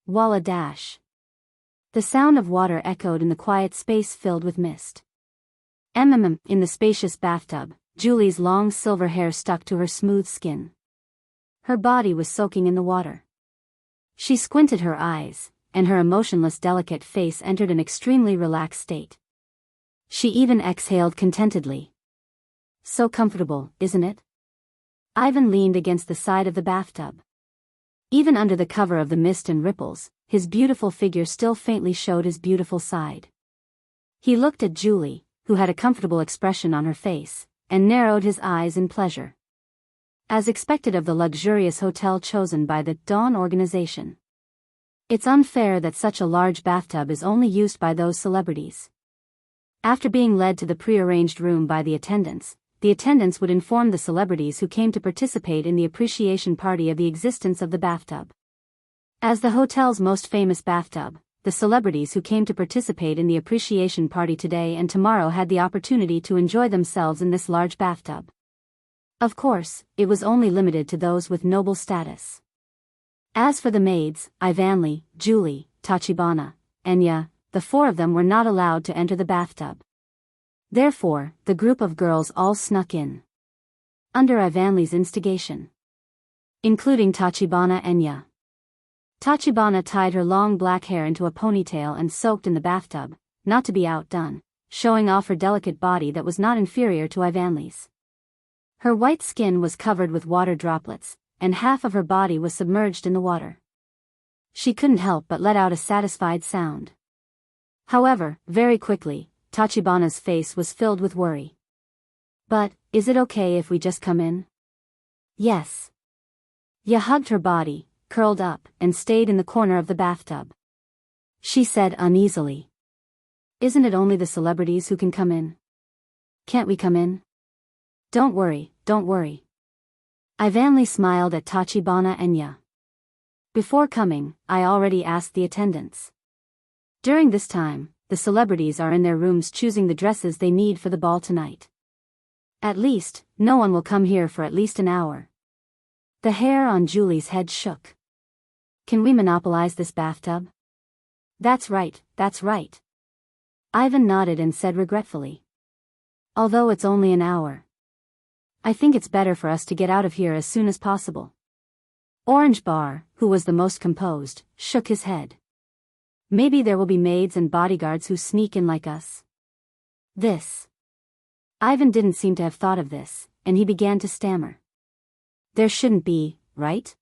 Walla Dash. The sound of water echoed in the quiet space filled with mist. In the spacious bathtub, Julie's long silver hair stuck to her smooth skin. Her body was soaking in the water. She squinted her eyes, and her emotionless delicate face entered an extremely relaxed state. She even exhaled contentedly. So comfortable, isn't it? Ivan leaned against the side of the bathtub. Even under the cover of the mist and ripples, his beautiful figure still faintly showed his beautiful side. He looked at Julie, who had a comfortable expression on her face, and narrowed his eyes in pleasure. As expected of the luxurious hotel chosen by the Dawn organization. It's unfair that such a large bathtub is only used by those celebrities. After being led to the prearranged room by the attendants would inform the celebrities who came to participate in the appreciation party of the existence of the bathtub. As the hotel's most famous bathtub, the celebrities who came to participate in the appreciation party today and tomorrow had the opportunity to enjoy themselves in this large bathtub. Of course, it was only limited to those with noble status. As for the maids, Ivanli, Julie, Tachibana, Enya, the four of them were not allowed to enter the bathtub. Therefore, the group of girls all snuck in. Under Ivanli's instigation. Including Tachibana and Ya. Tachibana tied her long black hair into a ponytail and soaked in the bathtub, not to be outdone, showing off her delicate body that was not inferior to Ivanli's. Her white skin was covered with water droplets, and half of her body was submerged in the water. She couldn't help but let out a satisfied sound. However, very quickly, Tachibana's face was filled with worry. But, is it okay if we just come in? Yes. Ya hugged her body, curled up, and stayed in the corner of the bathtub. She said uneasily. Isn't it only the celebrities who can come in? Can't we come in? Don't worry, don't worry. Ivanli smiled at Tachibana and Ya. Before coming, I already asked the attendants. During this time, the celebrities are in their rooms choosing the dresses they need for the ball tonight. At least, no one will come here for at least an hour. The hair on Julie's head shook. Can we monopolize this bathtub? That's right, that's right. Ivan nodded and said regretfully. Although it's only an hour. I think it's better for us to get out of here as soon as possible. Orange Bar, who was the most composed, shook his head. Maybe there will be maids and bodyguards who sneak in like us. This. Ivan didn't seem to have thought of this, and he began to stammer. There shouldn't be, right?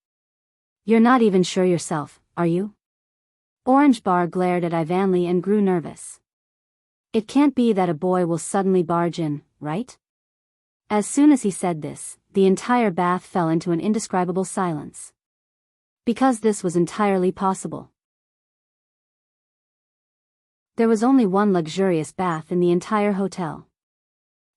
You're not even sure yourself, are you? Orange Bar glared at Ivanli and grew nervous. It can't be that a boy will suddenly barge in, right? As soon as he said this, the entire bath fell into an indescribable silence. Because this was entirely possible. There was only one luxurious bath in the entire hotel.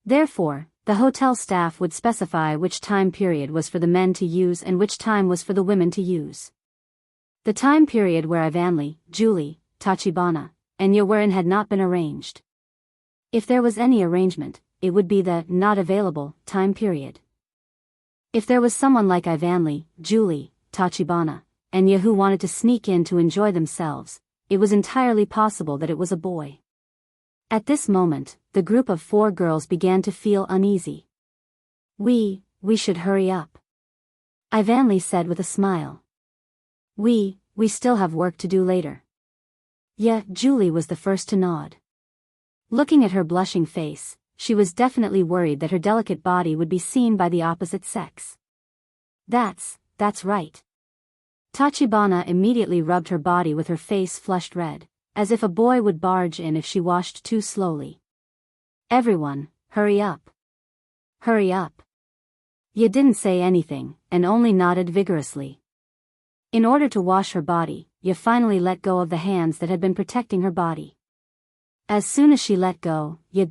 Therefore, the hotel staff would specify which time period was for the men to use and which time was for the women to use. The time period where Ivanli, Julie, Tachibana, and Ya were in had not been arranged. If there was any arrangement, it would be the not available time period. If there was someone like Ivanli, Julie, Tachibana, and Ya who wanted to sneak in to enjoy themselves, it was entirely possible that it was a boy. At this moment, the group of four girls began to feel uneasy. We should hurry up. Ivanli said with a smile. We still have work to do later. Yeah, Julie was the first to nod. Looking at her blushing face, she was definitely worried that her delicate body would be seen by the opposite sex. That's right. Tachibana immediately rubbed her body with her face flushed red, as if a boy would barge in if she washed too slowly. Everyone, hurry up. Hurry up. Ya didn't say anything, and only nodded vigorously. In order to wash her body, Ya finally let go of the hands that had been protecting her body. As soon as she let go, Ya,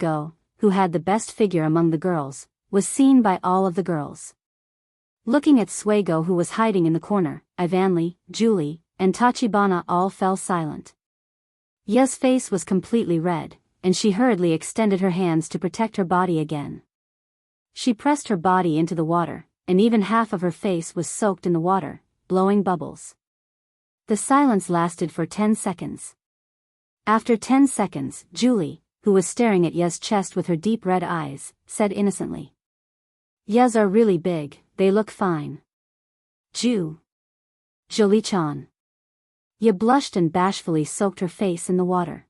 who had the best figure among the girls, was seen by all of the girls. Looking at Suego who was hiding in the corner, Ivanli, Julie, and Tachibana all fell silent. Ya's face was completely red, and she hurriedly extended her hands to protect her body again. She pressed her body into the water, and even half of her face was soaked in the water, blowing bubbles. The silence lasted for 10 seconds. After 10 seconds, Julie, who was staring at Ya's chest with her deep red eyes, said innocently. Ya's are really big, they look fine. Jolie-chan. Ya blushed and bashfully soaked her face in the water.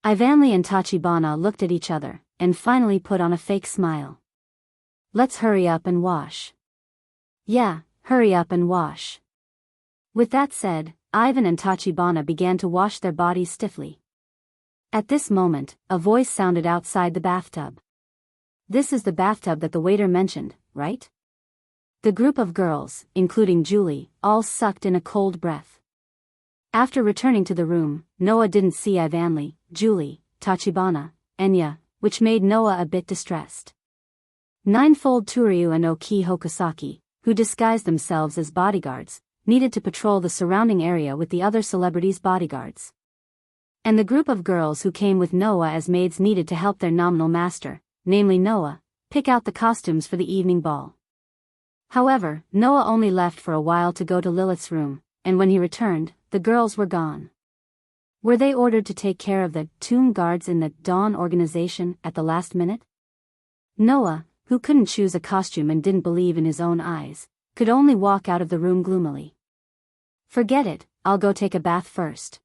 Ivanli and Tachibana looked at each other, and finally put on a fake smile. Let's hurry up and wash. Yeah, hurry up and wash. With that said, Ivan and Tachibana began to wash their bodies stiffly. At this moment, a voice sounded outside the bathtub. This is the bathtub that the waiter mentioned, right? The group of girls, including Julie, all sucked in a cold breath. After returning to the room, Noah didn't see Ivanli, Julie, Tachibana, and Ya, which made Noah a bit distressed. Ninefold Turyu and Oki Hokusaki, who disguised themselves as bodyguards, needed to patrol the surrounding area with the other celebrities' bodyguards. And the group of girls who came with Noah as maids needed to help their nominal master, namely Noah, pick out the costumes for the evening ball. However, Noah only left for a while to go to Lilith's room, and when he returned, the girls were gone. Were they ordered to take care of the tomb guards in the Dawn organization at the last minute? Noah, who couldn't choose a costume and didn't believe in his own eyes, could only walk out of the room gloomily. Forget it, I'll go take a bath first.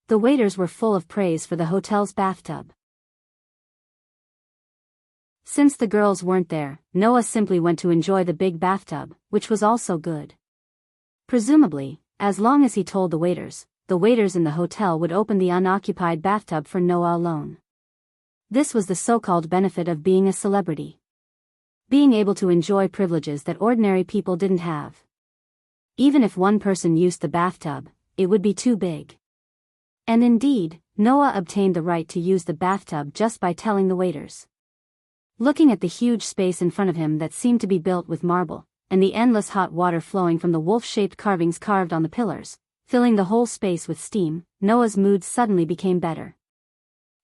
The waiters were full of praise for the hotel's bathtub. Since the girls weren't there, Noah simply went to enjoy the big bathtub, which was also good. Presumably, as long as he told the waiters in the hotel would open the unoccupied bathtub for Noah alone. This was the so-called benefit of being a celebrity. Being able to enjoy privileges that ordinary people didn't have. Even if one person used the bathtub, it would be too big. And indeed, Noah obtained the right to use the bathtub just by telling the waiters. Looking at the huge space in front of him that seemed to be built with marble, and the endless hot water flowing from the wolf-shaped carvings carved on the pillars, filling the whole space with steam, Noah's mood suddenly became better.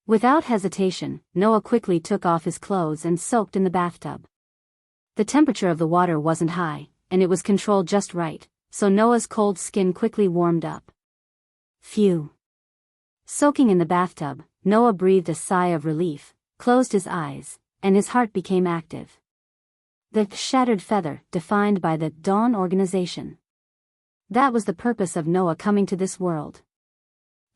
Without hesitation, Noah quickly took off his clothes and soaked in the bathtub. The temperature of the water wasn't high, and it was controlled just right, so Noah's cold skin quickly warmed up. Phew. Soaking in the bathtub, Noah breathed a sigh of relief, closed his eyes, and his heart became active. The shattered feather, defined by the Dawn organization. That was the purpose of Noah coming to this world.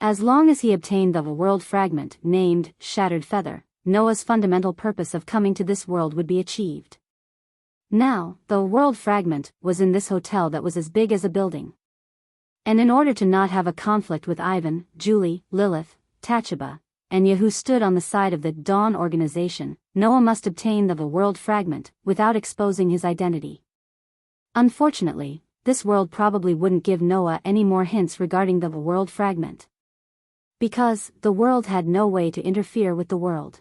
As long as he obtained the world fragment named Shattered Feather, Noah's fundamental purpose of coming to this world would be achieved. Now, the world fragment was in this hotel that was as big as a building. And in order to not have a conflict with Ivan, Julie, Lilith, Tachaba, and who stood on the side of the Dawn organization, Noah must obtain the world fragment without exposing his identity. Unfortunately, this world probably wouldn't give Noah any more hints regarding the world fragment. Because the world had no way to interfere with the world.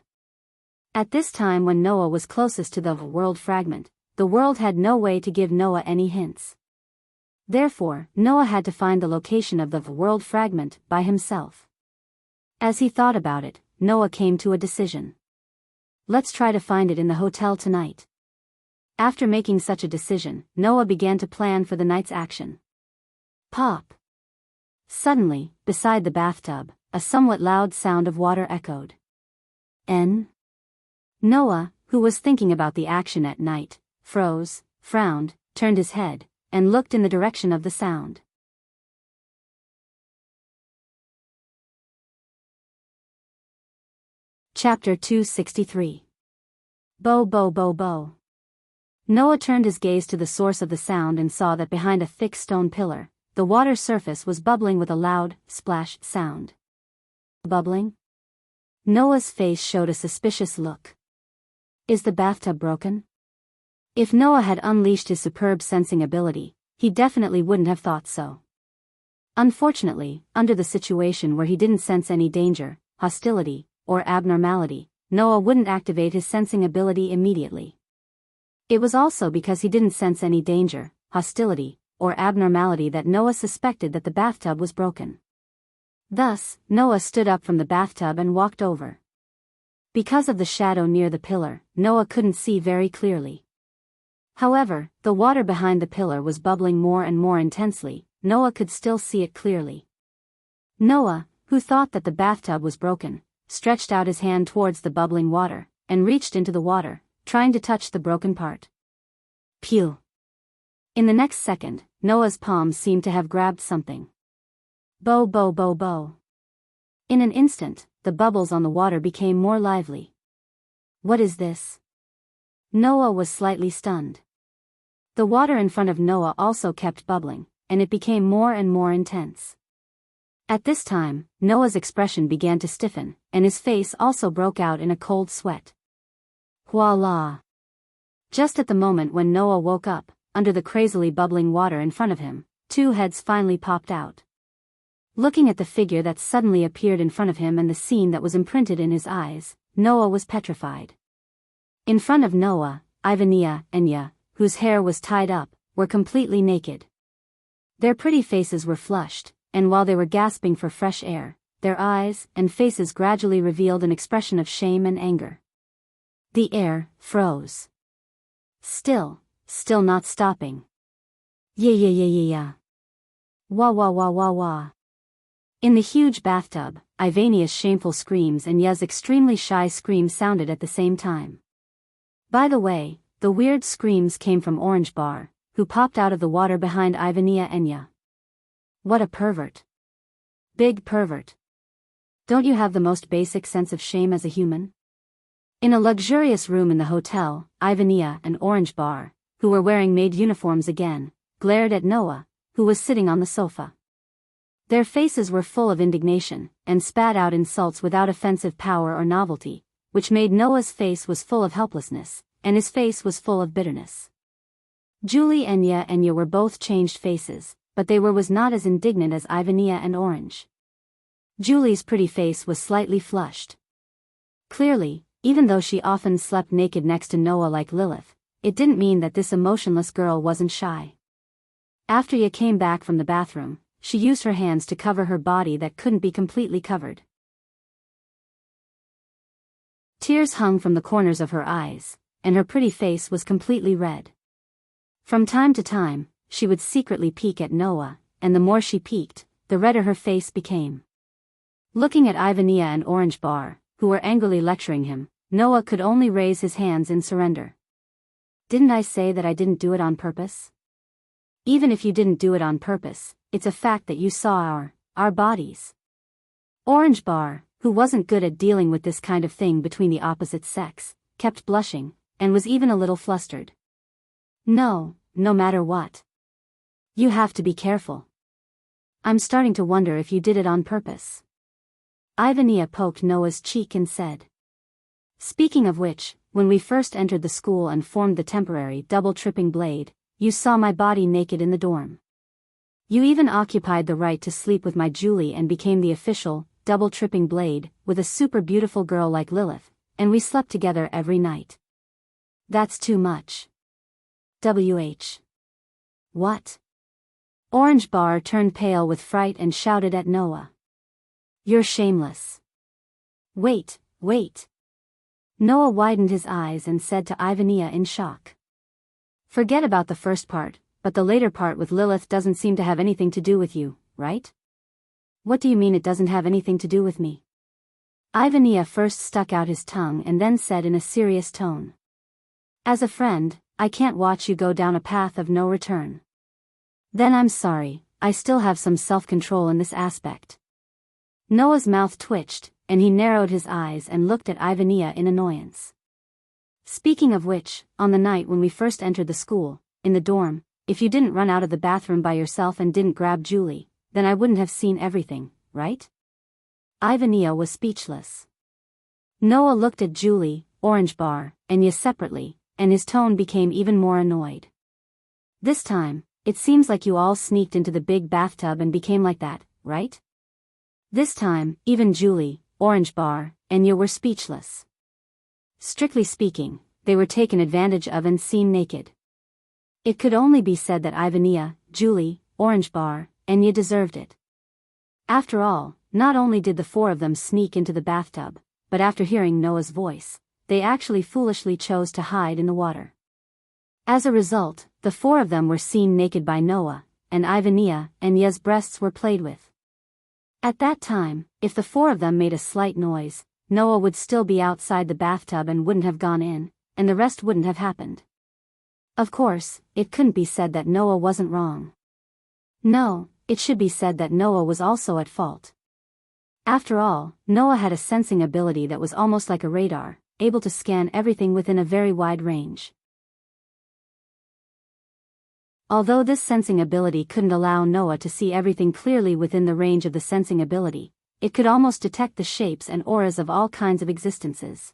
At this time when Noah was closest to the world fragment, the world had no way to give Noah any hints. Therefore, Noah had to find the location of the world fragment by himself. As he thought about it, Noah came to a decision. Let's try to find it in the hotel tonight. After making such a decision, Noah began to plan for the night's action. Pop! Suddenly, beside the bathtub, a somewhat loud sound of water echoed. Noah, who was thinking about the action at night, froze, frowned, turned his head, and looked in the direction of the sound. Chapter 263. Bo bo bo bo. Noah turned his gaze to the source of the sound and saw that behind a thick stone pillar, the water surface was bubbling with a loud, splash sound. Bubbling? Noah's face showed a suspicious look. Is the bathtub broken? If Noah had unleashed his superb sensing ability, he definitely wouldn't have thought so. Unfortunately, under the situation where he didn't sense any danger, hostility, or abnormality, Noah wouldn't activate his sensing ability immediately. It was also because he didn't sense any danger, hostility, or abnormality that Noah suspected that the bathtub was broken. Thus, Noah stood up from the bathtub and walked over. Because of the shadow near the pillar, Noah couldn't see very clearly. However, the water behind the pillar was bubbling more and more intensely. Noah could still see it clearly. Noah, who thought that the bathtub was broken, stretched out his hand towards the bubbling water, and reached into the water, trying to touch the broken part. Pew! In the next second, Noah's palm seemed to have grabbed something. Bo bo bo bo. In an instant, the bubbles on the water became more lively. What is this? Noah was slightly stunned. The water in front of Noah also kept bubbling, and it became more and more intense. At this time, Noah's expression began to stiffen, and his face also broke out in a cold sweat. Voila! Just at the moment when Noah woke up, under the crazily bubbling water in front of him, two heads finally popped out. Looking at the figure that suddenly appeared in front of him and the scene that was imprinted in his eyes, Noah was petrified. In front of Noah, Ivania and Ya, whose hair was tied up, were completely naked. Their pretty faces were flushed, and while they were gasping for fresh air, their eyes and faces gradually revealed an expression of shame and anger. The air froze. Still not stopping. Yeah. Wah wah wah wah wah. In the huge bathtub, Ivania's shameful screams and Ya's extremely shy screams sounded at the same time. By the way, the weird screams came from Orange Bar, who popped out of the water behind Ivania and Ya. What a pervert. Big pervert. Don't you have the most basic sense of shame as a human? In a luxurious room in the hotel, Ivania and Orange Bar, who were wearing maid uniforms again, glared at Noah, who was sitting on the sofa. Their faces were full of indignation, and spat out insults without offensive power or novelty, which made Noah's face was full of helplessness, and his face was full of bitterness. Julie and Ya were both changed faces, but they was not as indignant as Ivania and Orange. Julie's pretty face was slightly flushed. Clearly, even though she often slept naked next to Noah like Lilith, it didn't mean that this emotionless girl wasn't shy. After Ya came back from the bathroom, she used her hands to cover her body that couldn't be completely covered. Tears hung from the corners of her eyes, and her pretty face was completely red. From time to time, she would secretly peek at Noah, and the more she peeked, the redder her face became. Looking at Ivania and Orange Bar, who were angrily lecturing him, Noah could only raise his hands in surrender. Didn't I say that I didn't do it on purpose? Even if you didn't do it on purpose, it's a fact that you saw our bodies. Orange Bar, who wasn't good at dealing with this kind of thing between the opposite sex, kept blushing, and was even a little flustered. No matter what. You have to be careful. I'm starting to wonder if you did it on purpose. Ivania poked Noah's cheek and said. Speaking of which, when we first entered the school and formed the temporary double-tripping blade, you saw my body naked in the dorm. You even occupied the right to sleep with my Julie and became the official, double-tripping blade, with a super beautiful girl like Lilith, and we slept together every night. That's too much. WH. What? Orange Bar turned pale with fright and shouted at Noah. You're shameless. Wait. Noah widened his eyes and said to Ivania in shock. Forget about the first part, but the later part with Lilith doesn't seem to have anything to do with you, right? What do you mean it doesn't have anything to do with me? Ivania first stuck out his tongue and then said in a serious tone. As a friend, I can't watch you go down a path of no return. Then I'm sorry, I still have some self-control in this aspect. Noah's mouth twitched, and he narrowed his eyes and looked at Ivania in annoyance. Speaking of which, on the night when we first entered the school, in the dorm, if you didn't run out of the bathroom by yourself and didn't grab Julie, then I wouldn't have seen everything, right? Ivania was speechless. Noah looked at Julie, Orange Bar, and Ya separately, and his tone became even more annoyed. This time, it seems like you all sneaked into the big bathtub and became like that, right? This time, even Julie, Orange Bar, and Ya were speechless. Strictly speaking, they were taken advantage of and seen naked. It could only be said that Ivania, Julie, Orange Bar, and Ya deserved it. After all, not only did the four of them sneak into the bathtub, but after hearing Noah's voice, they actually foolishly chose to hide in the water. As a result, the four of them were seen naked by Noah, and Ivania and Ya's breasts were played with. At that time, if the four of them made a slight noise, Noah would still be outside the bathtub and wouldn't have gone in, and the rest wouldn't have happened. Of course, it couldn't be said that Noah wasn't wrong. No, it should be said that Noah was also at fault. After all, Noah had a sensing ability that was almost like a radar, able to scan everything within a very wide range. Although this sensing ability couldn't allow Noah to see everything clearly within the range of the sensing ability, it could almost detect the shapes and auras of all kinds of existences.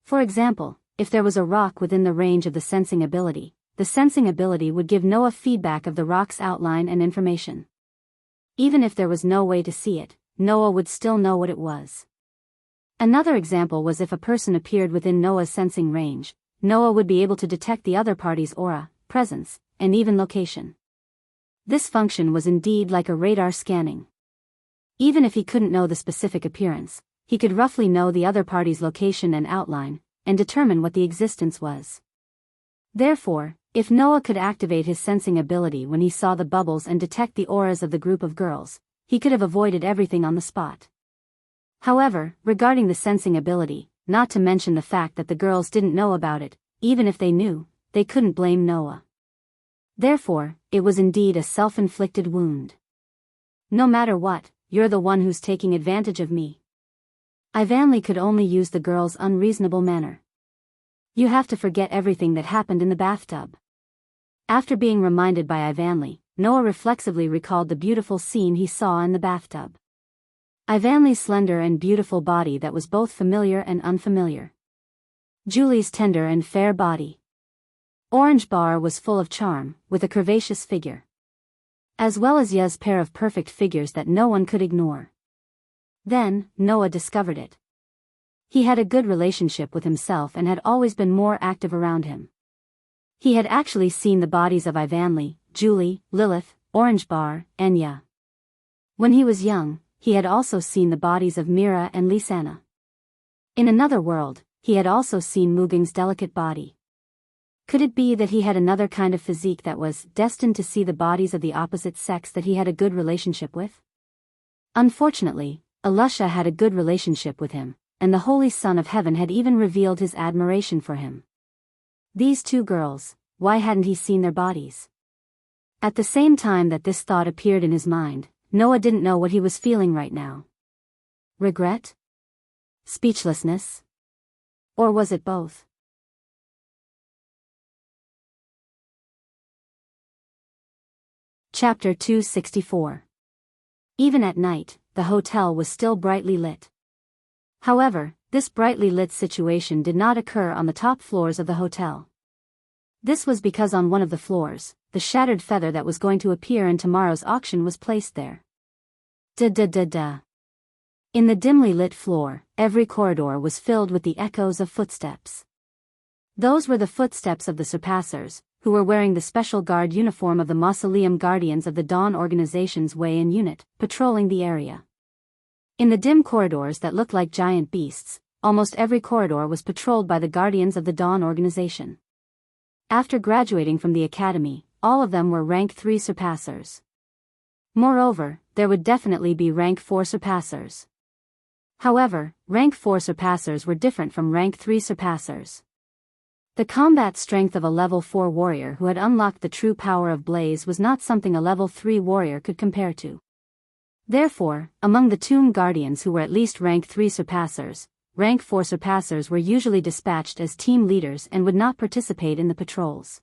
For example, if there was a rock within the range of the sensing ability would give Noah feedback of the rock's outline and information. Even if there was no way to see it, Noah would still know what it was. Another example was if a person appeared within Noah's sensing range, Noah would be able to detect the other party's aura, presence, and even location. This function was indeed like a radar scanning. Even if he couldn't know the specific appearance, he could roughly know the other party's location and outline, and determine what the existence was. Therefore, if Noah could activate his sensing ability when he saw the bubbles and detect the auras of the group of girls, he could have avoided everything on the spot. However, regarding the sensing ability, not to mention the fact that the girls didn't know about it, even if they knew, they couldn't blame Noah. Therefore, it was indeed a self-inflicted wound. No matter what, you're the one who's taking advantage of me. Ivanli could only use the girl's unreasonable manner. You have to forget everything that happened in the bathtub. After being reminded by Ivanli, Noah reflexively recalled the beautiful scene he saw in the bathtub. Ivanli's slender and beautiful body that was both familiar and unfamiliar. Julie's tender and fair body. Orange Bar was full of charm, with a curvaceous figure. As well as Ya's pair of perfect figures that no one could ignore. Then, Noah discovered it. He had a good relationship with himself and had always been more active around him. He had actually seen the bodies of Ivanli, Julie, Lilith, Orange Bar, and Ya. When he was young, he had also seen the bodies of Mira and Lisanna. In another world, he had also seen Mugang's delicate body. Could it be that he had another kind of physique that was destined to see the bodies of the opposite sex that he had a good relationship with? Unfortunately, Elisha had a good relationship with him, and the Holy Son of Heaven had even revealed his admiration for him. These two girls, why hadn't he seen their bodies? At the same time that this thought appeared in his mind, Noah didn't know what he was feeling right now. Regret? Speechlessness? Or was it both? Chapter 264. Even at night, the hotel was still brightly lit. However, this brightly lit situation did not occur on the top floors of the hotel. This was because on one of the floors, the shattered feather that was going to appear in tomorrow's auction was placed there. Da. In the dimly lit floor, every corridor was filled with the echoes of footsteps. Those were the footsteps of the surpassers, who were wearing the special guard uniform of the Mausoleum Guardians of the Dawn organization's way-in unit, patrolling the area. In the dim corridors that looked like giant beasts, almost every corridor was patrolled by the Guardians of the Dawn organization. After graduating from the academy, all of them were rank 3 surpassers. Moreover, there would definitely be rank 4 surpassers. However, rank 4 surpassers were different from rank 3 surpassers. The combat strength of a level 4 warrior who had unlocked the true power of Blaze was not something a level 3 warrior could compare to. Therefore, among the Tomb Guardians who were at least rank 3 surpassers, rank 4 surpassers were usually dispatched as team leaders and would not participate in the patrols.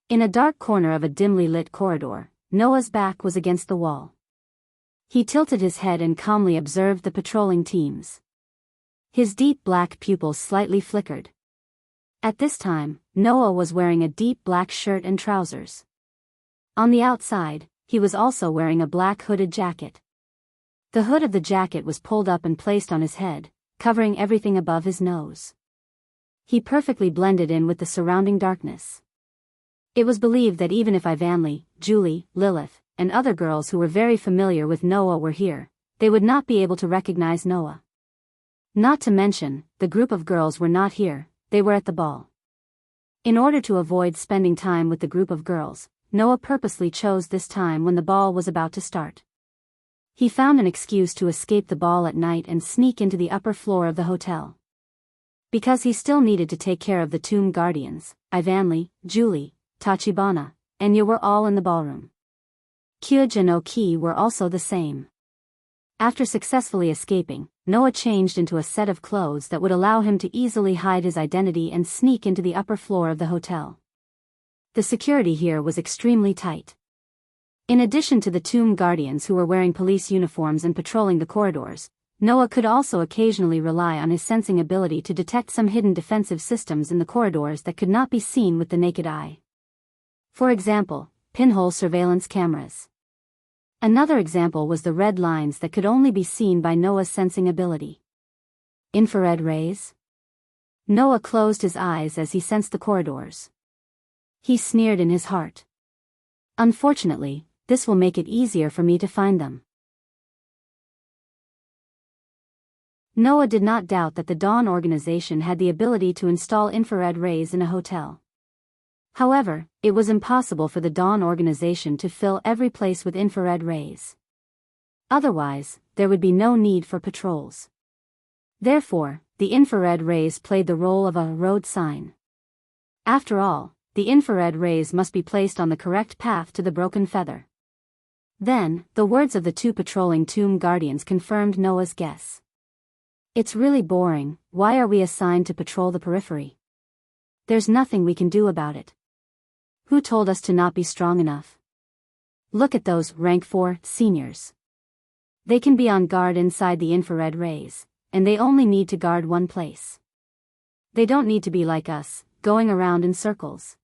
In a dark corner of a dimly lit corridor, Noah's back was against the wall. He tilted his head and calmly observed the patrolling teams. His deep black pupils slightly flickered. At this time, Noah was wearing a deep black shirt and trousers. On the outside, he was also wearing a black hooded jacket. The hood of the jacket was pulled up and placed on his head, covering everything above his nose. He perfectly blended in with the surrounding darkness. It was believed that even if Ivanli, Julie, Lilith, and other girls who were very familiar with Noah were here, they would not be able to recognize Noah. Not to mention, the group of girls were not here, they were at the ball. In order to avoid spending time with the group of girls, Noah purposely chose this time when the ball was about to start. He found an excuse to escape the ball at night and sneak into the upper floor of the hotel. Because he still needed to take care of the Tomb Guardians, Ivanli, Julie, Tachibana, and Ya were all in the ballroom. Kyuja and Oki were also the same. After successfully escaping, Noah changed into a set of clothes that would allow him to easily hide his identity and sneak into the upper floor of the hotel. The security here was extremely tight. In addition to the Tomb Guardians who were wearing police uniforms and patrolling the corridors, Noah could also occasionally rely on his sensing ability to detect some hidden defensive systems in the corridors that could not be seen with the naked eye. For example, pinhole surveillance cameras. Another example was the red lines that could only be seen by Noah's sensing ability. Infrared rays? Noah closed his eyes as he sensed the corridors. He sneered in his heart. Unfortunately, this will make it easier for me to find them. Noah did not doubt that the Dawn organization had the ability to install infrared rays in a hotel. However, it was impossible for the Dawn organization to fill every place with infrared rays. Otherwise, there would be no need for patrols. Therefore, the infrared rays played the role of a road sign. After all, the infrared rays must be placed on the correct path to the broken feather. Then, the words of the two patrolling tomb guardians confirmed Noah's guess. It's really boring. Why are we assigned to patrol the periphery? There's nothing we can do about it. Who told us to not be strong enough? Look at those rank 4 seniors. They can be on guard inside the infrared rays, and they only need to guard one place. They don't need to be like us, going around in circles.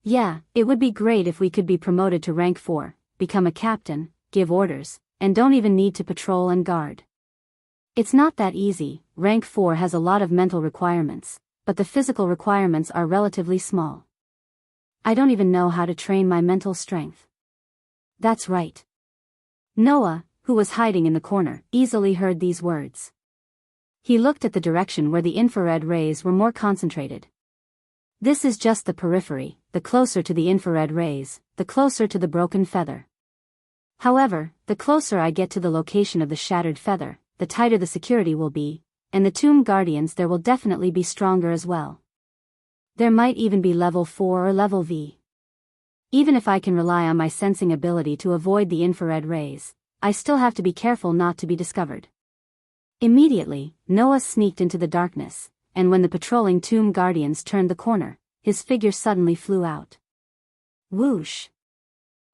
Yeah, it would be great if we could be promoted to rank 4, become a captain, give orders, and don't even need to patrol and guard. It's not that easy. Rank 4 has a lot of mental requirements, but the physical requirements are relatively small. I don't even know how to train my mental strength. That's right. Noah, who was hiding in the corner, easily heard these words. He looked at the direction where the infrared rays were more concentrated. This is just the periphery. The closer to the infrared rays, the closer to the broken feather. However, the closer I get to the location of the shattered feather, the tighter the security will be, and the tomb guardians there will definitely be stronger as well. There might even be level 4 or level V. Even if I can rely on my sensing ability to avoid the infrared rays, I still have to be careful not to be discovered. Immediately, Noah sneaked into the darkness, and when the patrolling tomb guardians turned the corner, his figure suddenly flew out. Whoosh!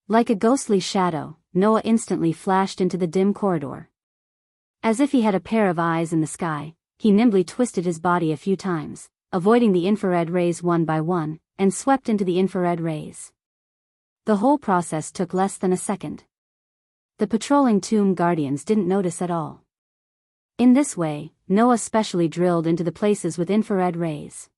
Like a ghostly shadow, Noah instantly flashed into the dim corridor. As if he had a pair of eyes in the sky, he nimbly twisted his body a few times, avoiding the infrared rays one by one, and swept into the infrared rays. The whole process took less than a second. The patrolling tomb guardians didn't notice at all. In this way, Noah specially drilled into the places with infrared rays.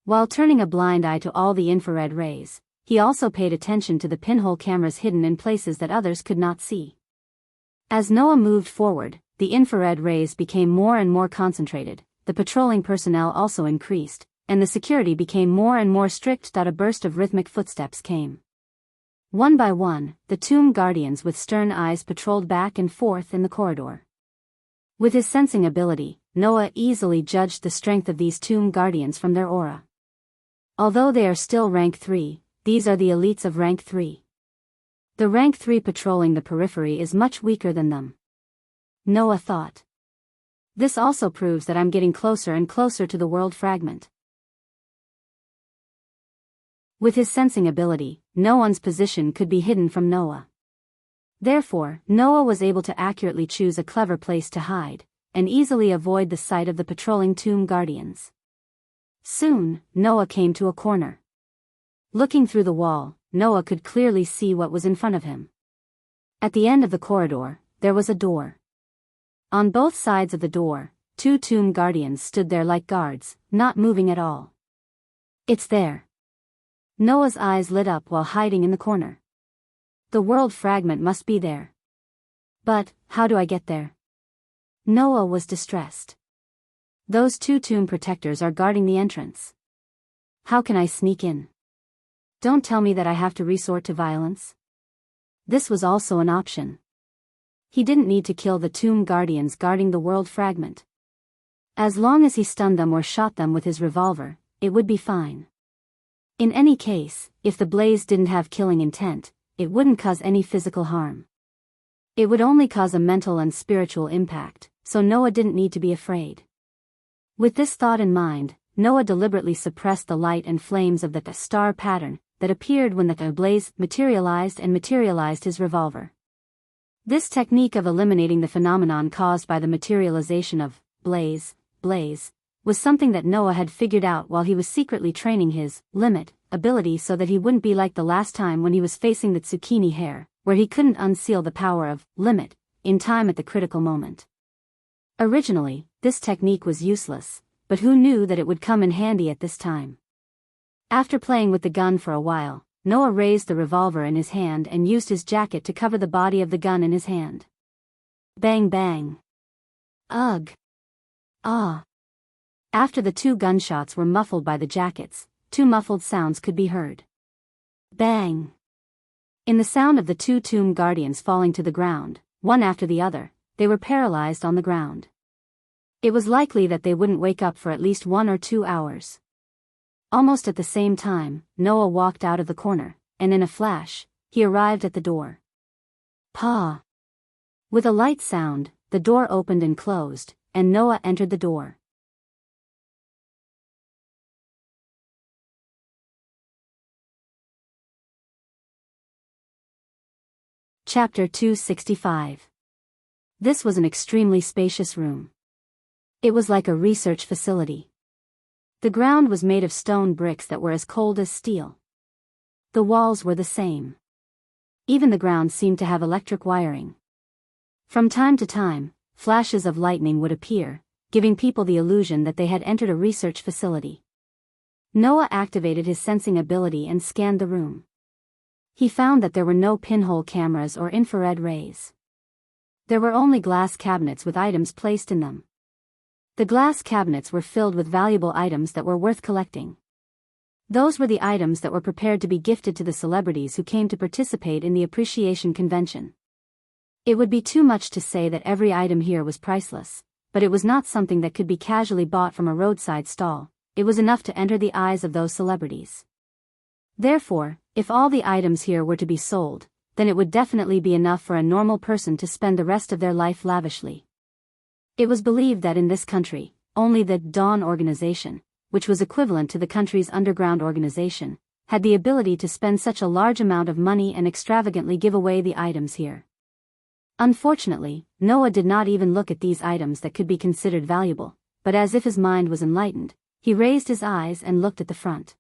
While turning a blind eye to all the infrared rays, he also paid attention to the pinhole cameras hidden in places that others could not see. As Noah moved forward, the infrared rays became more and more concentrated, the patrolling personnel also increased, and the security became more and more strict. A burst of rhythmic footsteps came. One by one, the tomb guardians with stern eyes patrolled back and forth in the corridor. With his sensing ability, Noah easily judged the strength of these tomb guardians from their aura. Although they are still rank 3, these are the elites of rank 3. The rank 3 patrolling the periphery is much weaker than them. Noah thought. This also proves that I'm getting closer and closer to the world fragment. With his sensing ability, no one's position could be hidden from Noah. Therefore, Noah was able to accurately choose a clever place to hide, and easily avoid the sight of the patrolling tomb guardians. Soon, Noah came to a corner. Looking through the wall, Noah could clearly see what was in front of him. At the end of the corridor, there was a door. On both sides of the door, 2 tomb guardians stood there like guards, not moving at all. It's there. Noah's eyes lit up while hiding in the corner. The world fragment must be there. But, how do I get there? Noah was distressed. Those 2 tomb protectors are guarding the entrance. How can I sneak in? Don't tell me that I have to resort to violence. This was also an option. He didn't need to kill the tomb guardians guarding the world fragment. As long as he stunned them or shot them with his revolver, it would be fine. In any case, if the blaze didn't have killing intent, it wouldn't cause any physical harm. It would only cause a mental and spiritual impact, so Noah didn't need to be afraid. With this thought in mind, Noah deliberately suppressed the light and flames of the star pattern that appeared when the blaze materialized his revolver. This technique of eliminating the phenomenon caused by the materialization of blaze was something that Noah had figured out while he was secretly training his limit ability so that he wouldn't be like the last time when he was facing the zucchini hair, where he couldn't unseal the power of limit in time at the critical moment. Originally, this technique was useless, but who knew that it would come in handy at this time? After playing with the gun for a while, Noah raised the revolver in his hand and used his jacket to cover the body of the gun in his hand. Bang bang. Ugh. Ah. After the 2 gunshots were muffled by the jackets, 2 muffled sounds could be heard. Bang. In the sound of the 2 tomb guardians falling to the ground, one after the other, they were paralyzed on the ground. It was likely that they wouldn't wake up for at least 1 or 2 hours. Almost at the same time, Noah walked out of the corner, and in a flash, he arrived at the door. Pa! With a light sound, the door opened and closed, and Noah entered the door. Chapter 265. This was an extremely spacious room. It was like a research facility. The ground was made of stone bricks that were as cold as steel. The walls were the same. Even the ground seemed to have electric wiring. From time to time, flashes of lightning would appear, giving people the illusion that they had entered a research facility. Noah activated his sensing ability and scanned the room. He found that there were no pinhole cameras or infrared rays. There were only glass cabinets with items placed in them. The glass cabinets were filled with valuable items that were worth collecting. Those were the items that were prepared to be gifted to the celebrities who came to participate in the appreciation convention. It would be too much to say that every item here was priceless, but it was not something that could be casually bought from a roadside stall. It was enough to enter the eyes of those celebrities. Therefore, if all the items here were to be sold, then it would definitely be enough for a normal person to spend the rest of their life lavishly. It was believed that in this country, only the Dawn organization, which was equivalent to the country's underground organization, had the ability to spend such a large amount of money and extravagantly give away the items here. Unfortunately, Noah did not even look at these items that could be considered valuable, but as if his mind was enlightened, he raised his eyes and looked at the front.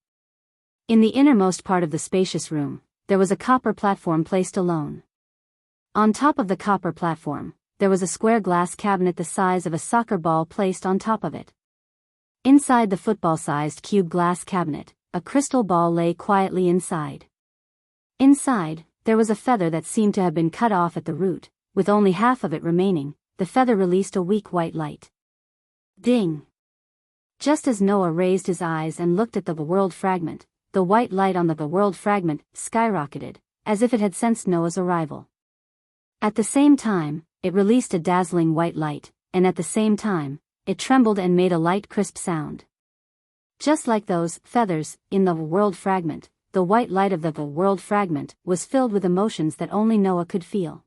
In the innermost part of the spacious room, there was a copper platform placed alone. On top of the copper platform, there was a square glass cabinet the size of a soccer ball placed on top of it. Inside the football-sized cube glass cabinet, a crystal ball lay quietly inside. Inside, there was a feather that seemed to have been cut off at the root, with only half of it remaining. The feather released a weak white light. Ding! Just as Noah raised his eyes and looked at the world fragment, the white light on the world fragment skyrocketed, as if it had sensed Noah's arrival. At the same time, it released a dazzling white light, and at the same time, it trembled and made a light crisp sound. Just like those feathers in the world fragment, the white light of the world fragment was filled with emotions that only Noah could feel.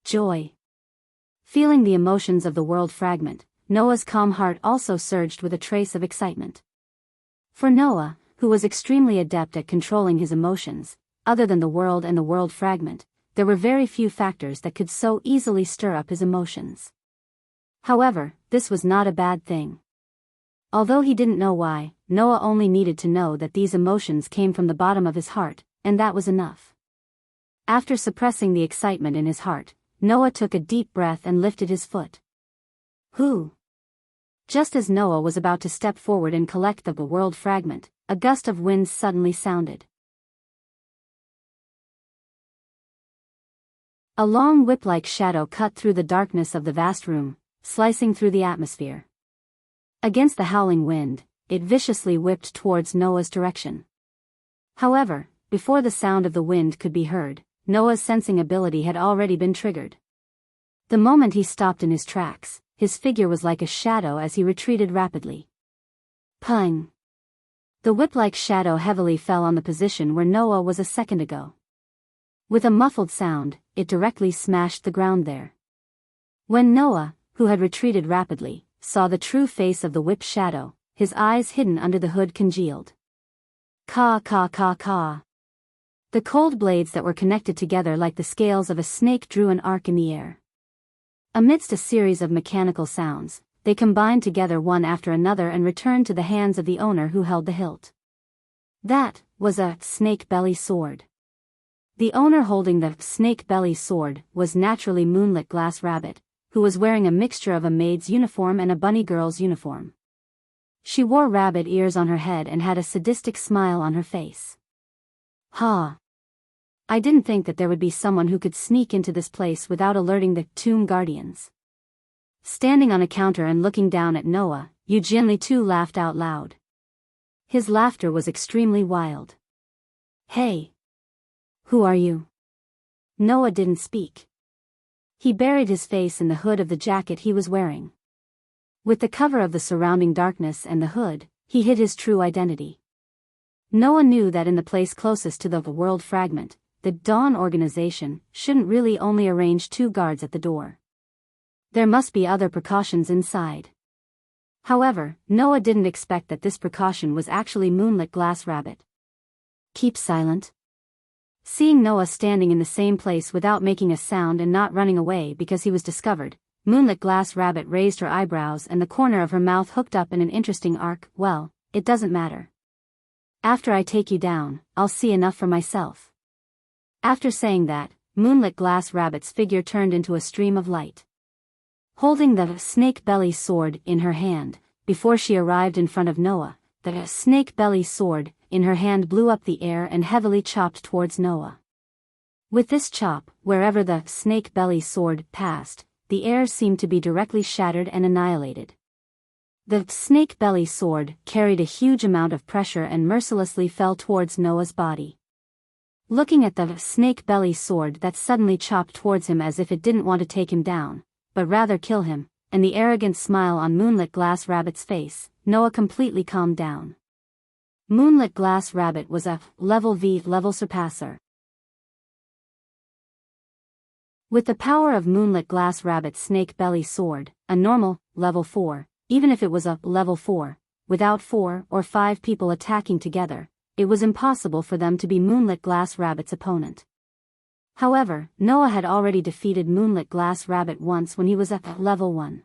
Joy. Feeling the emotions of the world fragment, Noah's calm heart also surged with a trace of excitement. For Noah, who was extremely adept at controlling his emotions, other than the world and the world fragment, there were very few factors that could so easily stir up his emotions. However, this was not a bad thing. Although he didn't know why, Noah only needed to know that these emotions came from the bottom of his heart, and that was enough. After suppressing the excitement in his heart, Noah took a deep breath and lifted his foot. Whoo! Just as Noah was about to step forward and collect the world fragment, a gust of wind suddenly sounded. A long whip-like shadow cut through the darkness of the vast room, slicing through the atmosphere. Against the howling wind, it viciously whipped towards Noah's direction. However, before the sound of the wind could be heard, Noah's sensing ability had already been triggered. The moment he stopped in his tracks, his figure was like a shadow as he retreated rapidly. Pung! The whip-like shadow heavily fell on the position where Noah was a second ago. With a muffled sound, it directly smashed the ground there. When Noah, who had retreated rapidly, saw the true face of the whip shadow, his eyes hidden under the hood congealed. Caw caw caw caw. The cold blades that were connected together like the scales of a snake drew an arc in the air. Amidst a series of mechanical sounds, they combined together one after another and returned to the hands of the owner who held the hilt. That was a snake belly sword. The owner holding the snake belly sword was naturally Moonlit Glass Rabbit, who was wearing a mixture of a maid's uniform and a bunny girl's uniform. She wore rabbit ears on her head and had a sadistic smile on her face. Ha! I didn't think that there would be someone who could sneak into this place without alerting the tomb guardians. Standing on a counter and looking down at Noah, Eugene too laughed out loud. His laughter was extremely wild. Hey! Who are you? Noah didn't speak. He buried his face in the hood of the jacket he was wearing. With the cover of the surrounding darkness and the hood, he hid his true identity. Noah knew that in the place closest to the world fragment, the Dawn organization shouldn't really only arrange 2 guards at the door. There must be other precautions inside. However, Noah didn't expect that this precaution was actually Moonlit Glass Rabbit. Keep silent. Seeing Noah standing in the same place without making a sound and not running away because he was discovered, Moonlit Glass Rabbit raised her eyebrows and the corner of her mouth hooked up in an interesting arc. Well, it doesn't matter. After I take you down, I'll see enough for myself. After saying that, Moonlit Glass Rabbit's figure turned into a stream of light. Holding the snake belly sword in her hand, before she arrived in front of Noah, the snake belly sword in her hand blew up the air and heavily chopped towards Noah. With this chop, wherever the snake belly sword passed, the air seemed to be directly shattered and annihilated. The snake belly sword carried a huge amount of pressure and mercilessly fell towards Noah's body. Looking at the snake belly sword that suddenly chopped towards him as if it didn't want to take him down, but rather kill him, and the arrogant smile on Moonlit Glass Rabbit's face, Noah completely calmed down. Moonlit Glass Rabbit was a level surpasser. With the power of Moonlit Glass Rabbit's snake belly sword, a normal, level 4, even if it was a level 4, without 4 or 5 people attacking together, it was impossible for them to be Moonlit Glass Rabbit's opponent. However, Noah had already defeated Moonlit Glass Rabbit once when he was at level 1.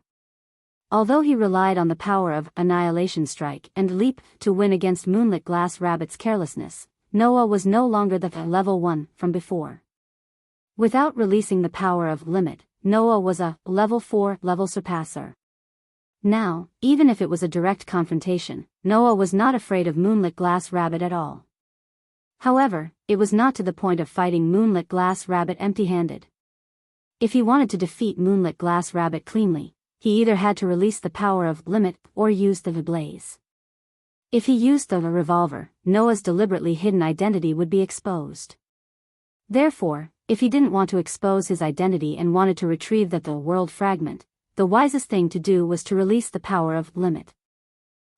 Although he relied on the power of Annihilation Strike and Leap to win against Moonlit Glass Rabbit's carelessness, Noah was no longer the level 1 from before. Without releasing the power of Limit, Noah was a level 4 level surpasser. Now, even if it was a direct confrontation, Noah was not afraid of Moonlit Glass Rabbit at all. However, it was not to the point of fighting Moonlit Glass Rabbit empty-handed. If he wanted to defeat Moonlit Glass Rabbit cleanly, he either had to release the power of Limit or use the blaze. If he used the revolver, Noah's deliberately hidden identity would be exposed. Therefore, if he didn't want to expose his identity and wanted to retrieve the world fragment, the wisest thing to do was to release the power of Limit.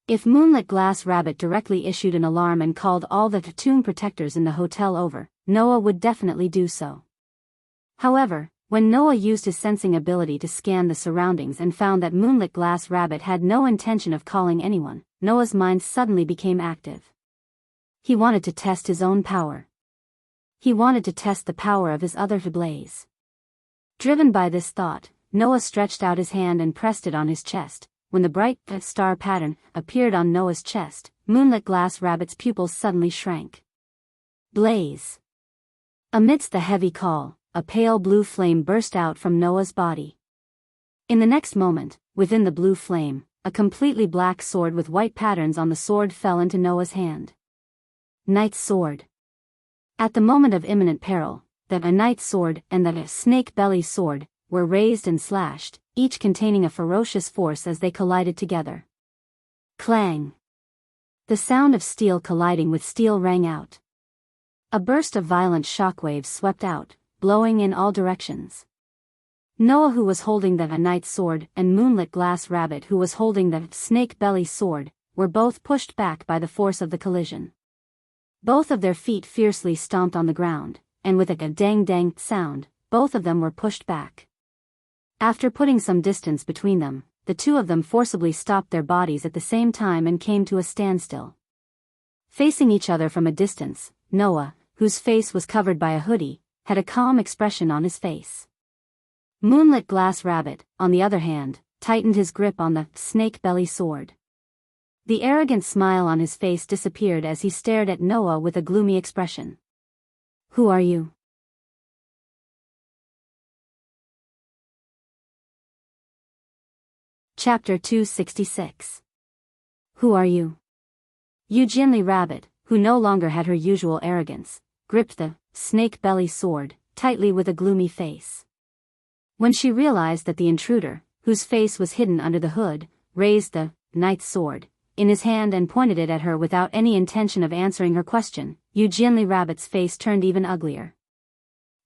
If Moonlit Glass Rabbit directly issued an alarm and called all the tomb protectors in the hotel over, Noah would definitely do so. However, when Noah used his sensing ability to scan the surroundings and found that Moonlit Glass Rabbit had no intention of calling anyone, Noah's mind suddenly became active. He wanted to test his own power. He wanted to test the power of his other blaze. Driven by this thought, Noah stretched out his hand and pressed it on his chest. When the bright star pattern appeared on Noah's chest, Moonlit Glass Rabbit's pupils suddenly shrank. Blaze! Amidst the heavy call, a pale blue flame burst out from Noah's body. In the next moment, within the blue flame, a completely black sword with white patterns on the sword fell into Noah's hand. Knight's sword. At the moment of imminent peril, the knight's sword and the snake belly sword were raised and slashed, each containing a ferocious force as they collided together. Clang! The sound of steel colliding with steel rang out. A burst of violent shockwaves swept out, blowing in all directions. Noah, who was holding the knight's sword, and Moonlit Glass Rabbit, who was holding the snake belly sword, were both pushed back by the force of the collision. Both of their feet fiercely stomped on the ground, and with a dang-dang sound, both of them were pushed back. After putting some distance between them, the two of them forcibly stopped their bodies at the same time and came to a standstill. Facing each other from a distance, Noah, whose face was covered by a hoodie, had a calm expression on his face. Moonlit Glass Rabbit, on the other hand, tightened his grip on the snake belly sword. The arrogant smile on his face disappeared as he stared at Noah with a gloomy expression. Who are you? Chapter 266. Who are you? Eugenie Rabbit, who no longer had her usual arrogance, gripped the snake belly sword tightly with a gloomy face. When she realized that the intruder, whose face was hidden under the hood, raised the knight's sword in his hand and pointed it at her without any intention of answering her question, Eugenie Rabbit's face turned even uglier.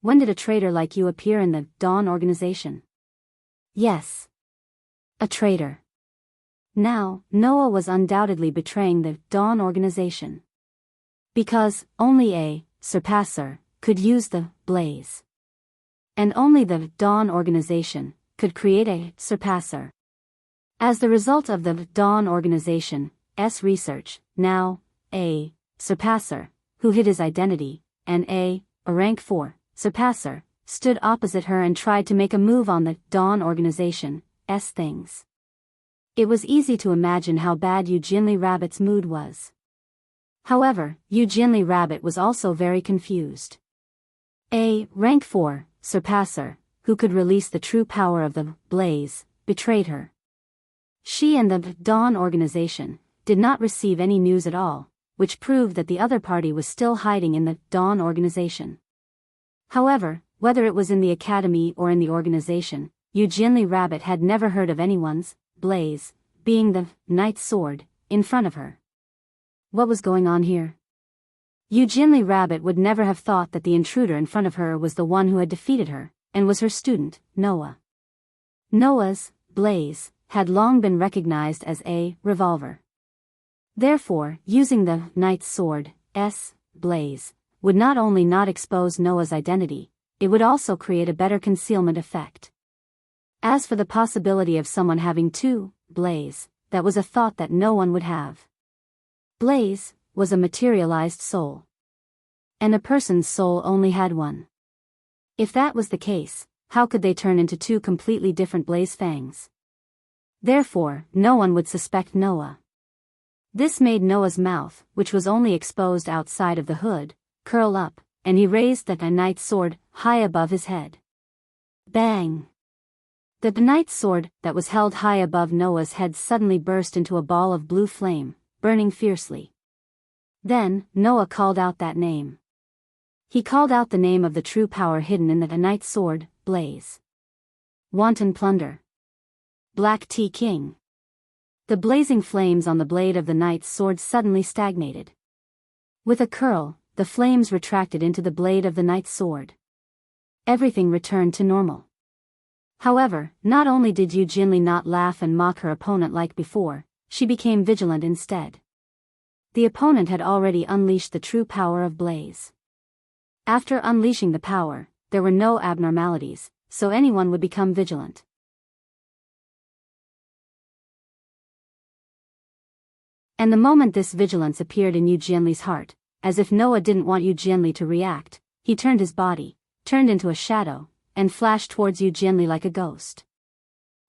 When did a traitor like you appear in the Dawn organization? Yes. A traitor. Now, Noah was undoubtedly betraying the Dawn organization. Because only a surpasser could use the blaze. And only the Dawn organization could create a surpasser. As the result of the Dawn organization's research, now, a surpasser, who hid his identity, and a rank 4 surpasser, stood opposite her and tried to make a move on the Dawn organization's things. It was easy to imagine how bad Eugenly Rabbit's mood was. However, Eugenly Rabbit was also very confused. A rank 4 surpasser, who could release the true power of the blaze, betrayed her. She and the Dawn organization did not receive any news at all, which proved that the other party was still hiding in the Dawn organization. However, whether it was in the academy or in the organization, Eugenly Rabbit had never heard of anyone's blaze being the knight's sword in front of her. What was going on here? Eugenly Rabbit would never have thought that the intruder in front of her was the one who had defeated her, and was her student, Noah. Noah's blaze had long been recognized as a revolver. Therefore, using the knight's sword's blaze would not only not expose Noah's identity, it would also create a better concealment effect. As for the possibility of someone having two blaze, that was a thought that no one would have. Blaze was a materialized soul. And a person's soul only had one. If that was the case, how could they turn into two completely different blaze fangs? Therefore, no one would suspect Noah. This made Noah's mouth, which was only exposed outside of the hood, curl up, and he raised the knight's sword high above his head. Bang! The knight's sword that was held high above Noah's head suddenly burst into a ball of blue flame, burning fiercely. Then, Noah called out that name. He called out the name of the true power hidden in the knight's sword, blaze. Wanton plunder. Black Tea King. The blazing flames on the blade of the knight's sword suddenly stagnated. With a curl, the flames retracted into the blade of the knight's sword. Everything returned to normal. However, not only did Eugenly not laugh and mock her opponent like before, she became vigilant instead. The opponent had already unleashed the true power of blaze. After unleashing the power, there were no abnormalities, so anyone would become vigilant. And the moment this vigilance appeared in Eugenly's heart, as if Noah didn't want Eugenly to react, he turned his body, turned into a shadow, and flashed towards Eugenly like a ghost.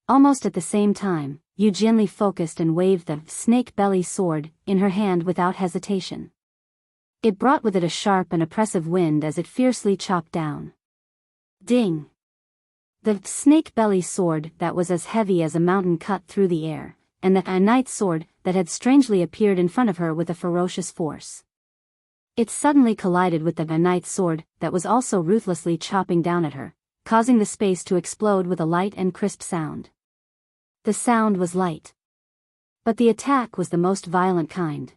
Almost at the same time, Eugenly focused and waved the snake-belly sword in her hand without hesitation. It brought with it a sharp and oppressive wind as it fiercely chopped down. Ding! The snake-belly sword that was as heavy as a mountain cut through the air, and a knight's sword that had strangely appeared in front of her with a ferocious force. It suddenly collided with the knight's sword that was also ruthlessly chopping down at her, causing the space to explode with a light and crisp sound. The sound was light. But the attack was the most violent kind.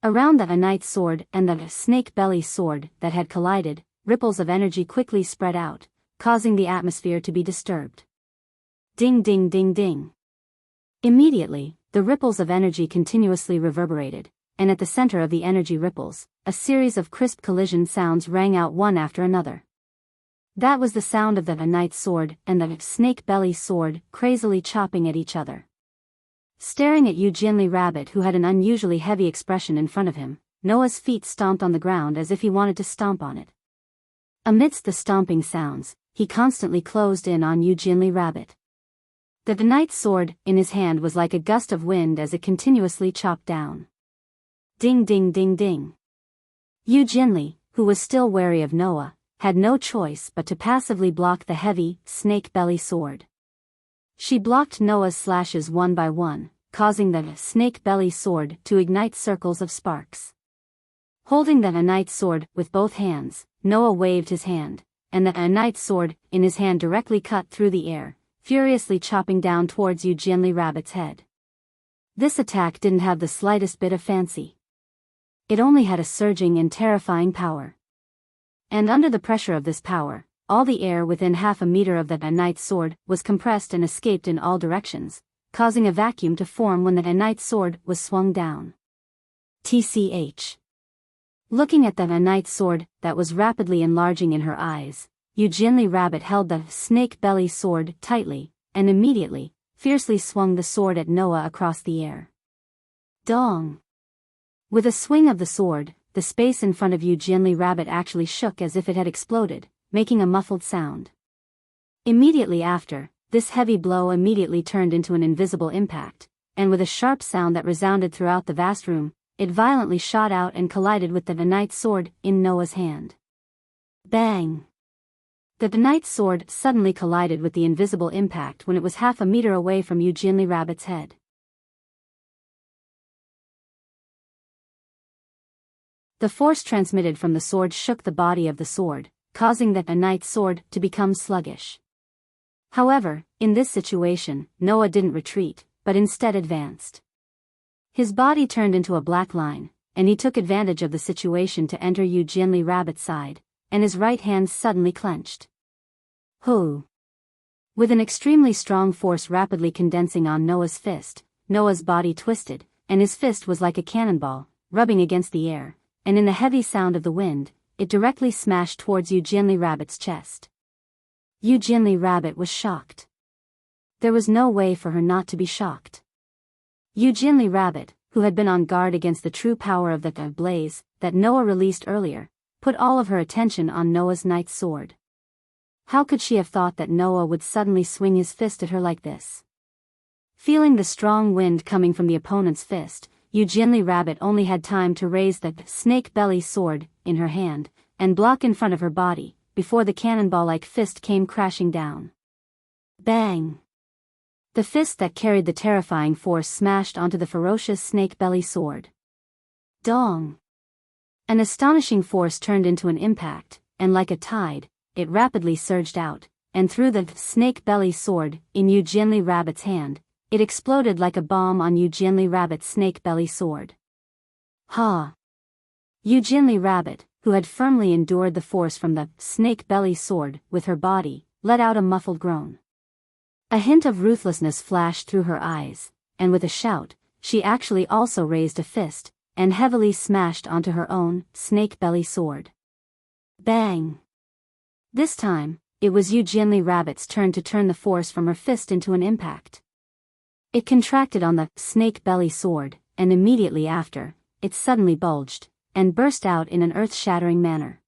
Around the knight's sword and the snake-belly sword that had collided, ripples of energy quickly spread out, causing the atmosphere to be disturbed. Ding ding ding ding. Immediately, the ripples of energy continuously reverberated, and at the center of the energy ripples, a series of crisp collision sounds rang out one after another. That was the sound of the knight's sword and the snake-belly sword crazily chopping at each other. Staring at Eugenly Rabbit, who had an unusually heavy expression in front of him, Noah's feet stomped on the ground as if he wanted to stomp on it. Amidst the stomping sounds, he constantly closed in on Eugenly Rabbit. The knight's sword in his hand was like a gust of wind as it continuously chopped down. Ding ding ding ding. Eugenly, who was still wary of Noah, had no choice but to passively block the heavy, snake-belly sword. She blocked Noah's slashes one by one, causing the snake-belly sword to ignite circles of sparks. Holding the knight's sword with both hands, Noah waved his hand, and the knight's sword in his hand directly cut through the air, furiously chopping down towards Eugenly Rabbit's head. This attack didn't have the slightest bit of fancy. It only had a surging and terrifying power. And under the pressure of this power, all the air within half a meter of the knight's sword was compressed and escaped in all directions, causing a vacuum to form when the knight's sword was swung down. TCH. Looking at the knight's sword that was rapidly enlarging in her eyes, Eugenie Rabbit held the snake belly sword tightly, and immediately, fiercely swung the sword at Noah across the air. Dong! With a swing of the sword, the space in front of Eugenie Rabbit actually shook as if it had exploded, making a muffled sound. Immediately after, this heavy blow immediately turned into an invisible impact, and with a sharp sound that resounded throughout the vast room, it violently shot out and collided with the knight's sword in Noah's hand. Bang! The knight's sword suddenly collided with the invisible impact when it was half a meter away from Eugenie Rabbit's head. The force transmitted from the sword shook the body of the sword, causing the knight's sword to become sluggish. However, in this situation, Noah didn't retreat, but instead advanced. His body turned into a black line, and he took advantage of the situation to enter Eugenie Rabbit's side, and his right hand suddenly clenched. Hoo! With an extremely strong force rapidly condensing on Noah's fist, Noah's body twisted, and his fist was like a cannonball, rubbing against the air, and in the heavy sound of the wind, it directly smashed towards Eugenie Rabbit's chest. Eugenie Rabbit was shocked. There was no way for her not to be shocked. Eugenie Rabbit, who had been on guard against the true power of the blaze that Noah released earlier, put all of her attention on Noah's knight's sword. How could she have thought that Noah would suddenly swing his fist at her like this? Feeling the strong wind coming from the opponent's fist, Eugenie Rabbit only had time to raise the snake belly sword in her hand and block in front of her body before the cannonball-like fist came crashing down. Bang! The fist that carried the terrifying force smashed onto the ferocious snake belly sword. Dong! An astonishing force turned into an impact, and like a tide, it rapidly surged out, and through the snake belly sword in Eugenie Rabbit's hand, it exploded like a bomb on Eugenie Rabbit's snake belly sword. Ha! Eugenie Rabbit, who had firmly endured the force from the snake belly sword with her body, let out a muffled groan. A hint of ruthlessness flashed through her eyes, and with a shout, she actually also raised a fist, and heavily smashed onto her own snake belly sword. Bang! This time, it was Eugenie Rabbit's turn to turn the force from her fist into an impact. It contracted on the snake belly sword, and immediately after, it suddenly bulged, and burst out in an earth-shattering manner.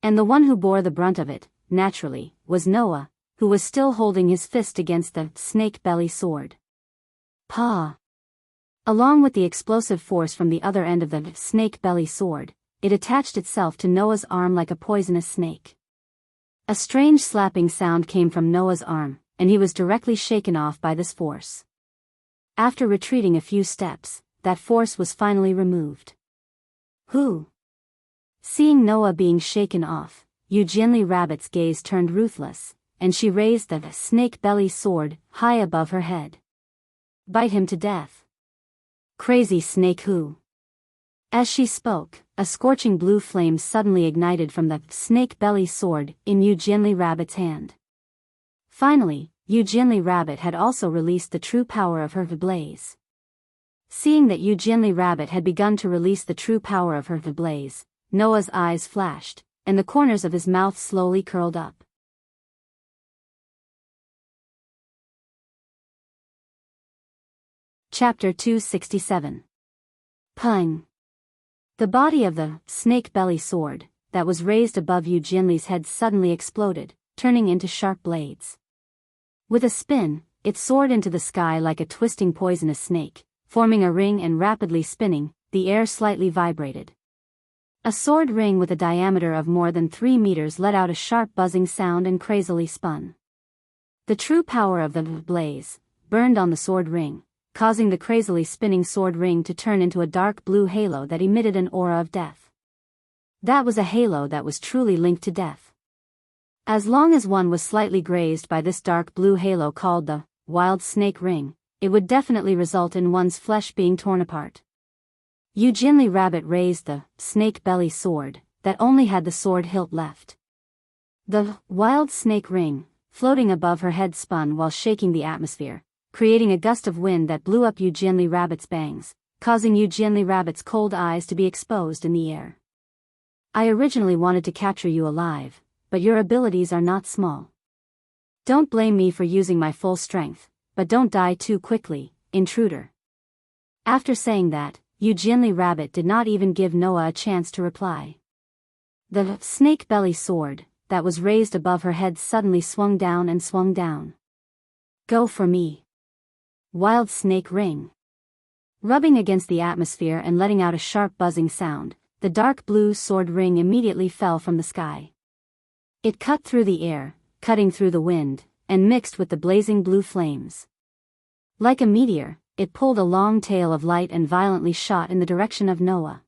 And the one who bore the brunt of it, naturally, was Noah, who was still holding his fist against the snake belly sword. Pa! Along with the explosive force from the other end of the snake belly sword, it attached itself to Noah's arm like a poisonous snake. A strange slapping sound came from Noah's arm, and he was directly shaken off by this force. After retreating a few steps, that force was finally removed. Who? Seeing Noah being shaken off, Eugenie Rabbit's gaze turned ruthless, and she raised the snake belly sword high above her head. Bite him to death. Crazy snake who? As she spoke, a scorching blue flame suddenly ignited from the snake belly sword in Eugenie Rabbit's hand. Finally, Eugenie Rabbit had also released the true power of her blaze. Seeing that Eugenie Rabbit had begun to release the true power of her blaze, Noah's eyes flashed, and the corners of his mouth slowly curled up. Chapter 267. Pung. The body of the snake belly sword that was raised above Eugenie's head suddenly exploded, turning into sharp blades. With a spin, it soared into the sky like a twisting poisonous snake, forming a ring and rapidly spinning. The air slightly vibrated. A sword ring with a diameter of more than 3 meters let out a sharp buzzing sound and crazily spun. The true power of the blaze burned on the sword ring, causing the crazily spinning sword ring to turn into a dark blue halo that emitted an aura of death. That was a halo that was truly linked to death. As long as one was slightly grazed by this dark blue halo called the wild snake ring, it would definitely result in one's flesh being torn apart. Eugenie Rabbit raised the snake belly sword, that only had the sword hilt left. The wild snake ring, floating above her head, spun while shaking the atmosphere, creating a gust of wind that blew up Eugenly Rabbit's bangs, causing Eugenly Rabbit's cold eyes to be exposed in the air. I originally wanted to capture you alive, but your abilities are not small. Don't blame me for using my full strength, but don't die too quickly, intruder. After saying that, Eugenly Rabbit did not even give Noah a chance to reply. The snake belly sword that was raised above her head suddenly swung down and swung down. Go for me. Wild snake ring. Rubbing against the atmosphere and letting out a sharp buzzing sound, the dark blue sword ring immediately fell from the sky. It cut through the air, cutting through the wind, and mixed with the blazing blue flames. Like a meteor, it pulled a long tail of light and violently shot in the direction of Noah.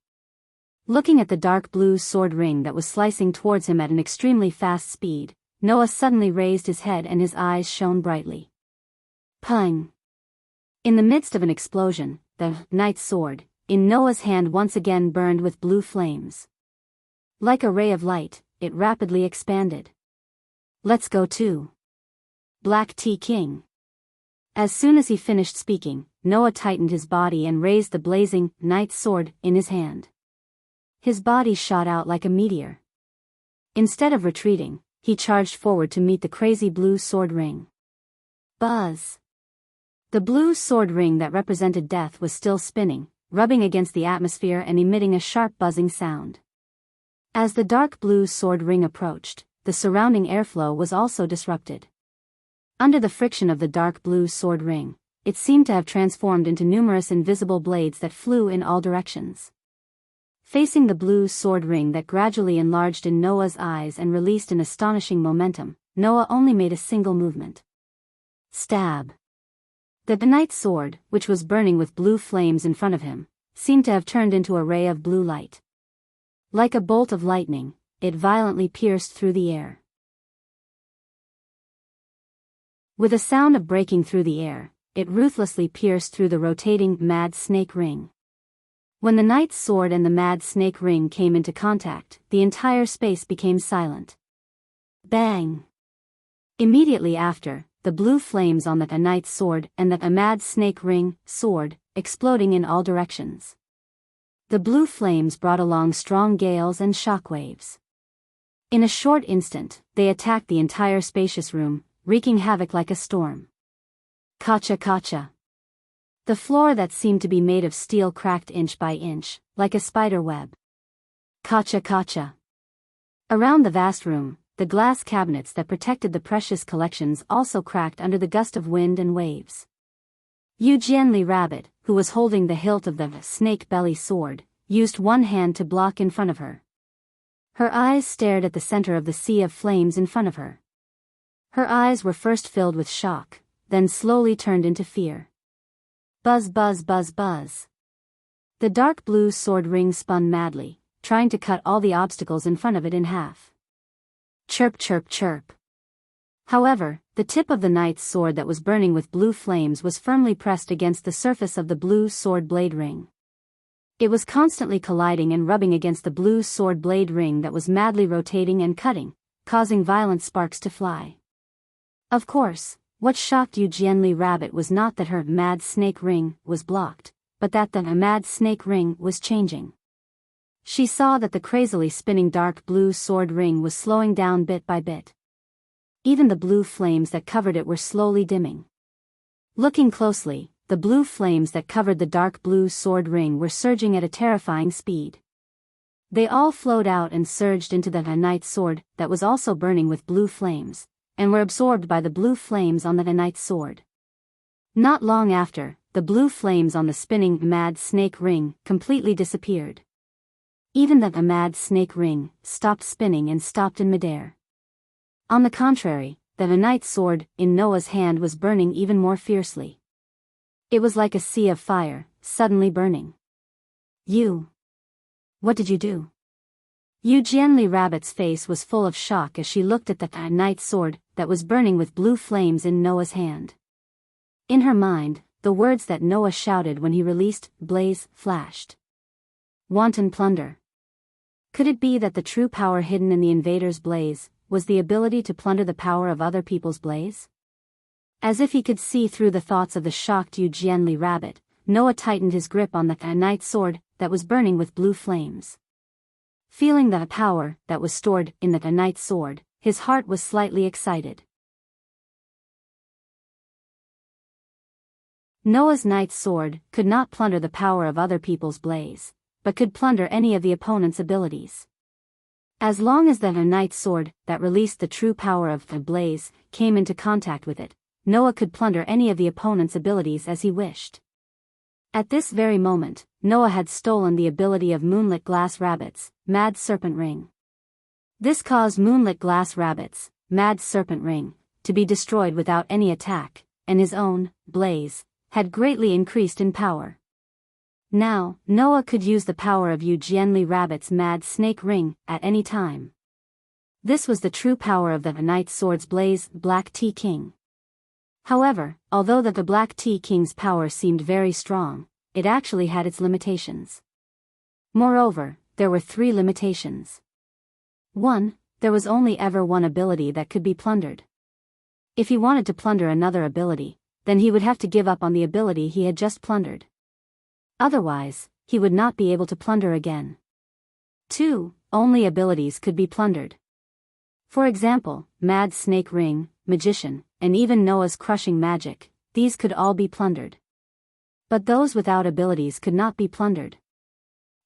Looking at the dark blue sword ring that was slicing towards him at an extremely fast speed, Noah suddenly raised his head and his eyes shone brightly. Pung! In the midst of an explosion, the knight's sword, in Noah's hand, once again burned with blue flames. Like a ray of light, it rapidly expanded. Let's go too. Black Tea King. As soon as he finished speaking, Noah tightened his body and raised the blazing knight's sword in his hand. His body shot out like a meteor. Instead of retreating, he charged forward to meet the crazy blue sword ring. Buzz! The blue sword ring that represented death was still spinning, rubbing against the atmosphere and emitting a sharp buzzing sound. As the dark blue sword ring approached, the surrounding airflow was also disrupted. Under the friction of the dark blue sword ring, it seemed to have transformed into numerous invisible blades that flew in all directions. Facing the blue sword ring that gradually enlarged in Noah's eyes and released an astonishing momentum, Noah only made a single movement. Stab! The knight's sword, which was burning with blue flames in front of him, seemed to have turned into a ray of blue light. Like a bolt of lightning, it violently pierced through the air. With a sound of breaking through the air, it ruthlessly pierced through the rotating mad snake ring. When the knight's sword and the mad snake ring came into contact, the entire space became silent. Bang! Immediately after, the blue flames on the knight's sword and the mad snake ring sword exploding in all directions. The blue flames brought along strong gales and shockwaves. In a short instant, they attacked the entire spacious room, wreaking havoc like a storm. Kacha kacha. The floor that seemed to be made of steel cracked inch by inch, like a spider web. Kacha kacha. Around the vast room, the glass cabinets that protected the precious collections also cracked under the gust of wind and waves. Eugenly Rabbit, who was holding the hilt of the snake belly sword, used one hand to block in front of her. Her eyes stared at the center of the sea of flames in front of her. Her eyes were first filled with shock, then slowly turned into fear. Buzz buzz buzz buzz. The dark blue sword ring spun madly, trying to cut all the obstacles in front of it in half. Chirp chirp chirp. However, the tip of the knight's sword that was burning with blue flames was firmly pressed against the surface of the blue sword blade ring. It was constantly colliding and rubbing against the blue sword blade ring that was madly rotating and cutting, causing violent sparks to fly. Of course, what shocked Eugenly Rabbit was not that her mad snake ring was blocked, but that the mad snake ring was changing. She saw that the crazily spinning dark blue sword ring was slowing down bit by bit. Even the blue flames that covered it were slowly dimming. Looking closely, the blue flames that covered the dark blue sword ring were surging at a terrifying speed. They all flowed out and surged into the knight's sword that was also burning with blue flames, and were absorbed by the blue flames on the knight's sword. Not long after, the blue flames on the spinning mad snake ring completely disappeared. Even the mad snake ring stopped spinning and stopped in midair. On the contrary, the knight's sword in Noah's hand was burning even more fiercely. It was like a sea of fire, suddenly burning. What did you do? Eugenly Rabbit's face was full of shock as she looked at the knight's sword that was burning with blue flames in Noah's hand. In her mind, the words that Noah shouted when he released Blaze flashed. Wanton plunder. Could it be that the true power hidden in the invader's blaze was the ability to plunder the power of other people's blaze? As if he could see through the thoughts of the shocked Yu Jianli rabbit, Noah tightened his grip on the knight's sword that was burning with blue flames. Feeling the power that was stored in the knight's sword, his heart was slightly excited. Noah's knight's sword could not plunder the power of other people's blaze, but could plunder any of the opponent's abilities. As long as the knight's sword that released the true power of the blaze came into contact with it, Noah could plunder any of the opponent's abilities as he wished. At this very moment, Noah had stolen the ability of Moonlit Glass Rabbit's Mad Serpent Ring. This caused Moonlit Glass Rabbit's Mad Serpent Ring to be destroyed without any attack, and his own blaze had greatly increased in power. Now, Noah could use the power of Yu Jianli Rabbit's Mad Snake Ring at any time. This was the true power of the knight's sword's blaze, Black Tea King. However, although the Black Tea King's power seemed very strong, it actually had its limitations. Moreover, there were 3 limitations. 1. There was only ever one ability that could be plundered. If he wanted to plunder another ability, then he would have to give up on the ability he had just plundered. Otherwise, he would not be able to plunder again. 2. Only abilities could be plundered. For example, Mad Snake Ring, Magician, and even Noah's Crushing Magic, these could all be plundered. But those without abilities could not be plundered.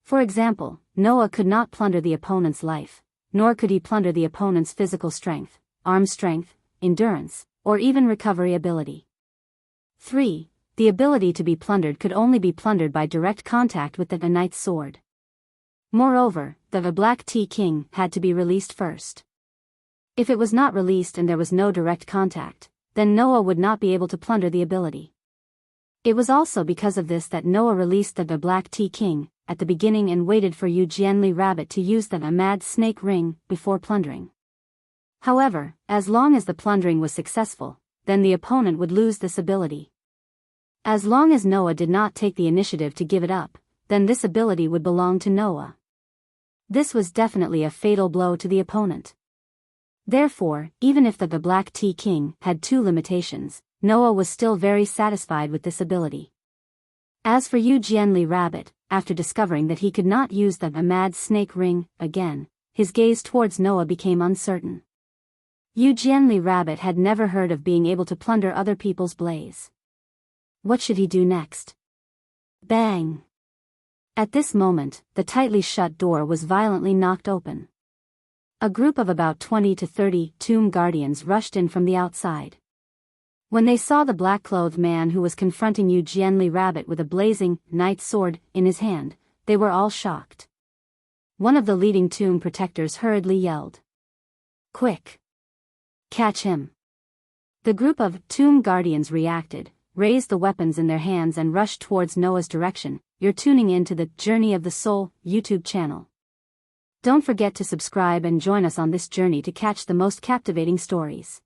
For example, Noah could not plunder the opponent's life, nor could he plunder the opponent's physical strength, arm strength, endurance, or even recovery ability. 3. The ability to be plundered could only be plundered by direct contact with the knight's sword. Moreover, the Black Tea King had to be released first. If it was not released and there was no direct contact, then Noah would not be able to plunder the ability. It was also because of this that Noah released the Black Tea King at the beginning and waited for Yu Jianli Rabbit to use the Mad Snake Ring before plundering. However, as long as the plundering was successful, then the opponent would lose this ability. As long as Noah did not take the initiative to give it up, then this ability would belong to Noah. This was definitely a fatal blow to the opponent. Therefore, even if the Black Tea King had 2 limitations, Noah was still very satisfied with this ability. As for Yu Jianli Rabbit, after discovering that he could not use the Mad Snake Ring again, his gaze towards Noah became uncertain. Yu Jianli Rabbit had never heard of being able to plunder other people's blaze. What should he do next? Bang! At this moment, the tightly shut door was violently knocked open. A group of about 20 to 30 tomb guardians rushed in from the outside. When they saw the black-clothed man who was confronting Yu Jianli Rabbit with a blazing knight's sword in his hand, they were all shocked. One of the leading tomb protectors hurriedly yelled, "Quick! Catch him!" The group of tomb guardians reacted, raised the weapons in their hands and rushed towards Noah's direction. You're tuning in to the Journey of the Soul YouTube channel. Don't forget to subscribe and join us on this journey to catch the most captivating stories.